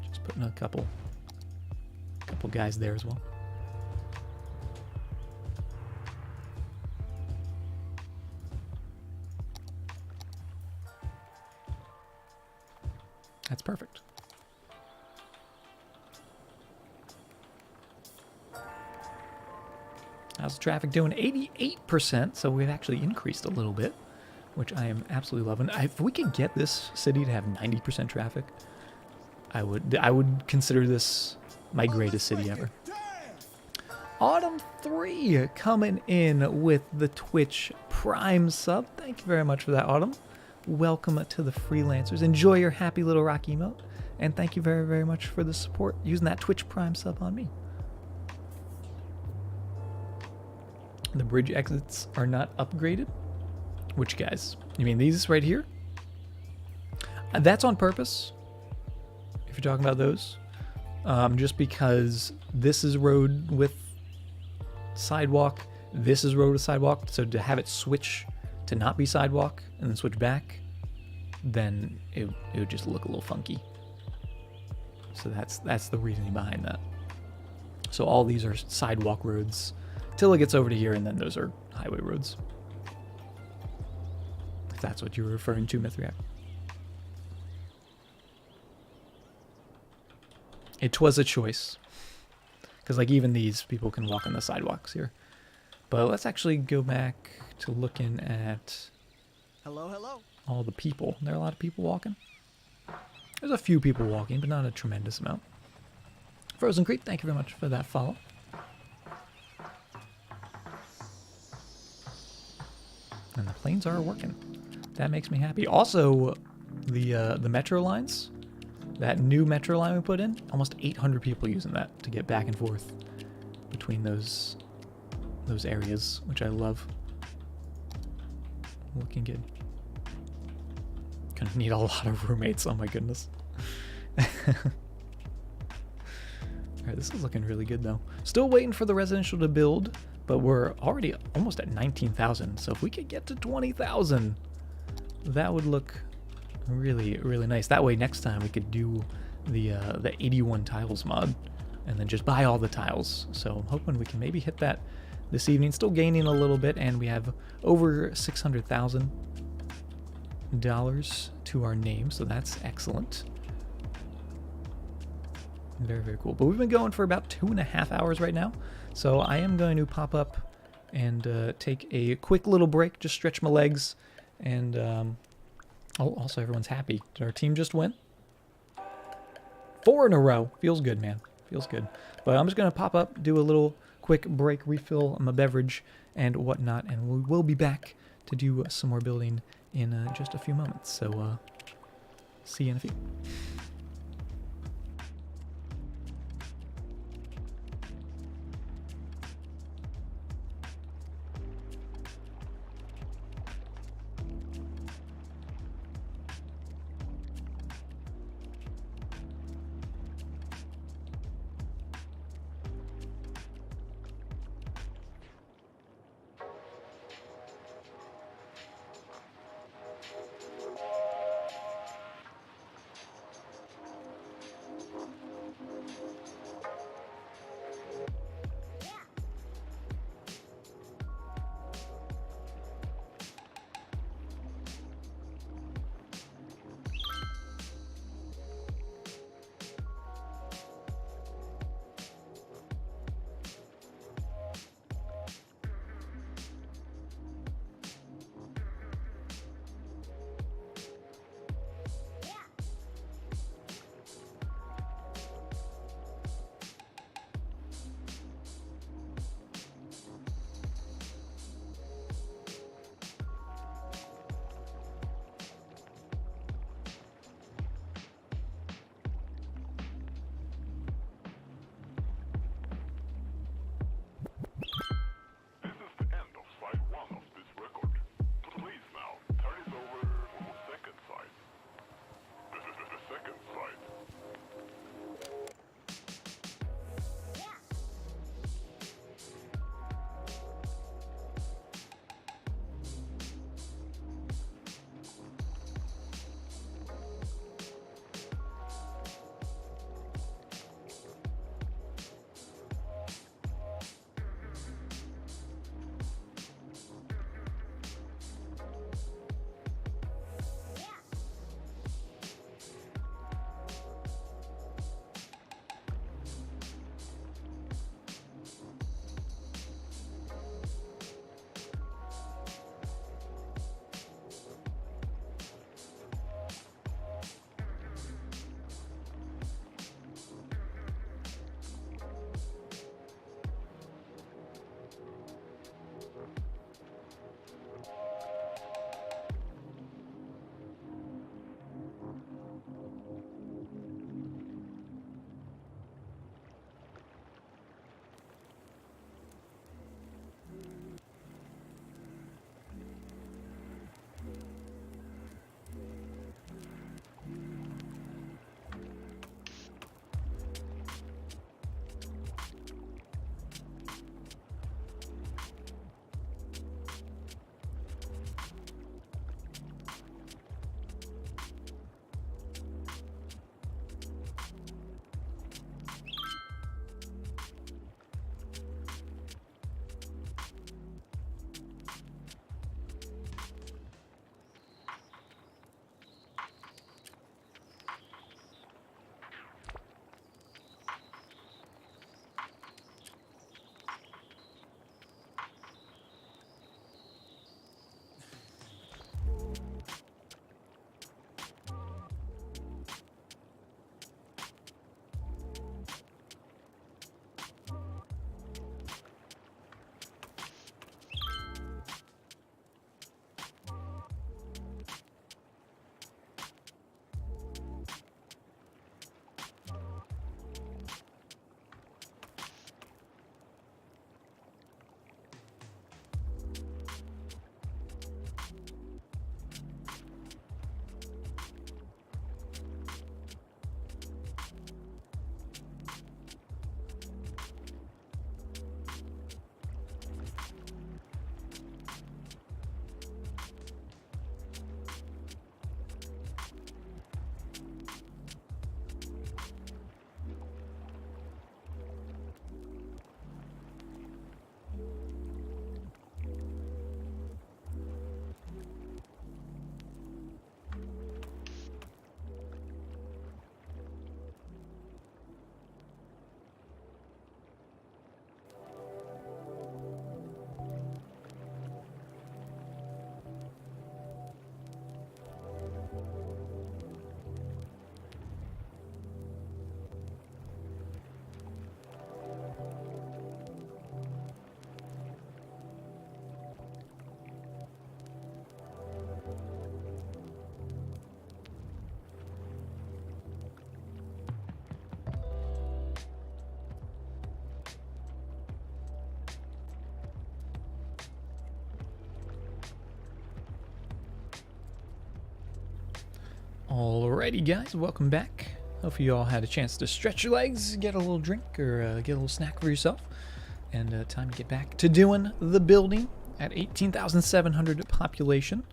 Just putting a couple guys there as well. That's perfect. How's the traffic doing? 88%, so we've actually increased a little bit, which I am absolutely loving. If we could get this city to have 90% traffic, I would consider this my greatest city ever. Autumn 3 coming in with the Twitch Prime sub. Thank you very much for that, Autumn. Welcome to the freelancers. Enjoy your happy little rock emote, and thank you very, very much for the support using that Twitch Prime sub on me. The bridge exits are not upgraded. Which guys? You mean these right here? That's on purpose. If you're talking about those, just because this is road with sidewalk, this is road with sidewalk, so to have it switch to not be sidewalk and then switch back, then it would just look a little funky. So that's the reasoning behind that. So all these are sidewalk roads till it gets over to here, and then those are highway roads. If that's what you were referring to, Mithriac. It was a choice. Because like even these people can walk on the sidewalks here. But let's actually go back to looking at hello. All the people. There are a lot of people walking. There's a few people walking, but not a tremendous amount. Frozen Creep, thank you very much for that follow. And the planes are working. That makes me happy. Also, the metro lines, that new metro line we put in, almost 800 people using that to get back and forth between those areas, which I love. Looking good. Gonna need a lot of roommates, oh my goodness. Alright, this is looking really good though. Still waiting for the residential to build, but we're already almost at 19,000. So if we could get to 20,000, that would look really, really nice. That way next time we could do the 81 tiles mod and then just buy all the tiles. So I'm hoping we can maybe hit that this evening. Still gaining a little bit, and we have over $600,000 to our name, so that's excellent. Very, very cool. But we've been going for about 2.5 hours right now, so I am going to pop up and take a quick little break, just stretch my legs, and oh, also everyone's happy. Did our team just win? 4 in a row. Feels good, man. Feels good. But I'm just going to pop up, do a little quick break, refill my beverage and whatnot, and we will be back to do some more building in just a few moments. So see you in a few. Alrighty guys, welcome back. Hopefully you all had a chance to stretch your legs, get a little drink, or get a little snack for yourself. And time to get back to doing the building at 18,700 population.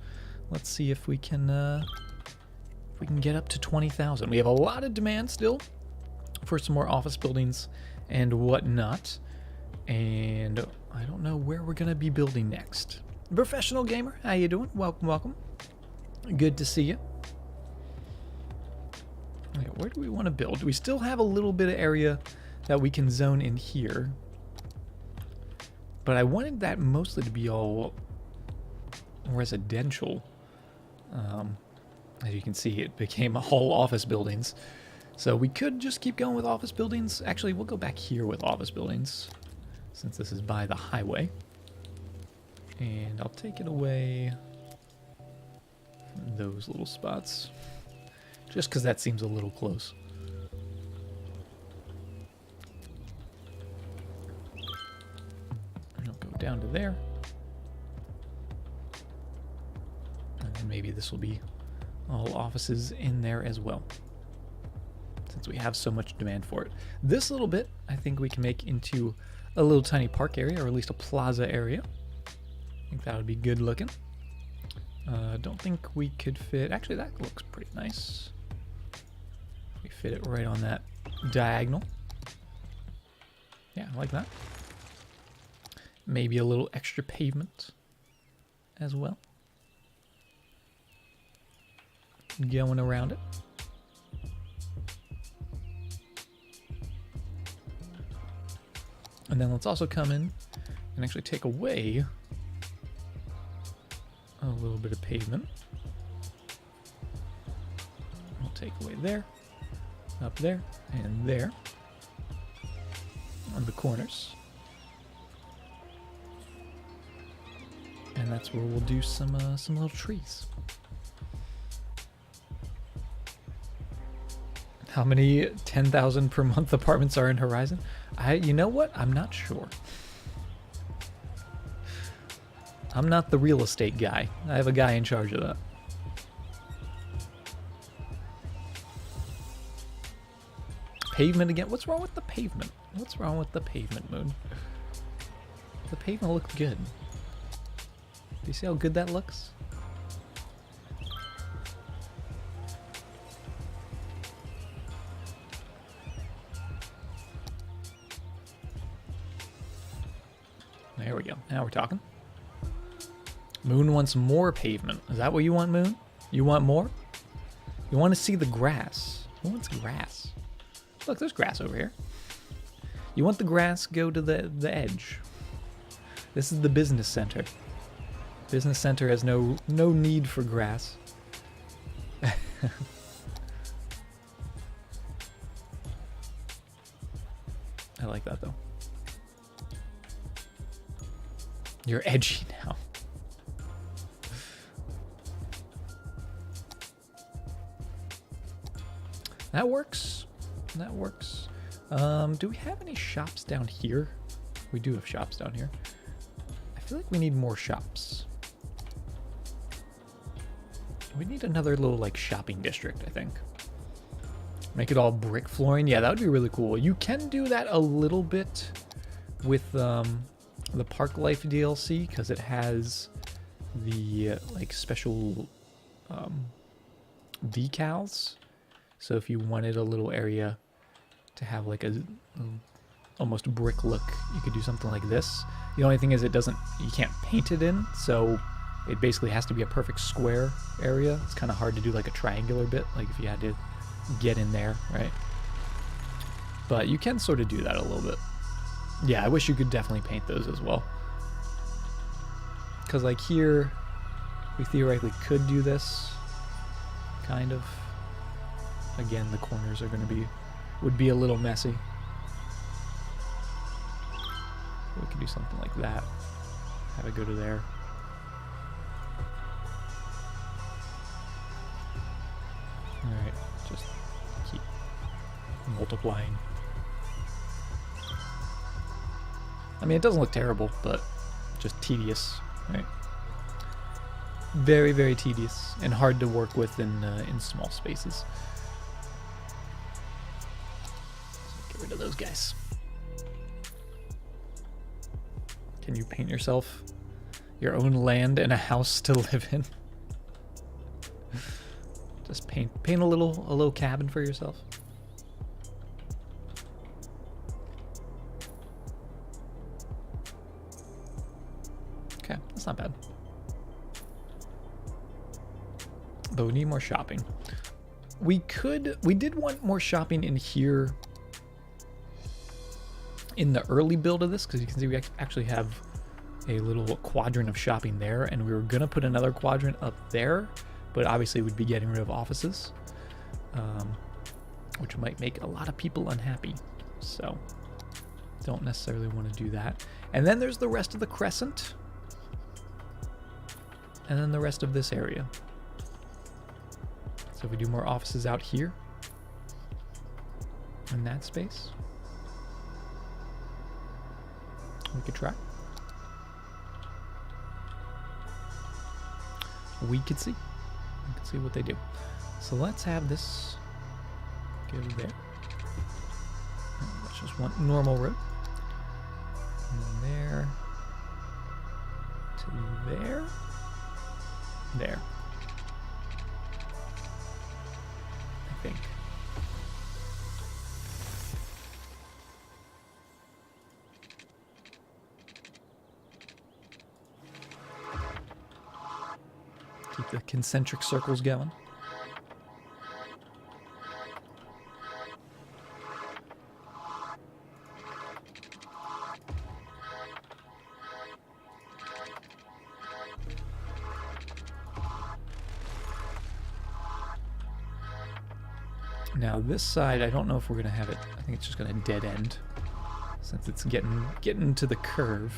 Let's see if we can get up to 20,000. We have a lot of demand still for some more office buildings and whatnot. And I don't know where we're gonna be building next. Professional gamer, how you doing? Welcome, welcome. Good to see you. Okay, where do we want to build? We still have a little bit of area that we can zone in here. But I wanted that mostly to be all residential. As you can see, it became all office buildings. So we could just keep going with office buildings. Actually, we'll go back here with office buildings, since this is by the highway. And I'll take it away from those little spots, just because that seems a little close. And I'll go down to there. And then maybe this will be all offices in there as well, since we have so much demand for it. This little bit, I think we can make into a little tiny park area, or at least a plaza area. I think that would be good looking. Don't think we could fit... Actually, that looks pretty nice. We fit it right on that diagonal. Yeah, I like that. Maybe a little extra pavement as well, going around it. And then let's also come in and actually take away a little bit of pavement. We'll take away there, up there, and there on the corners. And that's where we'll do some little trees. How many 10,000 per month apartments are in Horizon? You know what? I'm not sure. I'm not the real estate guy. I have a guy in charge of that. Pavement again? What's wrong with the pavement? What's wrong with the pavement, Moon? The pavement looks good. Do you see how good that looks? There we go. Now we're talking. Moon wants more pavement. Is that what you want, Moon? You want more? You want to see the grass. Who wants grass? Look, there's grass over here. You want the grass, go to the edge. This is the business center. Business center has no need for grass. I like that though. You're edgy now. That works. That works. Do we have any shops down here? We do have shops down here. I feel like we need more shops. We need another little like shopping district, I think. Make it all brick flooring. Yeah, that would be really cool. You can do that a little bit with the Park Life DLC, because it has the like special decals. So if you wanted a little area to have like a almost brick look, you could do something like this. The only thing is you can't paint it in, so it basically has to be a perfect square area. It's kind of hard to do like a triangular bit, like if you had to get in there, right? But you can sort of do that a little bit. Yeah, I wish you could definitely paint those as well. Because like here, we theoretically could do this, kind of. Again, the corners are would be a little messy. We could do something like that. Have it go to there. Alright, just keep multiplying. I mean, it doesn't look terrible, but just tedious, right? Very, very tedious and hard to work with in small spaces. So get rid of those guys. Can you paint yourself your own land and a house to live in? Just paint a little cabin for yourself. Okay, that's not bad. But we need more shopping. We did want more shopping in here in the early build of this, because you can see we actually have a little quadrant of shopping there, and we were gonna put another quadrant up there, but obviously we'd be getting rid of offices, which might make a lot of people unhappy. So don't necessarily want to do that. And then there's the rest of the crescent, and then the rest of this area. So if we do more offices out here in that space, we could try. We could see what they do. So let's have this go there. That's just one normal road. And then there to there. There. I think. Keep the concentric circles going. Now this side, I don't know if we're gonna have it. I think it's just gonna dead end, since it's getting to the curve.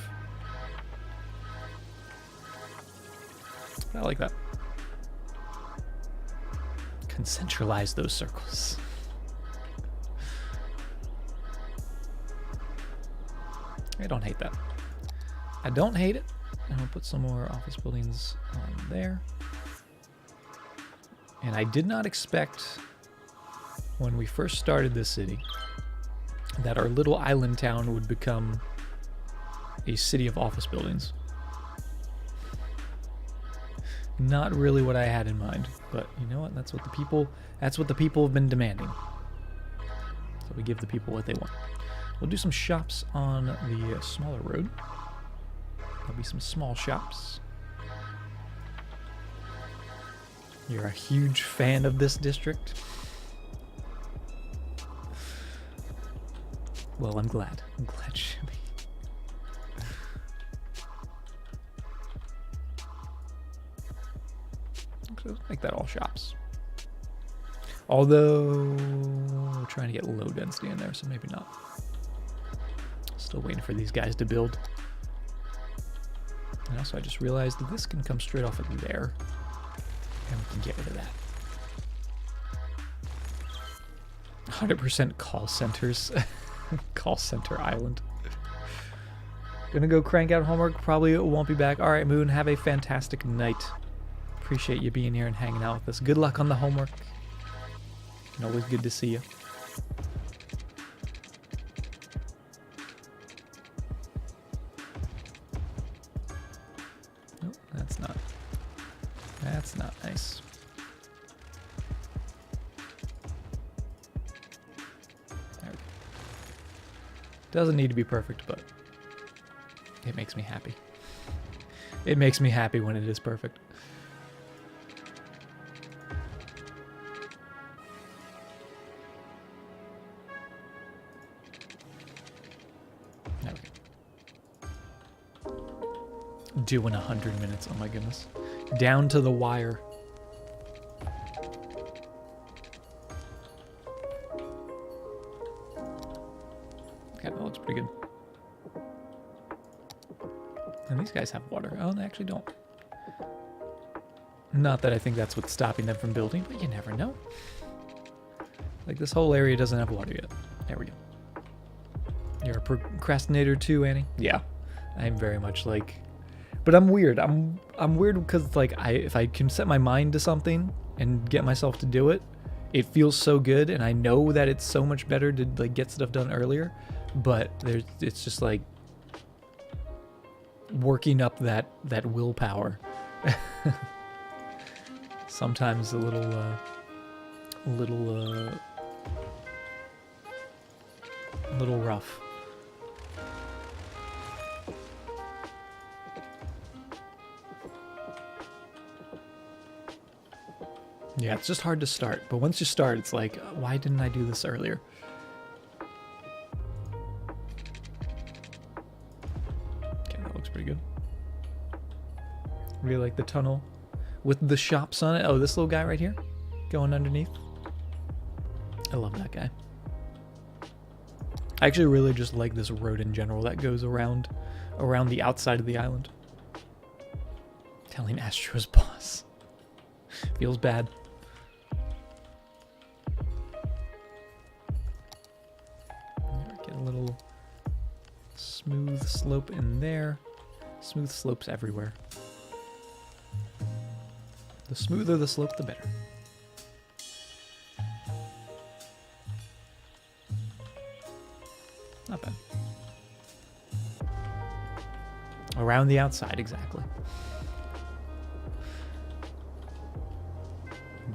I like that. Concentralize those circles. I don't hate that. I don't hate it. I'm gonna put some more office buildings on there. And I did not expect, when we first started this city, that our little island town would become a city of office buildings. Not really what I had in mind, but you know what? That's what the people have been demanding. So we give the people what they want. We'll do some shops on the smaller road. There'll be some small shops. You're a huge fan of this district? Well, I'm glad. I'm glad, Jimmy. So let's make that all shops. Although, we're trying to get low density in there, so maybe not. Still waiting for these guys to build. And also, I just realized that this can come straight off of there. And we can get rid of that. 100% call centers. Call center island. Gonna go crank out homework. Probably won't be back. All right, Moon, have a fantastic night. Appreciate you being here and hanging out with us. Good luck on the homework. And always good to see you. Nope, that's not nice. There we go. Doesn't need to be perfect, but it makes me happy. It makes me happy when it is perfect. Doing 100 minutes, oh my goodness. Down to the wire. Okay, that looks pretty good. And these guys have water. Oh, they actually don't. Not that I think that's what's stopping them from building, but you never know. Like, this whole area doesn't have water yet. There we go. You're a procrastinator too, Annie? Yeah. I'm very much like, But I'm weird. I'm weird because like if I can set my mind to something and get myself to do it, it feels so good, and I know that it's so much better to like get stuff done earlier. But it's just like working up that willpower. Sometimes a little rough. Yeah, it's just hard to start. But once you start, it's like, why didn't I do this earlier? Okay, that looks pretty good. Really like the tunnel with the shops on it. Oh, this little guy right here going underneath. I love that guy. I actually really just like this road in general that goes around the outside of the island. Telling Astro's boss. Feels bad. Get a little smooth slope in there. Smooth slopes everywhere. The smoother the slope, the better. Not bad. Around the outside, exactly.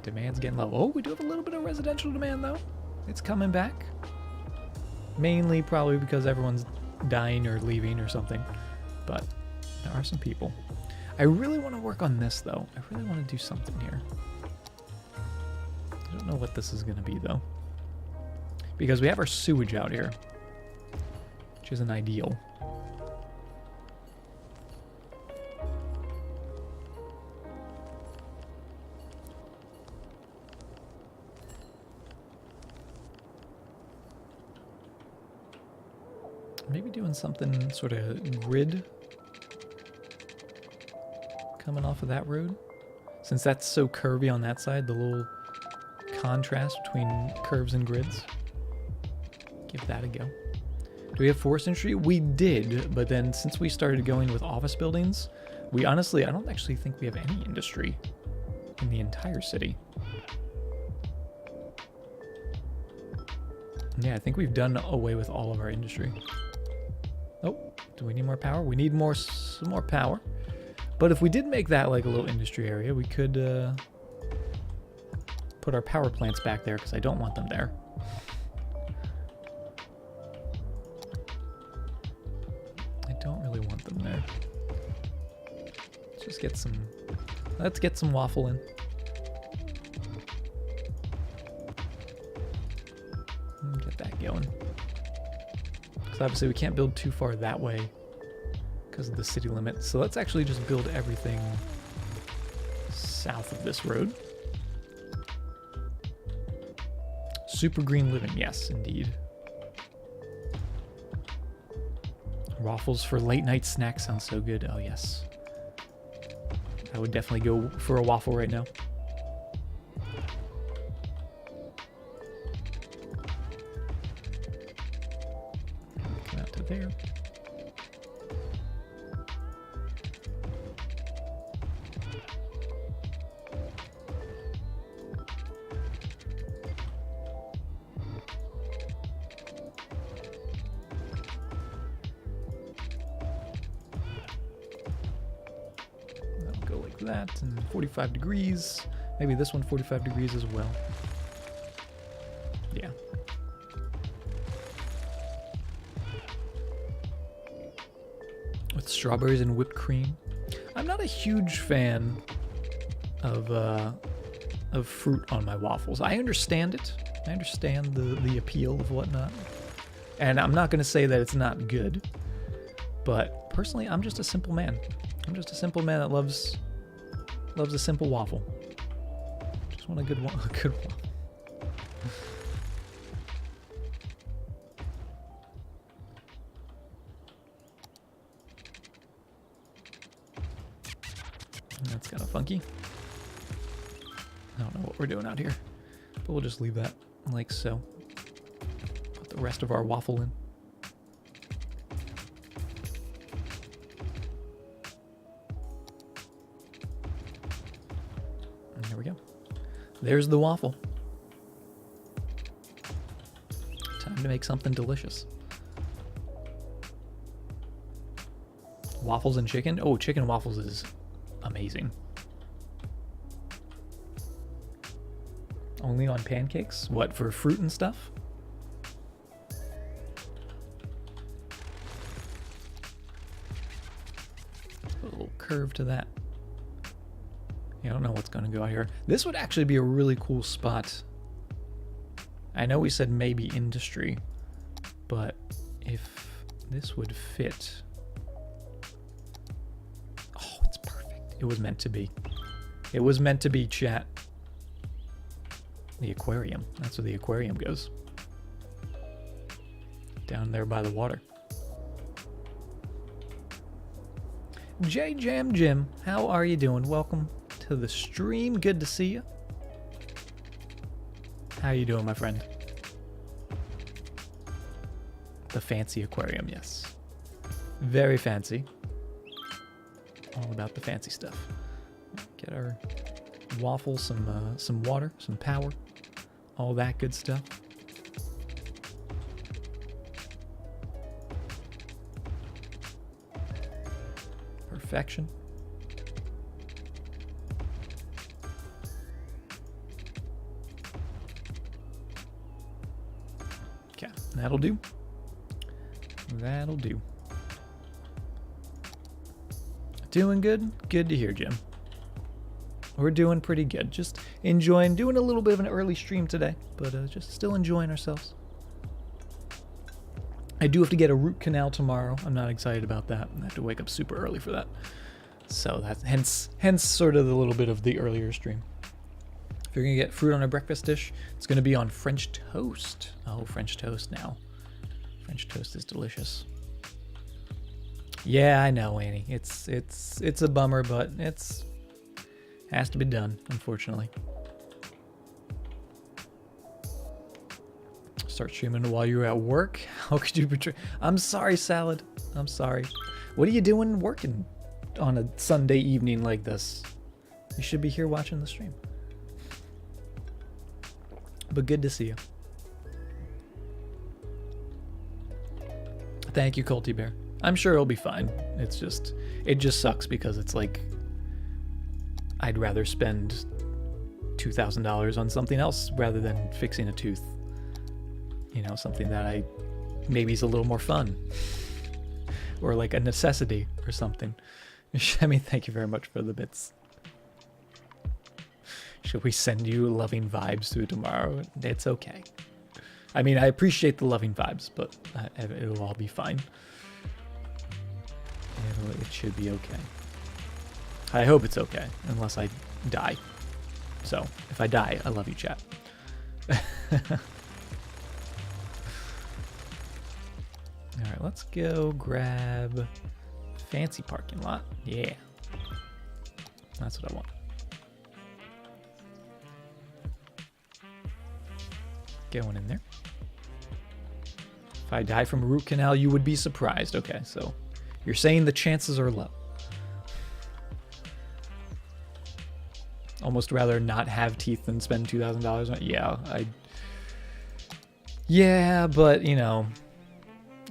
Demand's getting low. Oh, we do have a little bit of residential demand, though. It's coming back. Mainly probably because everyone's dying or leaving or something. But there are some people. I really want to work on this, though. I really want to do something here. I don't know what this is going to be, though. Because we have our sewage out here, which isn't ideal. Maybe doing something sort of grid coming off of that road. Since that's so curvy on that side, the little contrast between curves and grids. Give that a go. Do we have forest industry? We did, but then since we started going with office buildings, we honestly, I don't actually think we have any industry in the entire city. Yeah, I think we've done away with all of our industry. Oh, do we need more power? We need some more power. But if we did make that like a little industry area, we could put our power plants back there because I don't want them there. I don't really want them there. Let's get some waffle in. Get that going. Because obviously we can't build too far that way because of the city limit. So let's actually just build everything south of this road. Super green living, yes, indeed. Waffles for late night snacks sounds so good. Oh, yes. I would definitely go for a waffle right now. Come out to there. That and 45 degrees. Maybe this one 45 degrees as well. Yeah. With strawberries and whipped cream. I'm not a huge fan of fruit on my waffles. I understand it. I understand the appeal of whatnot. And I'm not going to say that it's not good. But personally, I'm just a simple man. I'm just a simple man that loves a simple waffle. Just want a good waffle. That's kind of funky. I don't know what we're doing out here, but we'll just leave that like so. Put the rest of our waffle in. There we go. There's the waffle. Time to make something delicious. Waffles and chicken? Oh, chicken and waffles is amazing. Only on pancakes? What, for fruit and stuff? A little curve to that. Yeah, I don't know what's going to go out here. This would actually be a really cool spot. I know we said maybe industry, but if this would fit... Oh, it's perfect. It was meant to be. It was meant to be, chat. The aquarium. That's where the aquarium goes. Down there by the water. J Jam Jim, how are you doing? Welcome to the stream. Good to see you. How you doing, my friend? The fancy aquarium, yes. Very fancy. All about the fancy stuff. Get our waffle, some water, some power, all that good stuff. Perfection. Okay, that'll do. That'll do. Doing good? Good to hear, Jim. We're doing pretty good. Just enjoying, doing a little bit of an early stream today, but just still enjoying ourselves. I do have to get a root canal tomorrow. I'm not excited about that. I have to wake up super early for that. So that's hence sort of the little bit of the earlier stream. If you're gonna get fruit on a breakfast dish, it's gonna be on French toast. Oh, French toast now. French toast is delicious. Yeah, I know, Annie. It's a bummer, but it's has to be done, unfortunately. Start streaming while you're at work? How could you betray? I'm sorry, Salad. I'm sorry. What are you doing working on a Sunday evening like this? You should be here watching the stream. But good to see you. Thank you, Colty Bear. I'm sure it'll be fine. It just sucks because it's like I'd rather spend $2,000 on something else rather than fixing a tooth. You know, something that maybe is a little more fun or like a necessity or something. Shemi, thank you very much for the bits. Should we send you loving vibes through tomorrow? It's okay. I mean, I appreciate the loving vibes, but it'll all be fine. It should be okay. I hope it's okay, unless I die. So, if I die, I love you, chat. Alright, let's go grab fancy parking lot. Yeah. That's what I want. Going in there. If I die from a root canal, you would be surprised. Okay, so you're saying the chances are low. Almost rather not have teeth than spend $2,000 on it. Yeah, but you know,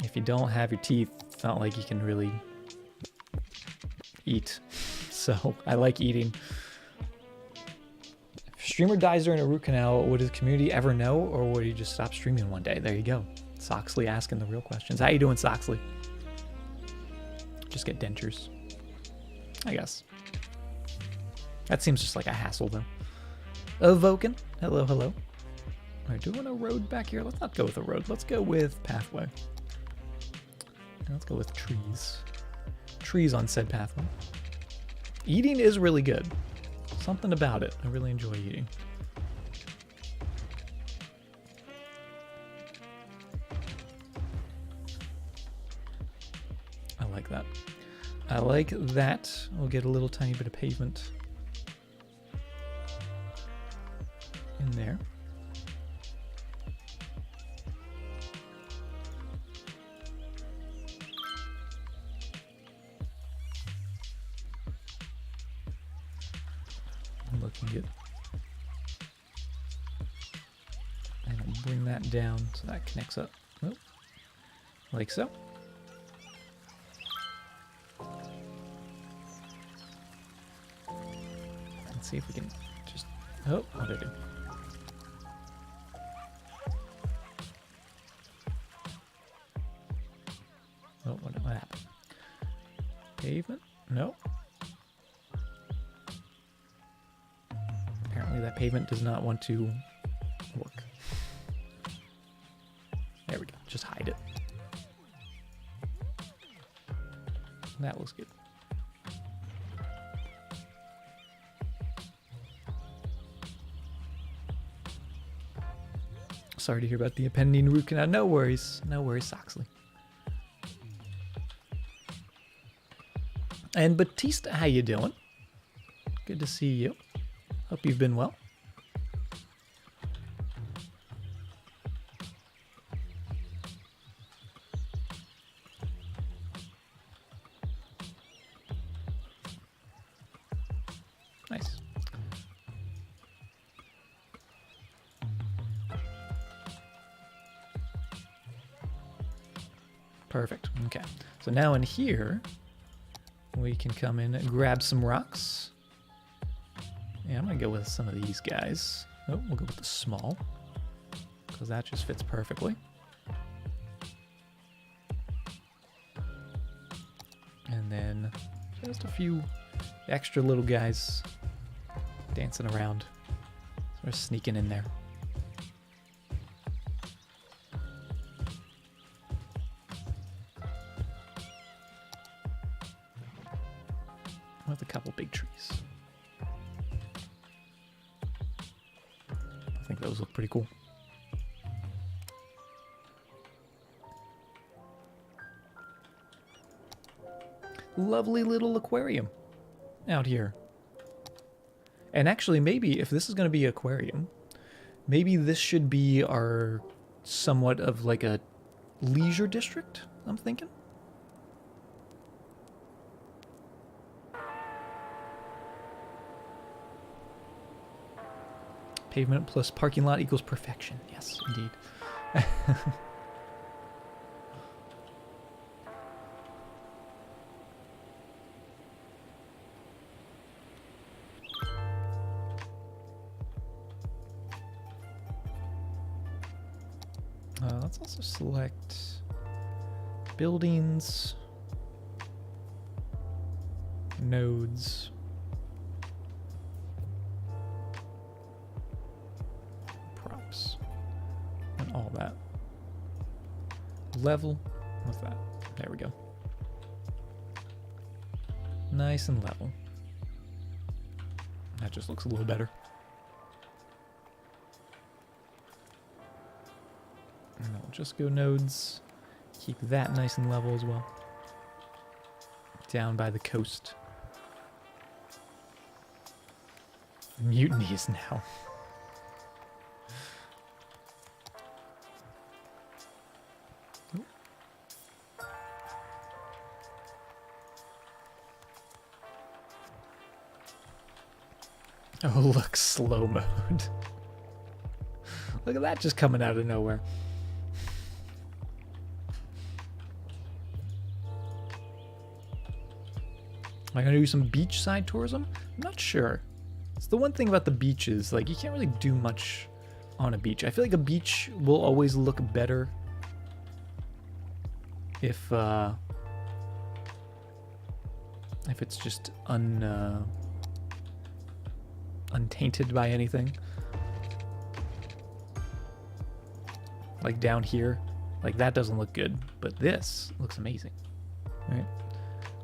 if you don't have your teeth, it's not like you can really eat. So I like eating. If a streamer dies during a root canal, would his community ever know, or would he just stop streaming one day? There you go. Soxley asking the real questions. How you doing, Soxley? Just get dentures, I guess. That seems just like a hassle, though. Evoken, hello, hello. All right, do we want a road back here? Let's not go with a road. Let's go with pathway. Let's go with trees. Trees on said pathway. Eating is really good. Something about it. I really enjoy eating. I like that. I like that. We'll get a little tiny bit of pavement in there. Looking good. bring that down so that connects up. Oh, like so. Let's see if we can just... Oh, what did I do? Oh, what happened? Pavement? No. Apparently that pavement does not want to work. There we go. Just hide it. That looks good. Sorry to hear about the impending root canal. No worries. No worries, Soxley. And Batista, how you doing? Good to see you. Hope you've been well. Nice. Perfect. Okay. So now in here, we can come in and grab some rocks. Yeah, I'm going to go with some of these guys. Oh, we'll go with the small, because that just fits perfectly. And then just a few extra little guys dancing around, sort of sneaking in there. With a couple big trees. I think those look pretty cool. Lovely little aquarium out here. And actually, maybe if this is going to be an aquarium, maybe this should be our somewhat of like a leisure district, I'm thinking. Pavement plus parking lot equals perfection. Yes, indeed. Let's also select buildings, nodes, props, and all that. Level with that. There we go. Nice and level. That just looks a little better. And we'll just go nodes. Keep that nice and level as well. Down by the coast. Mutinies now. Oh, look, slow mode. Look at that just coming out of nowhere. Am I going to do some beachside tourism? I'm not sure. It's the one thing about the beaches, like you can't really do much on a beach. I feel like a beach will always look better if it's just untainted by anything. Like down here, like that doesn't look good, but this looks amazing, right?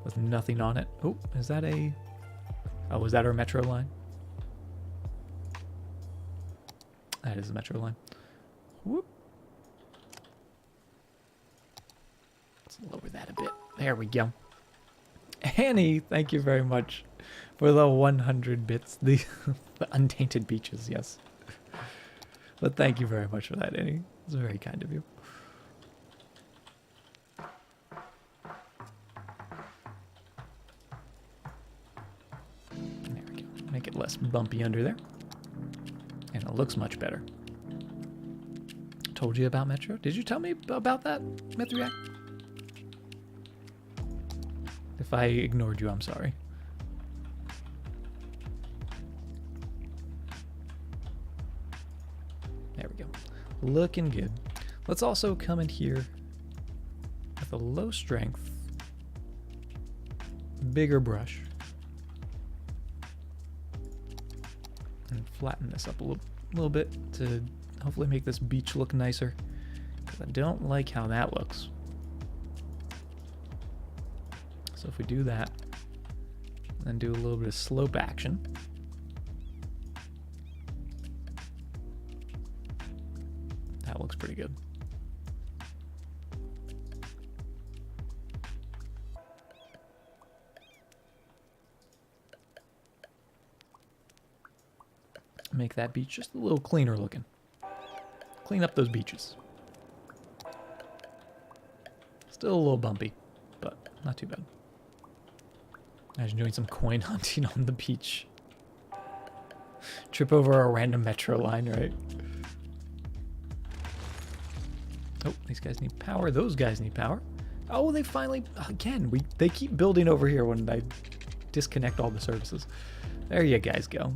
With nothing on it. Oh, is that a... Oh, is that our metro line? That is the metro line. Whoop. Let's lower that a bit. There we go. Annie, thank you very much for the 100 bits. The untainted beaches, yes. But thank you very much for that, Annie. It's very kind of you. There we go. Make it less bumpy under there. And it looks much better. told you about Metro? Did you tell me about that, Mithriac? If I ignored you, I'm sorry. There we go. Looking good. Let's also come in here with a low strength, bigger brush, and flatten this up a little bit to hopefully make this beach look nicer, because I don't like how that looks. So if we do that, then do a little bit of slope action, that looks pretty good. Make that beach just a little cleaner looking. Clean up those beaches. Still a little bumpy, but not too bad. Imagine doing some coin hunting on the beach. Trip over a random metro line, right? Oh, these guys need power. Those guys need power. Oh, they finally, again, they keep building over here when I disconnect all the services. There you guys go.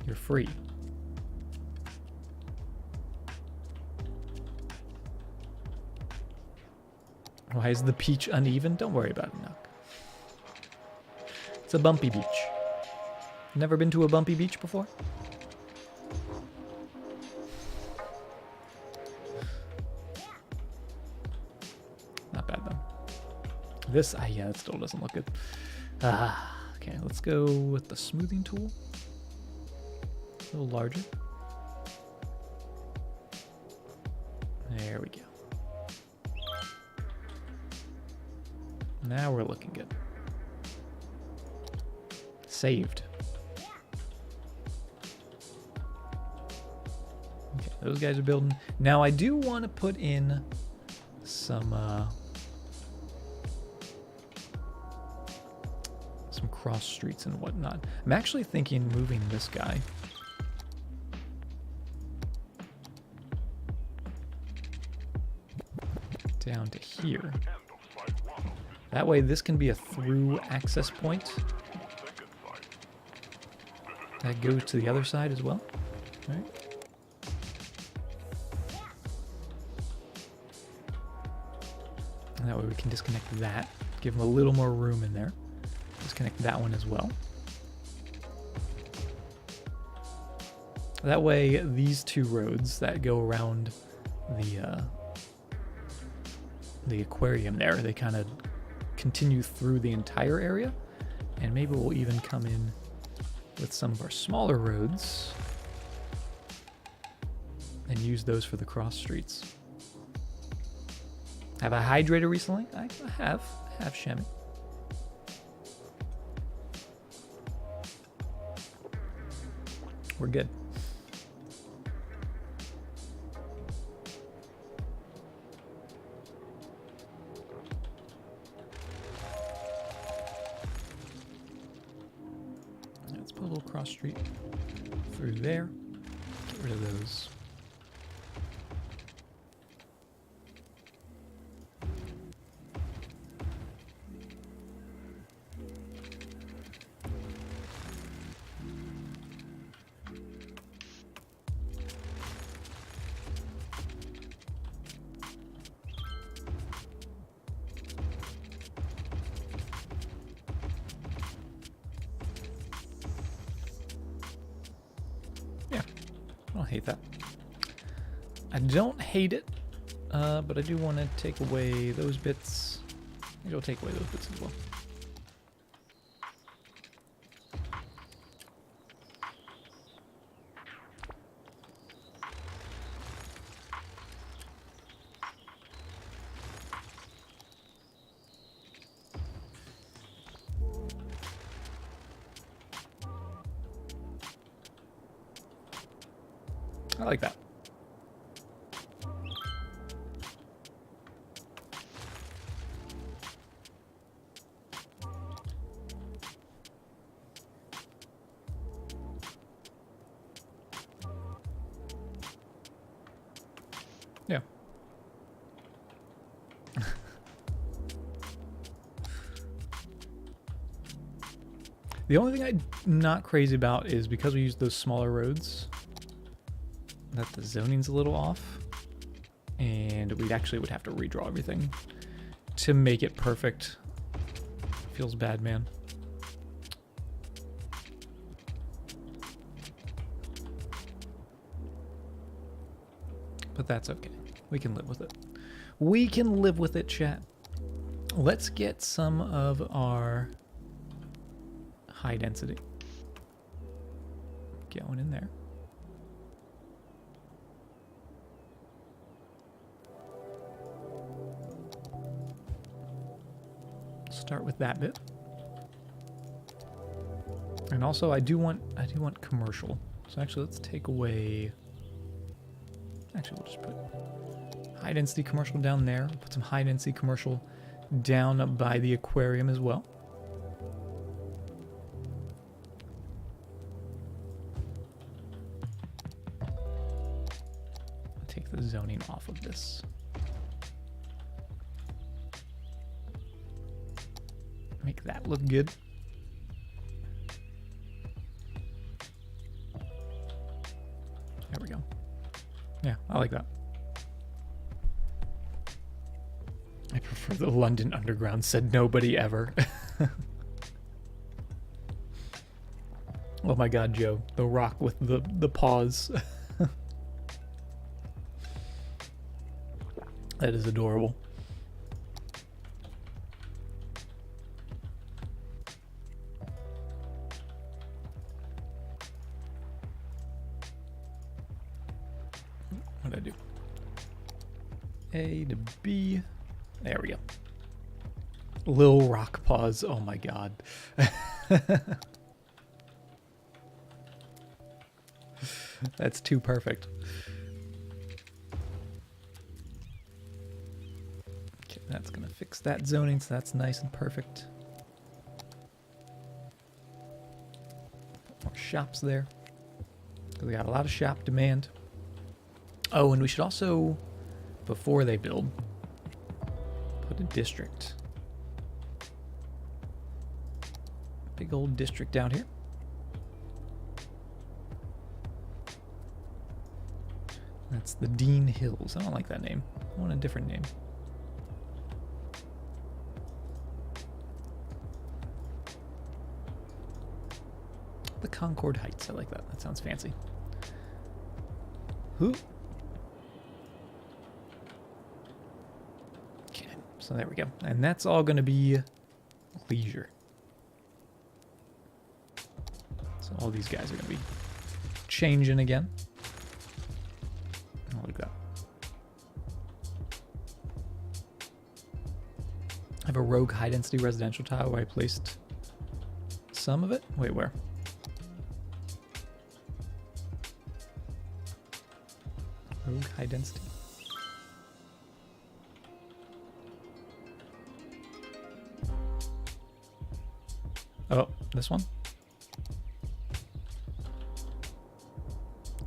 You're free. Why is the beach uneven? Don't worry about it, Nook. It's a bumpy beach. Never been to a bumpy beach before? Not bad, though. This, yeah, it still doesn't look good. Okay, let's go with the smoothing tool. A little larger. There we go. Now we're looking good. Saved. Okay, those guys are building. Now I do want to put in some cross streets and whatnot. I'm actually thinking moving this guy down to here. That way this can be a through access point that goes to the other side as well. All right. And that way we can disconnect that, give them a little more room in there. Disconnect that one as well. That way these two roads that go around the aquarium there, they kind of continue through the entire area, and maybe we'll even come in with some of our smaller roads and use those for the cross streets. Have I hydrated recently? I have Shemmy. We're good. Let's put a little cross street through there. Get rid of those. I don't hate that. I don't hate it, but I do want to take away those bits. Maybe I'll take away those bits as well. I like that. The only thing I'm not crazy about is because we use those smaller roads, that the zoning's a little off. And we actually would have to redraw everything to make it perfect. Feels bad, man. But that's okay. We can live with it. We can live with it, chat. Let's get some of our high density going in there. Start with that bit. And also I do want commercial. So actually let's take away, actually we'll just put high density commercial down there. Put some high density commercial down by the aquarium as well. Take the zoning off of this. Make that look good. There we go. Yeah, I like that. I prefer the London Underground, said nobody ever. Oh my god, Joe. The rock with the paws. That is adorable. What did I do? A to B. There we go. Lil rock paws. Oh my god. That's too perfect. Okay, that's gonna fix that zoning, so that's nice and perfect. Put more shops there. We got a lot of shop demand. Oh, and we should also, before they build, put a district. Big old district down here. That's the Dean Hills. I don't like that name. I want a different name. The Concord Heights. I like that. That sounds fancy. Who? Okay, so there we go. And that's all going to be leisure. So all these guys are going to be changing again. I like that. I have a rogue high density residential tile where I placed some of it. Wait, where? Rogue high density. Oh, this one?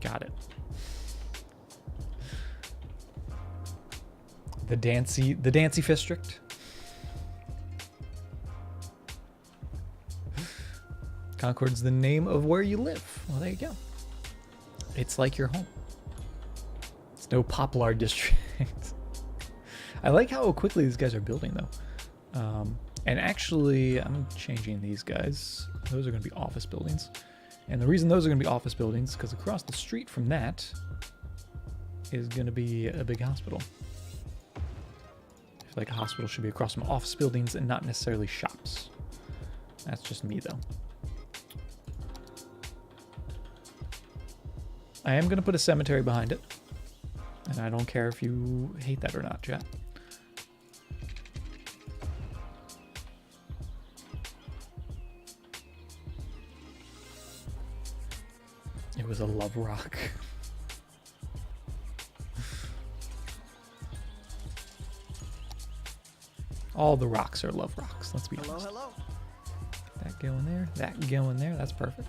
Got it. The Dancy District. Concord's the name of where you live. Well, there you go. It's like your home. It's no Poplar District. I like how quickly these guys are building, though. And actually, I'm changing these guys. Those are going to be office buildings. And the reason those are going to be office buildings is because across the street from that is going to be a big hospital. I feel like a hospital should be across from office buildings and not necessarily shops. That's just me, though. I am going to put a cemetery behind it. And I don't care if you hate that or not, chat. It was a love rock. All the rocks are love rocks, let's be honest. Hello. That going there, that going there, that's perfect.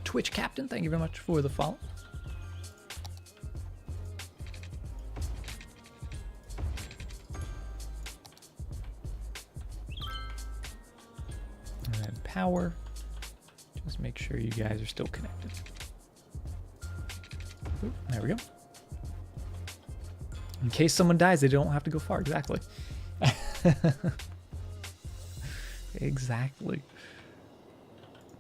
Twitch Captain, thank you very much for the follow. And then power. Just make sure you guys are still connected. Ooh, there we go. In case someone dies, they don't have to go far. Exactly. Exactly.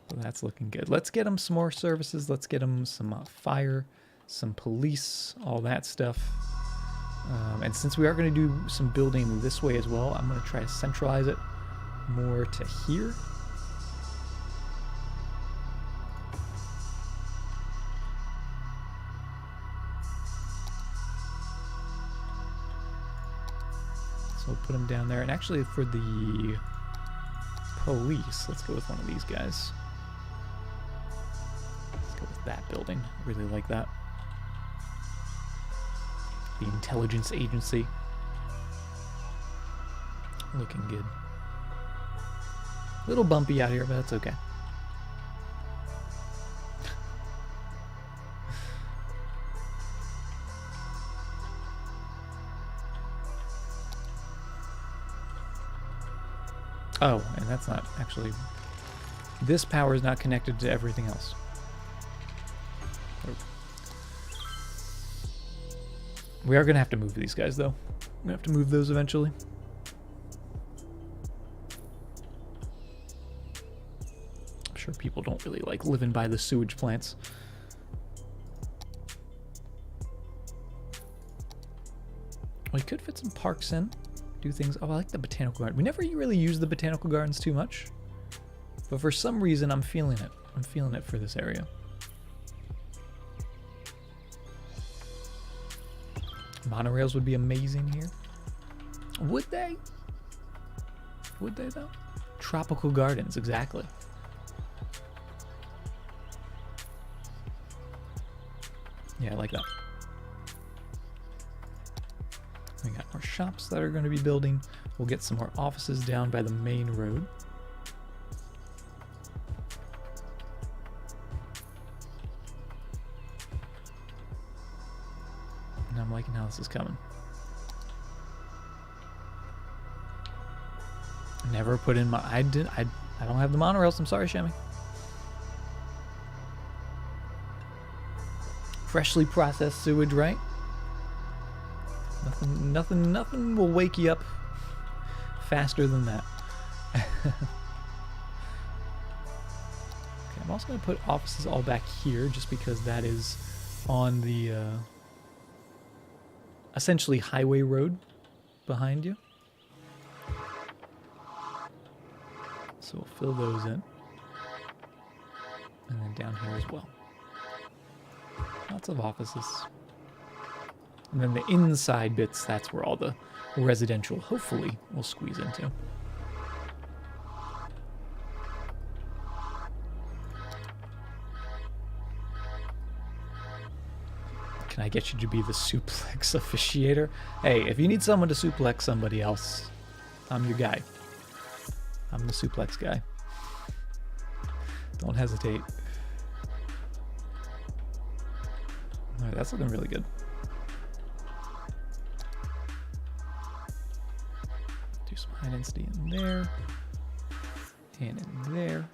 So that's looking good. Let's get them some more services. Let's get them some fire, some police, all that stuff. And since we are going to do some building this way as well, I'm going to try to centralize it more to here. So we'll put them down there. And actually for the police, let's go with one of these guys. Let's go with that building. I really like that. The intelligence agency. Looking good. A little bumpy out here, but that's okay. Oh, and that's not actually... This power is not connected to everything else. We are going to have to move these guys, though. We're going to have to move those eventually. I'm sure people don't really like living by the sewage plants. We could fit some parks in. Do things. Oh, I like the botanical garden. We never really use the botanical gardens too much. But for some reason, I'm feeling it. I'm feeling it for this area. Monorails would be amazing here. Would they? Would they, though? Tropical gardens, exactly. Yeah, I like that. We got more shops that are going to be building. We'll get some more offices down by the main road. And I'm liking how this is coming. Never put in my... I don't have the monorails. I'm sorry, Shammy. Freshly processed sewage, right? Nothing will wake you up faster than that. Okay, I'm also going to put offices all back here just because that is on the essentially highway road behind you. So we'll fill those in. And then down here as well. Lots of offices. And then the inside bits, that's where all the residential, hopefully, will squeeze into. Can I get you to be the suplex officiator? Hey, if you need someone to suplex somebody else, I'm your guy. I'm the suplex guy. Don't hesitate. Alright, that's looking really good. Do some high density in there. And in there.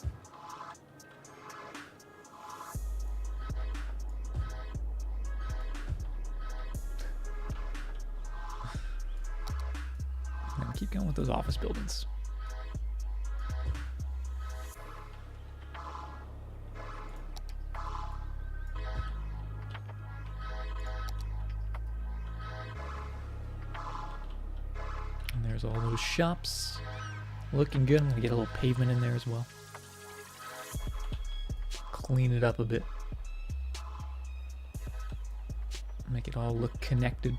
And then keep going with those office buildings. There's all those shops. Looking good. I'm going to get a little pavement in there as well. Clean it up a bit. Make it all look connected.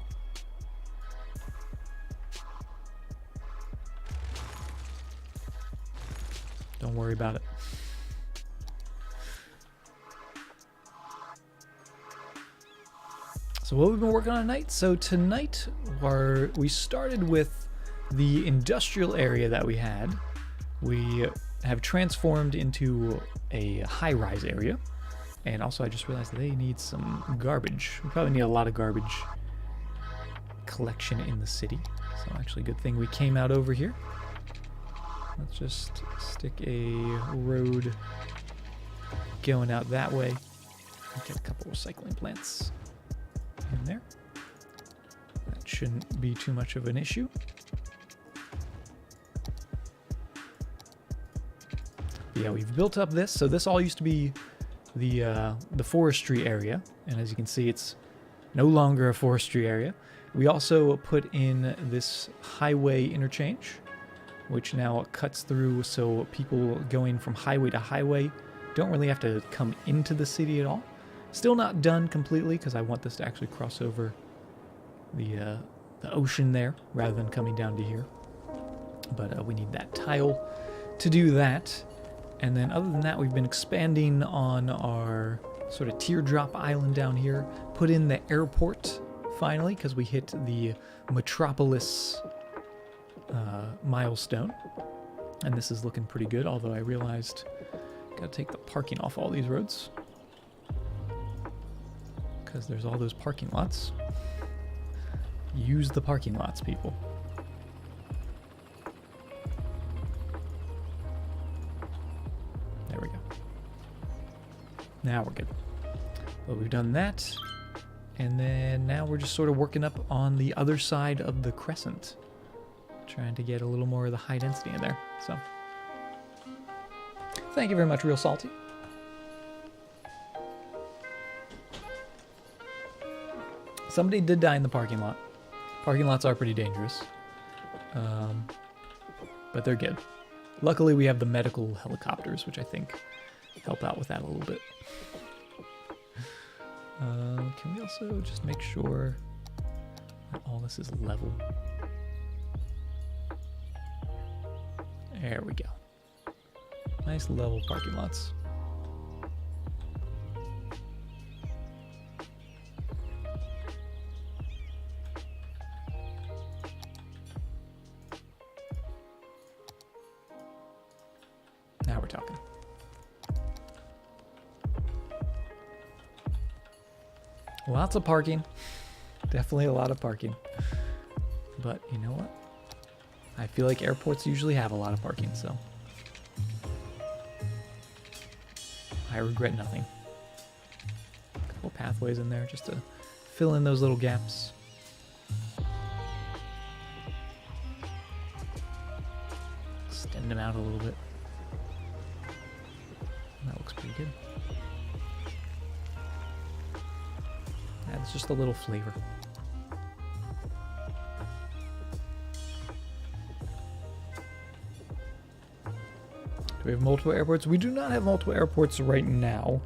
Don't worry about it. So what we've been working on tonight? So tonight we started with the industrial area that we had. We have transformed into a high-rise area. And also I just realized that they need some garbage. We probably need a lot of garbage collection in the city. So actually good thing we came out over here. Let's just stick a road going out that way. Get a couple recycling plants in there. That shouldn't be too much of an issue. Yeah, we've built up this. So this all used to be the forestry area, and as you can see, it's no longer a forestry area. We also put in this highway interchange, which now cuts through, so people going from highway to highway don't really have to come into the city at all. Still not done completely, because I want this to actually cross over the ocean there, rather than coming down to here. But we need that tile to do that. And then other than that, we've been expanding on our sort of teardrop island down here. Put in the airport, finally, because we hit the metropolis milestone. And this is looking pretty good, although I realized gotta take the parking off all these roads, because there's all those parking lots. Use the parking lots, people. There we go. Now we're good. Well, we've done that. And then now we're just sort of working up on the other side of the crescent. Trying to get a little more of the high density in there. So, thank you very much, Real Salty. Somebody did die in the parking lot. Parking lots are pretty dangerous. But they're good. Luckily, we have the medical helicopters, which I think help out with that a little bit. Can we also just make sure that all this is level? There we go. Nice level parking lots. Now we're talking. Lots of parking. Definitely a lot of parking. But you know what? I feel like airports usually have a lot of parking, so I regret nothing. A couple pathways in there just to fill in those little gaps. Extend them out a little bit. That looks pretty good. Adds just a little flavor. Do we have multiple airports? We do not have multiple airports right now.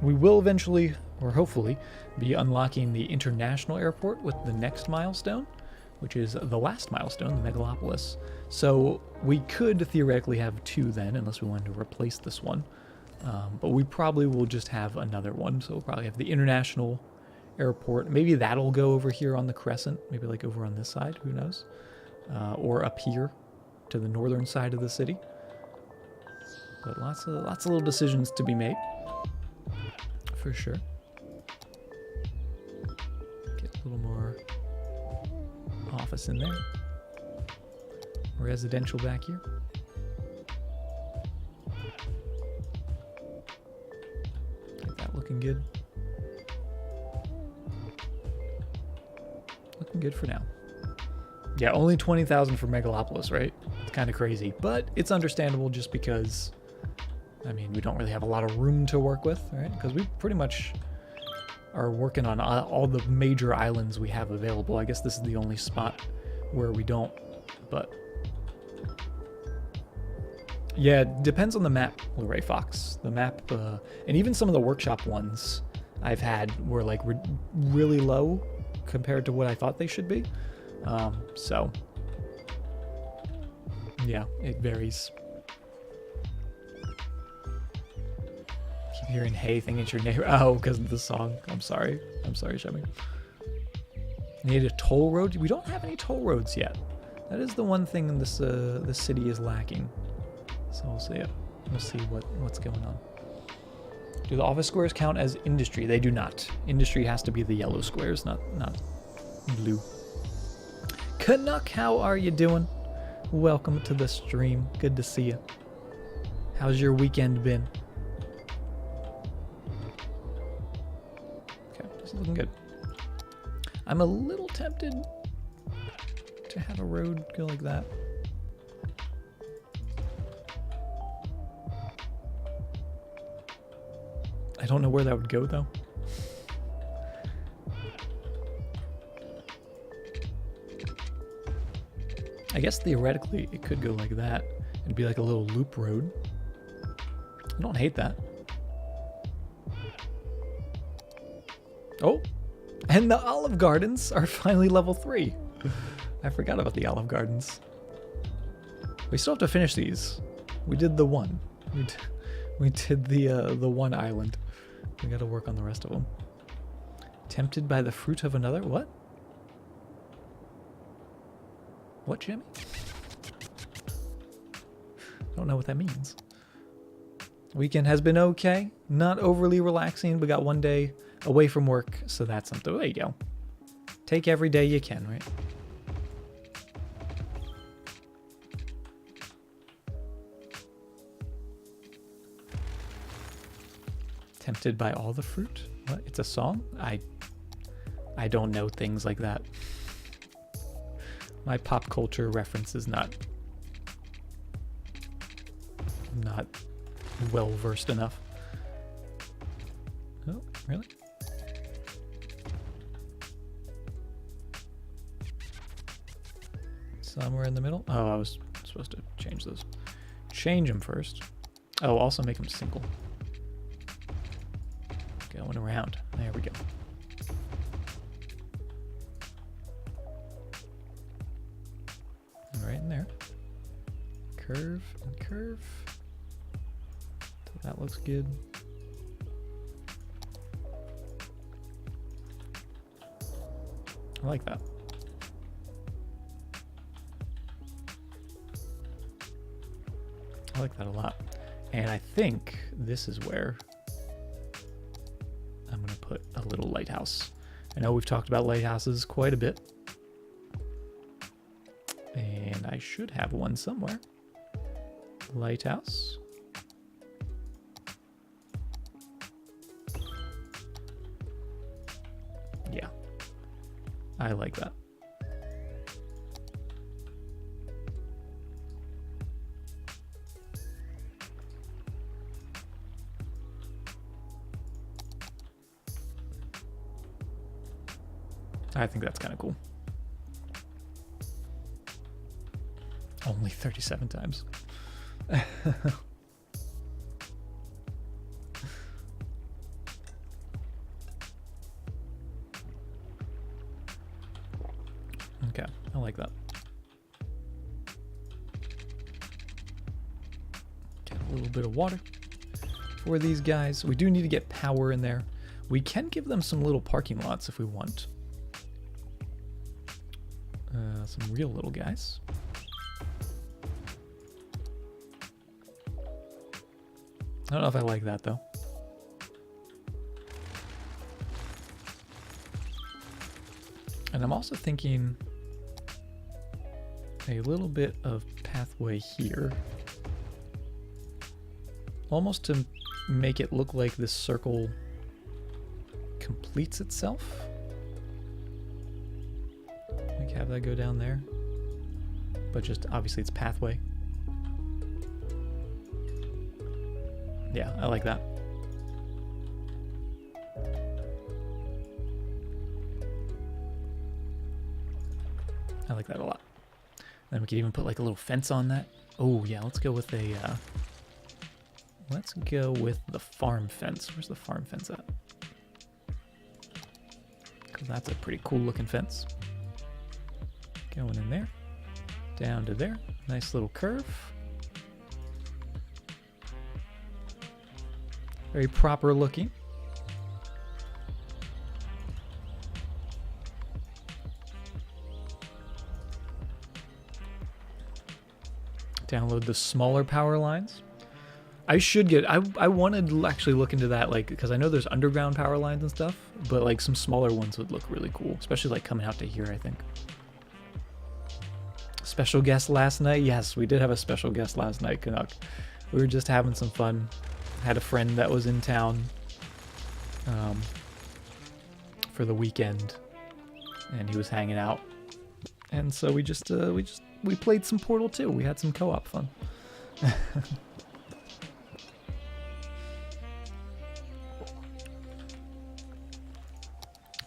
We will eventually, or hopefully, be unlocking the international airport with the next milestone, which is the last milestone, the Megalopolis. So we could theoretically have two then, unless we wanted to replace this one. But we probably will just have another one. So we'll probably have the international airport. Maybe that'll go over here on the crescent. Maybe like over on this side, who knows? Or up here to the northern side of the city. But lots of little decisions to be made, for sure. Get a little more office in there. Residential back here. Get that looking good. Looking good for now. Yeah, only 20,000 for Megalopolis, right? It's kind of crazy, but it's understandable just because, I mean, we don't really have a lot of room to work with, right? Because we pretty much are working on all the major islands we have available. I guess this is the only spot where we don't, but yeah, it depends on the map, Luray Fox. The map, and even some of the workshop ones I've had were like really low compared to what I thought they should be. So yeah, it varies. Keep hearing "Hey," thinking it's your neighbor. Oh, because of the song. I'm sorry, Shemmy. Need a toll road? We don't have any toll roads yet. That is the one thing this city is lacking. So we'll see. We'll see what's going on. Do the office squares count as industry? They do not. Industry has to be the yellow squares, not blue. Canuck, how are you doing? Welcome to the stream. Good to see you. How's your weekend been? looking good. I'm a little tempted to have a road go like that. I don't know where that would go though. I guess theoretically it could go like that. It'd be like a little loop road. I don't hate that. Oh, and the Olive Gardens are finally level 3. I forgot about the Olive Gardens. We still have to finish these. We did the one. We did the one island. We got to work on the rest of them. Tempted by the fruit of another? What? What, Jimmy? I don't know what that means. Weekend has been okay. Not overly relaxing, but got one day away from work, so that's something. There you go. Take every day you can, right? Tempted by all the fruit? What? It's a song? I don't know things like that. My pop culture reference is not well versed enough. Oh, really? Somewhere in the middle? Oh, I was supposed to change those. Change them first. Oh, also make them single. Going around. There we go. Right in there. Curve and curve. That looks good. I like that. I like that a lot. And I think this is where I'm going to put a little lighthouse. I know we've talked about lighthouses quite a bit. And I should have one somewhere. Lighthouse. Yeah. I like that. I think that's kind of cool. Only 37 times. Okay, I like that. Get a little bit of water for these guys. We do need to get power in there. We can give them some little parking lots if we want. Some real little guys. I don't know if I like that though. And I'm also thinking a little bit of pathway here. Almost to make it look like this circle completes itself. Like have that go down there. But just obviously it's pathway. Yeah, I like that. I like that a lot. Then we could even put like a little fence on that. Oh yeah, let's go with a let's go with the farm fence. Where's the farm fence at? Because that's a pretty cool looking fence. Going in there. Down to there. Nice little curve. Very proper looking. Download the smaller power lines. I should get, I wanted to actually look into that, like, because I know there's underground power lines and stuff, but like some smaller ones would look really cool, especially like coming out to here, I think. Special guest last night? Yes, we did have a special guest last night, Canuck. We were just having some fun. Had a friend that was in town for for the weekend, and he was hanging out, and so we played some Portal 2. We had some co-op fun.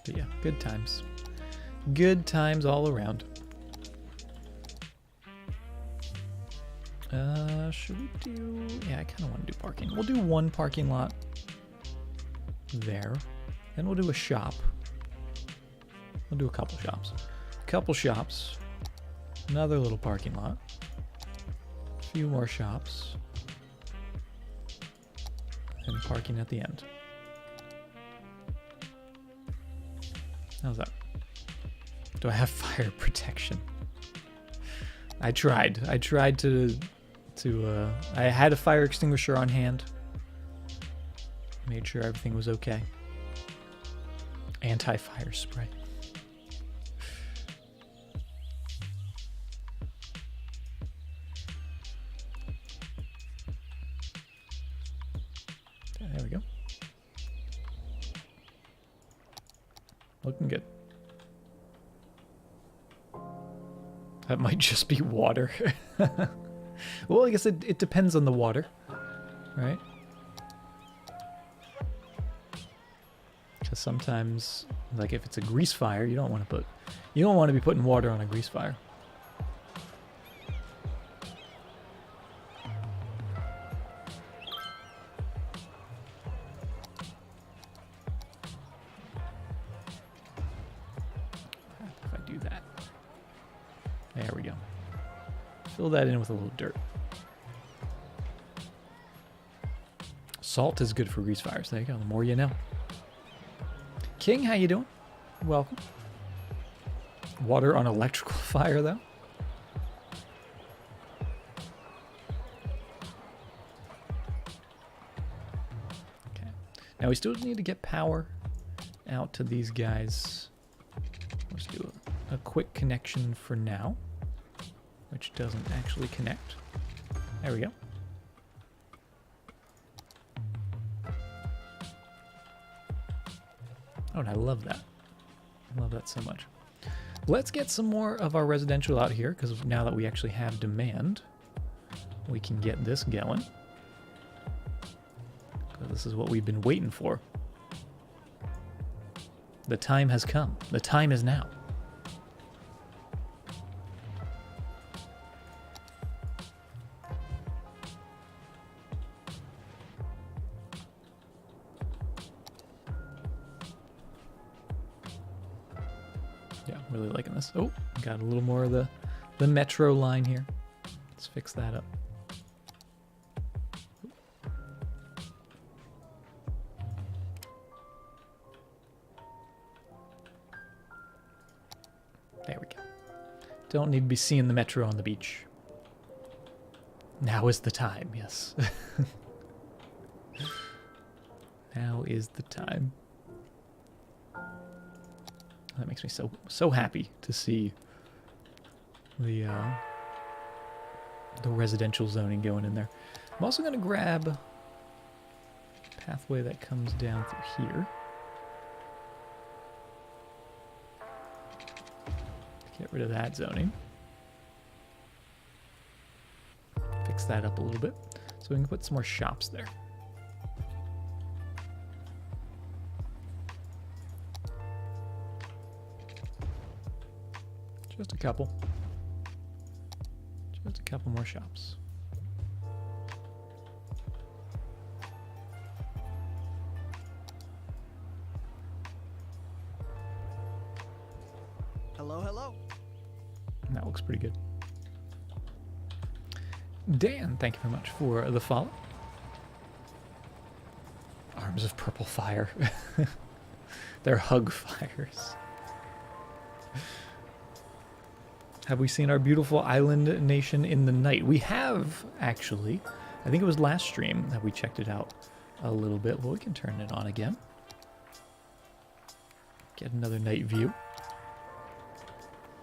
But yeah, good times. Good times all around. Should we do... Yeah, I kind of want to do parking. We'll do one parking lot there. Then we'll do a shop. We'll do a couple shops. A couple shops. Another little parking lot. A few more shops. And parking at the end. How's that? Do I have fire protection? I tried to I had a fire extinguisher on hand. Made sure everything was okay. Anti-fire spray. There we go. Looking good. That might just be water. Well, I guess it depends on the water, right? Because sometimes, like if it's a grease fire, you don't want to be putting water on a grease fire. If I do that, there we go. Fill that in with a little dirt. Salt is good for grease fires. There you go. The more you know. King, how you doing? Welcome. Water on electrical fire, though. Okay. Now we still need to get power out to these guys. Let's do a quick connection for now, which doesn't actually connect. There we go. Oh, and I love that. I love that so much. Let's get some more of our residential out here, because now that we actually have demand, we can get this going. Because this is what we've been waiting for. The time has come. The time is now. Yeah, really liking this. Oh, got a little more of the metro line here. Let's fix that up. There we go. Don't need to be seeing the metro on the beach. Now is the time, yes. Now is the time. That makes me so happy to see the residential zoning going in there. I'm also going to grab a pathway that comes down through here. Get rid of that zoning. Fix that up a little bit so we can put some more shops there. Just a couple. Just a couple more shops. Hello, hello. That looks pretty good. Dan, thank you very much for the follow. Arms of purple fire. They're hug fires. Have we seen our beautiful island nation in the night? We have, actually. I think it was last stream that we checked it out a little bit. Well, we can turn it on again. Get another night view.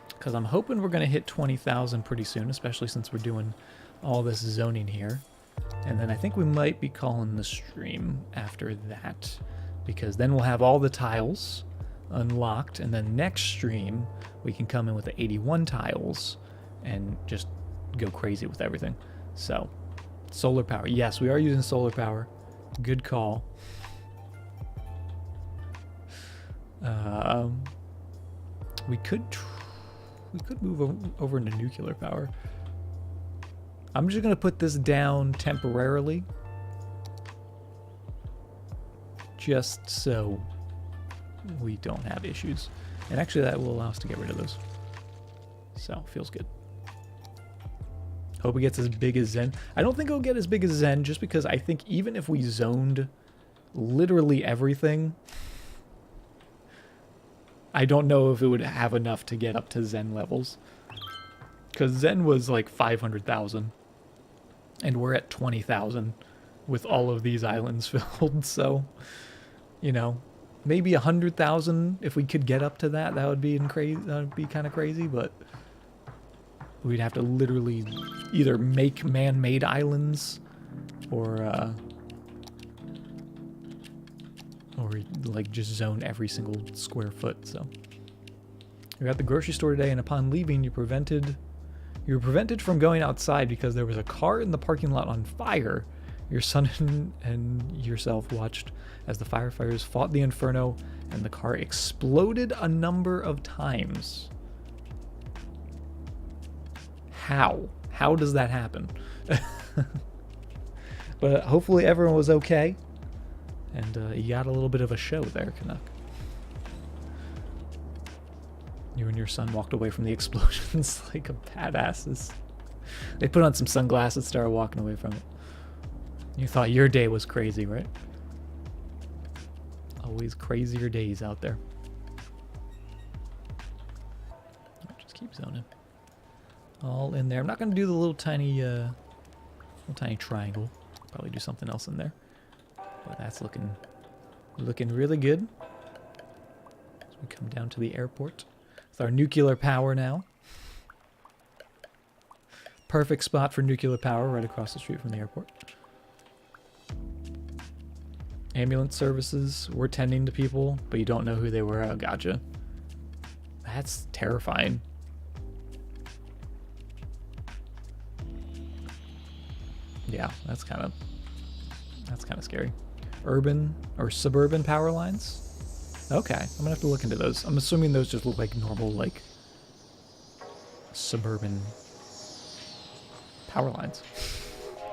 Because I'm hoping we're going to hit 20,000 pretty soon, especially since we're doing all this zoning here. And then I think we might be calling the stream after that, because then we'll have all the tiles unlocked, and then next stream we can come in with the 81 tiles and just go crazy with everything. So, solar power. Yes, we are using solar power. Good call. We could move over into nuclear power. I'm just gonna put this down temporarily, just so we don't have issues. And actually, that will allow us to get rid of those. So feels good. Hope it gets as big as Zen. I don't think it'll get as big as Zen, just because I think even if we zoned literally everything, I don't know if it would have enough to get up to Zen levels. Because Zen was like 500,000. And we're at 20,000 with all of these islands filled. So, you know, maybe 100,000 if we could get up to that. That would be kind of crazy, but we'd have to literally either make man-made islands or like just zone every single square foot. So you're at the grocery store today, and upon leaving, you were prevented from going outside because there was a car in the parking lot on fire. Your son and yourself watched as the firefighters fought the inferno, and the car exploded a number of times. How does that happen? But hopefully everyone was okay, and you got a little bit of a show there, Canuck. You and your son walked away from the explosions like a badasses. They put on some sunglasses, started walking away from it. You thought your day was crazy, right? Always crazier days out there. Just keep zoning. All in there. I'm not going to do the little tiny triangle. Probably do something else in there. But that's looking really good. As we come down to the airport. With our nuclear power now. Perfect spot for nuclear power right across the street from the airport. Ambulance services. We're tending to people, but you don't know who they were. Oh, gotcha. That's terrifying. Yeah, that's kind of scary. Urban or suburban power lines? Okay, I'm gonna have to look into those. I'm assuming those just look like normal, like, suburban power lines,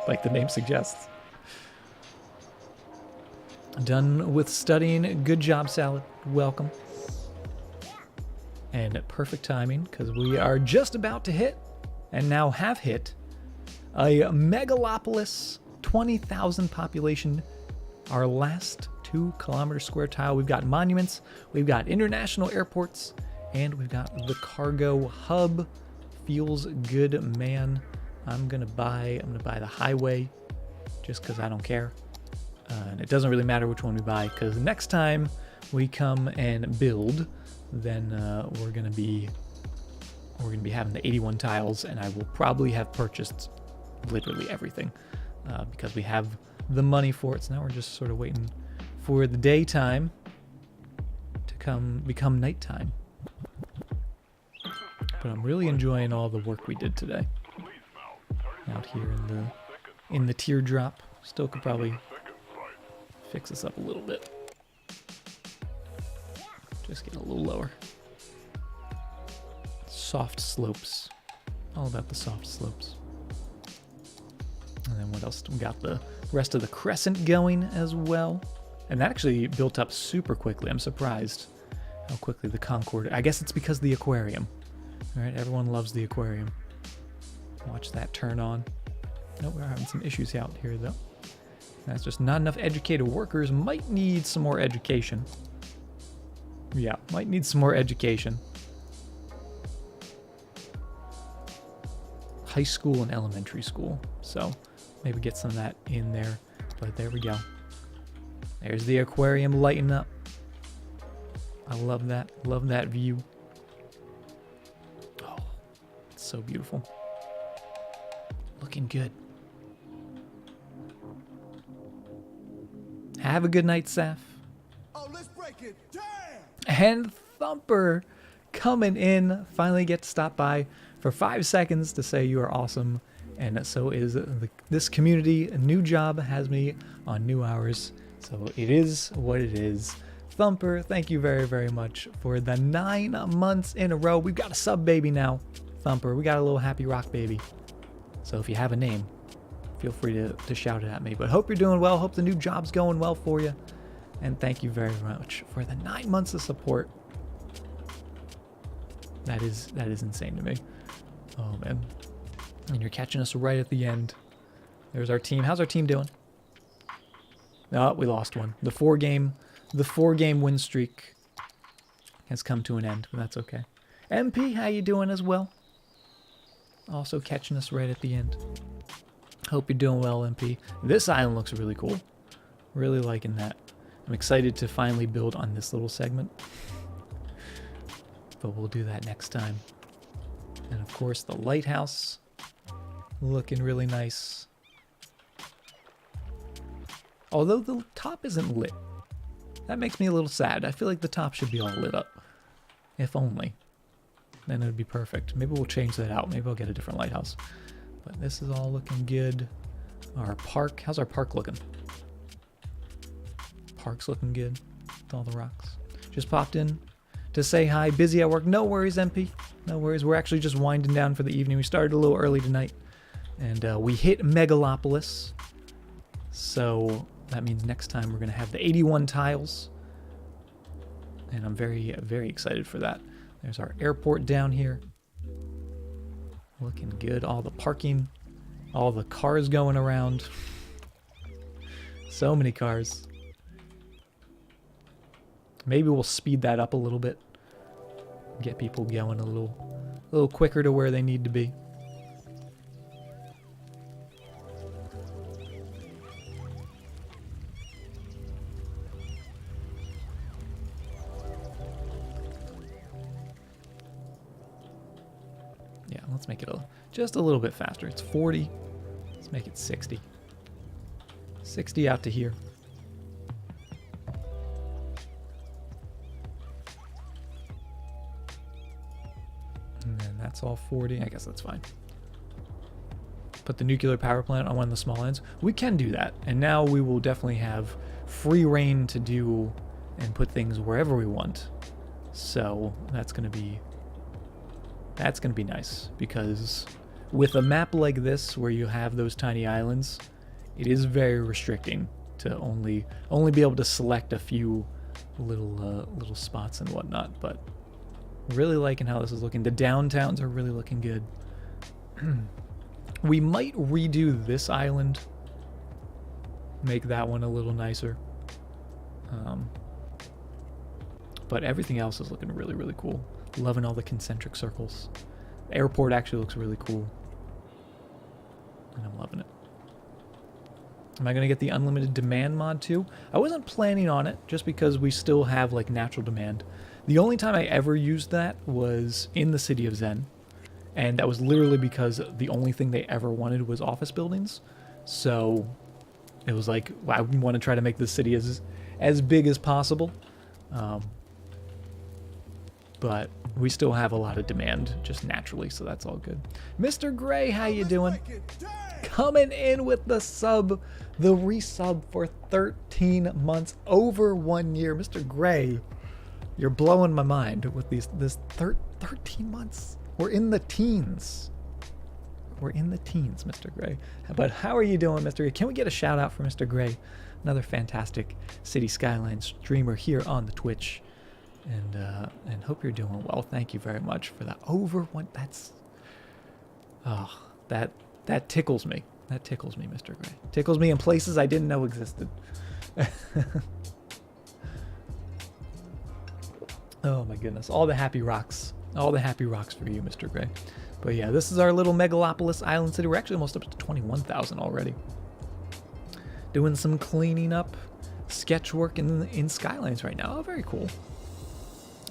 like the name suggests. Done with studying. Good job, Salad. Welcome. And at perfect timing, because we are just about to hit, and now have hit, a megalopolis, 20,000 population, our last 2 kilometer square tile. We've got monuments, we've got international airports, and we've got the cargo hub. Feels good, man. I'm gonna buy the highway just because I don't care. And it doesn't really matter which one we buy, because next time we come and build, then we're gonna be having the 81 tiles, and I will probably have purchased literally everything because we have the money for it. So now we're just sort of waiting for the daytime to become nighttime. But I'm really enjoying all the work we did today out here in the teardrop. Still could probably fix this up a little bit. Just get a little lower. Soft slopes. All about the soft slopes. And then what else? We got the rest of the crescent going as well. And that actually built up super quickly. I'm surprised how quickly the Concorde... I guess it's because of the aquarium. Alright, everyone loves the aquarium. Watch that turn on. Nope, we're having some issues out here though. That's just not enough educated workers. Might need some more education. Yeah, might need some more education. High school and elementary school. So maybe get some of that in there. But there we go. There's the aquarium lighting up. I love that. Love that view. Oh, it's so beautiful. Looking good. Have a good night, Saf. Oh, let's break it. Damn! And Thumper coming in, finally get to stop by for 5 seconds to say you are awesome. And so is this community. A new job has me on new hours. So it is what it is. Thumper, thank you very, very much for the 9 months in a row. We've got a sub baby now, Thumper. We got a little happy rock baby. So if you have a name, feel free to shout it at me. But hope you're doing well. Hope the new job's going well for you. And thank you very much for the 9 months of support. That is insane to me. Oh, man. And you're catching us right at the end. There's our team. How's our team doing? Oh, we lost one. The four game win streak has come to an end, but that's okay. MP, how you doing as well? Also catching us right at the end. Hope you're doing well, MP. This island looks really cool. Really liking that. I'm excited to finally build on this little segment. But we'll do that next time. And of course, the lighthouse looking really nice. Although the top isn't lit. That makes me a little sad. I feel like the top should be all lit up. If only. Then it would be perfect. Maybe we'll change that out. Maybe I'll get a different lighthouse. But this is all looking good. Our park. How's our park looking? Park's looking good. With all the rocks. Just popped in to say hi. Busy at work. No worries, MP. No worries. We're actually just winding down for the evening. We started a little early tonight. And we hit Megalopolis. So that means next time we're going to have the 81 tiles. And I'm very, very excited for that. There's our airport down here. Looking good. All the parking. All the cars going around. So many cars. Maybe we'll speed that up a little bit. Get people going a little quicker to where they need to be. Yeah, let's make it just a little bit faster. It's 40. Let's make it 60. 60 out to here. And then that's all 40. I guess that's fine. Put the nuclear power plant on one of the small ends. We can do that. And now we will definitely have free reign to do and put things wherever we want. So that's going to be nice, because with a map like this where you have those tiny islands, it is very restricting to only be able to select a few little spots and whatnot. But really liking how this is looking. The downtowns are really looking good. We might redo this island, make that one a little nicer. But everything else is looking really, really cool. Loving all the concentric circles. The airport actually looks really cool. And I'm loving it. Am I going to get the unlimited demand mod too? I wasn't planning on it, just because we still have like natural demand. The only time I ever used that was in the city of Zen. And that was literally because the only thing they ever wanted was office buildings. So it was like, well, I want to try to make the city as big as possible. But we still have a lot of demand just naturally, so that's all good. Mr. Gray, how you doing? Coming in with the sub, the resub for 13 months, over 1 year. Mr. Gray, you're blowing my mind with this 13 months. We're in the teens. We're in the teens, Mr. Gray. But how are you doing, Mr. Gray? Can we get a shout out for Mr. Gray? Another fantastic City Skylines streamer here on the Twitch. And hope you're doing well. Thank you very much for that. Over one. That's, oh, that tickles me. That tickles me, Mr. Gray. Tickles me in places I didn't know existed. Oh my goodness. All the happy rocks. All the happy rocks for you, Mr. Gray. But yeah, this is our little Megalopolis Island City. We're actually almost up to 21,000 already. Doing some cleaning up, sketch work in Skylines right now. Oh, very cool.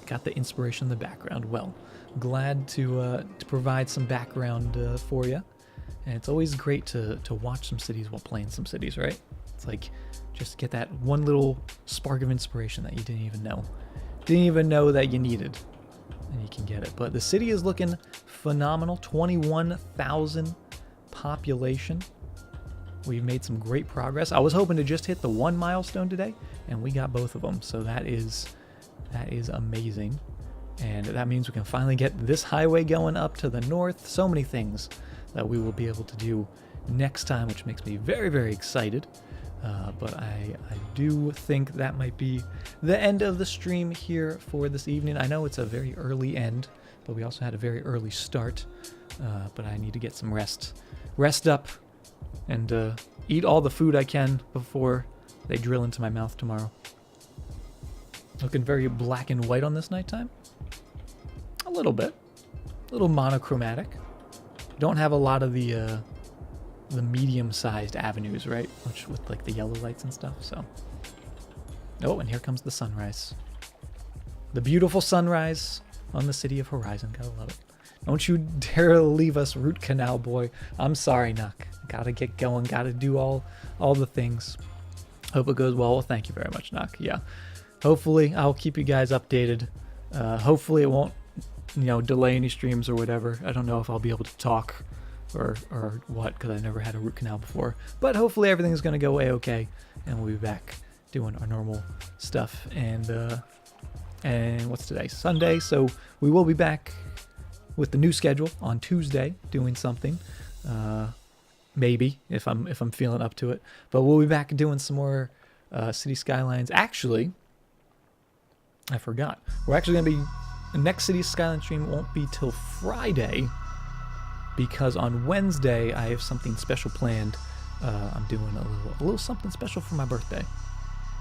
Got the inspiration in the background. Well, glad to provide some background for you. And it's always great to watch some cities while playing some cities, right? It's like just get that one little spark of inspiration that you didn't even know. didn't even know that you needed. And you can get it. But the city is looking phenomenal. 21,000 population. We've made some great progress. I was hoping to just hit the 1 milestone today, and we got both of them. So that is amazing. And that means we can finally get this highway going up to the north. So many things that we will be able to do next time, which makes me very, very excited. But I do think that might be the end of the stream here for this evening. I know it's a very early end, but we also had a very early start. But I need to get some rest up, and eat all the food I can before they drill into my mouth tomorrow. Looking very black and white on this nighttime. A little bit. A little monochromatic. Don't have a lot of the medium-sized avenues, right? Which with like the yellow lights and stuff, so. Oh, and here comes the sunrise. The beautiful sunrise on the city of Horizon. Gotta love it. Don't you dare leave us, Root Canal boy. I'm sorry, Nuck. Gotta get going. Gotta do all the things. Hope it goes well. Well, thank you very much, Nuck. Yeah. Hopefully, I'll keep you guys updated. Hopefully, it won't, delay any streams or whatever. I don't know if I'll be able to talk or what, because I never had a root canal before. But hopefully, everything's gonna go okay, and we'll be back doing our normal stuff. And what's today? Sunday. So we will be back with the new schedule on Tuesday, doing something. Maybe if I'm feeling up to it. But we'll be back doing some more City Skylines. Actually, I forgot. We're actually gonna be the next City Skyline stream won't be till Friday, because on Wednesday I have something special planned. I'm doing a little something special for my birthday.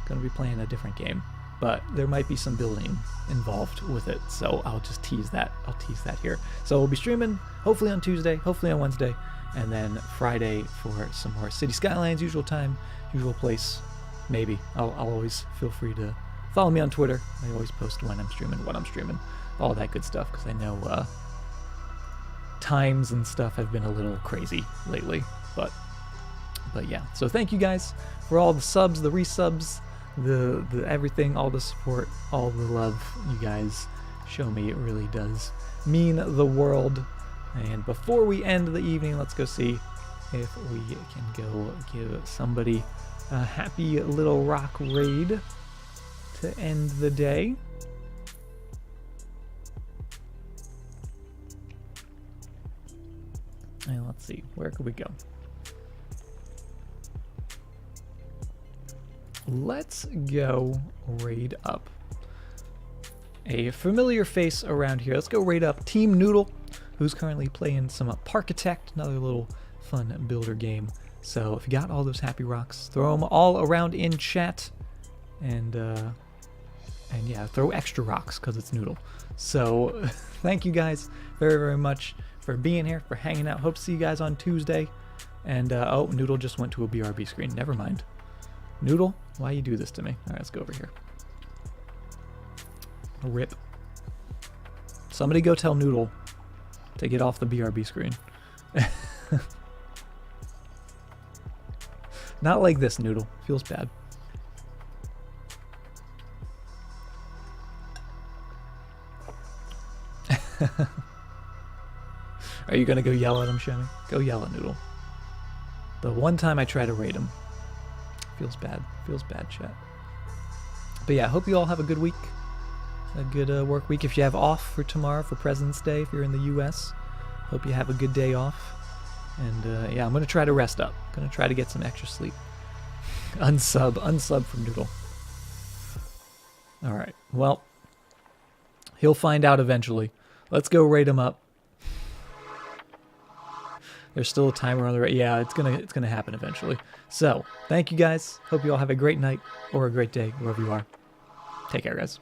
Gonna be playing a different game, but there might be some building involved with it, so I'll just tease that. I'll tease that here. So we'll be streaming hopefully on Tuesday, hopefully on Wednesday, and then Friday for some more City Skylines, usual time, usual place. Maybe I'll always feel free to follow me on Twitter. I always post when I'm streaming, what I'm streaming, all that good stuff, because I know times and stuff have been a little crazy lately. But yeah. So thank you guys for all the subs, the resubs, the everything, all the support, all the love you guys show me. It really does mean the world. And before we end the evening, let's go see if we can go give somebody a happy little rock raid to end the day. And let's see, where could we go? Let's go raid up a familiar face around here. Let's go raid up Team Noodle, who's currently playing some Parkitect, another little fun builder game. So if you got all those happy rocks, throw them all around in chat, and yeah, throw extra rocks because it's Noodle. So thank you guys very, very much for being here, for hanging out. Hope to see you guys on Tuesday. And oh, Noodle just went to a BRB screen. Never mind. Noodle, why you do this to me? All right, let's go over here. Rip. Somebody go tell Noodle to get off the BRB screen. Not like this, Noodle. Feels bad. Are you gonna go yell at him, Shemmy? Go yell at Noodle. The one time I try to raid him. Feels bad. Feels bad, chat. But yeah, I hope you all have a good week. A good work week. If you have off for tomorrow, for President's Day, if you're in the US, hope you have a good day off. And yeah, I'm gonna try to rest up. Gonna try to get some extra sleep. Unsub from Noodle. Alright, well, he'll find out eventually. Let's go raid him up. There's still a timer on the right. Yeah, it's gonna happen eventually. So, thank you guys. Hope you all have a great night or a great day, wherever you are. Take care, guys.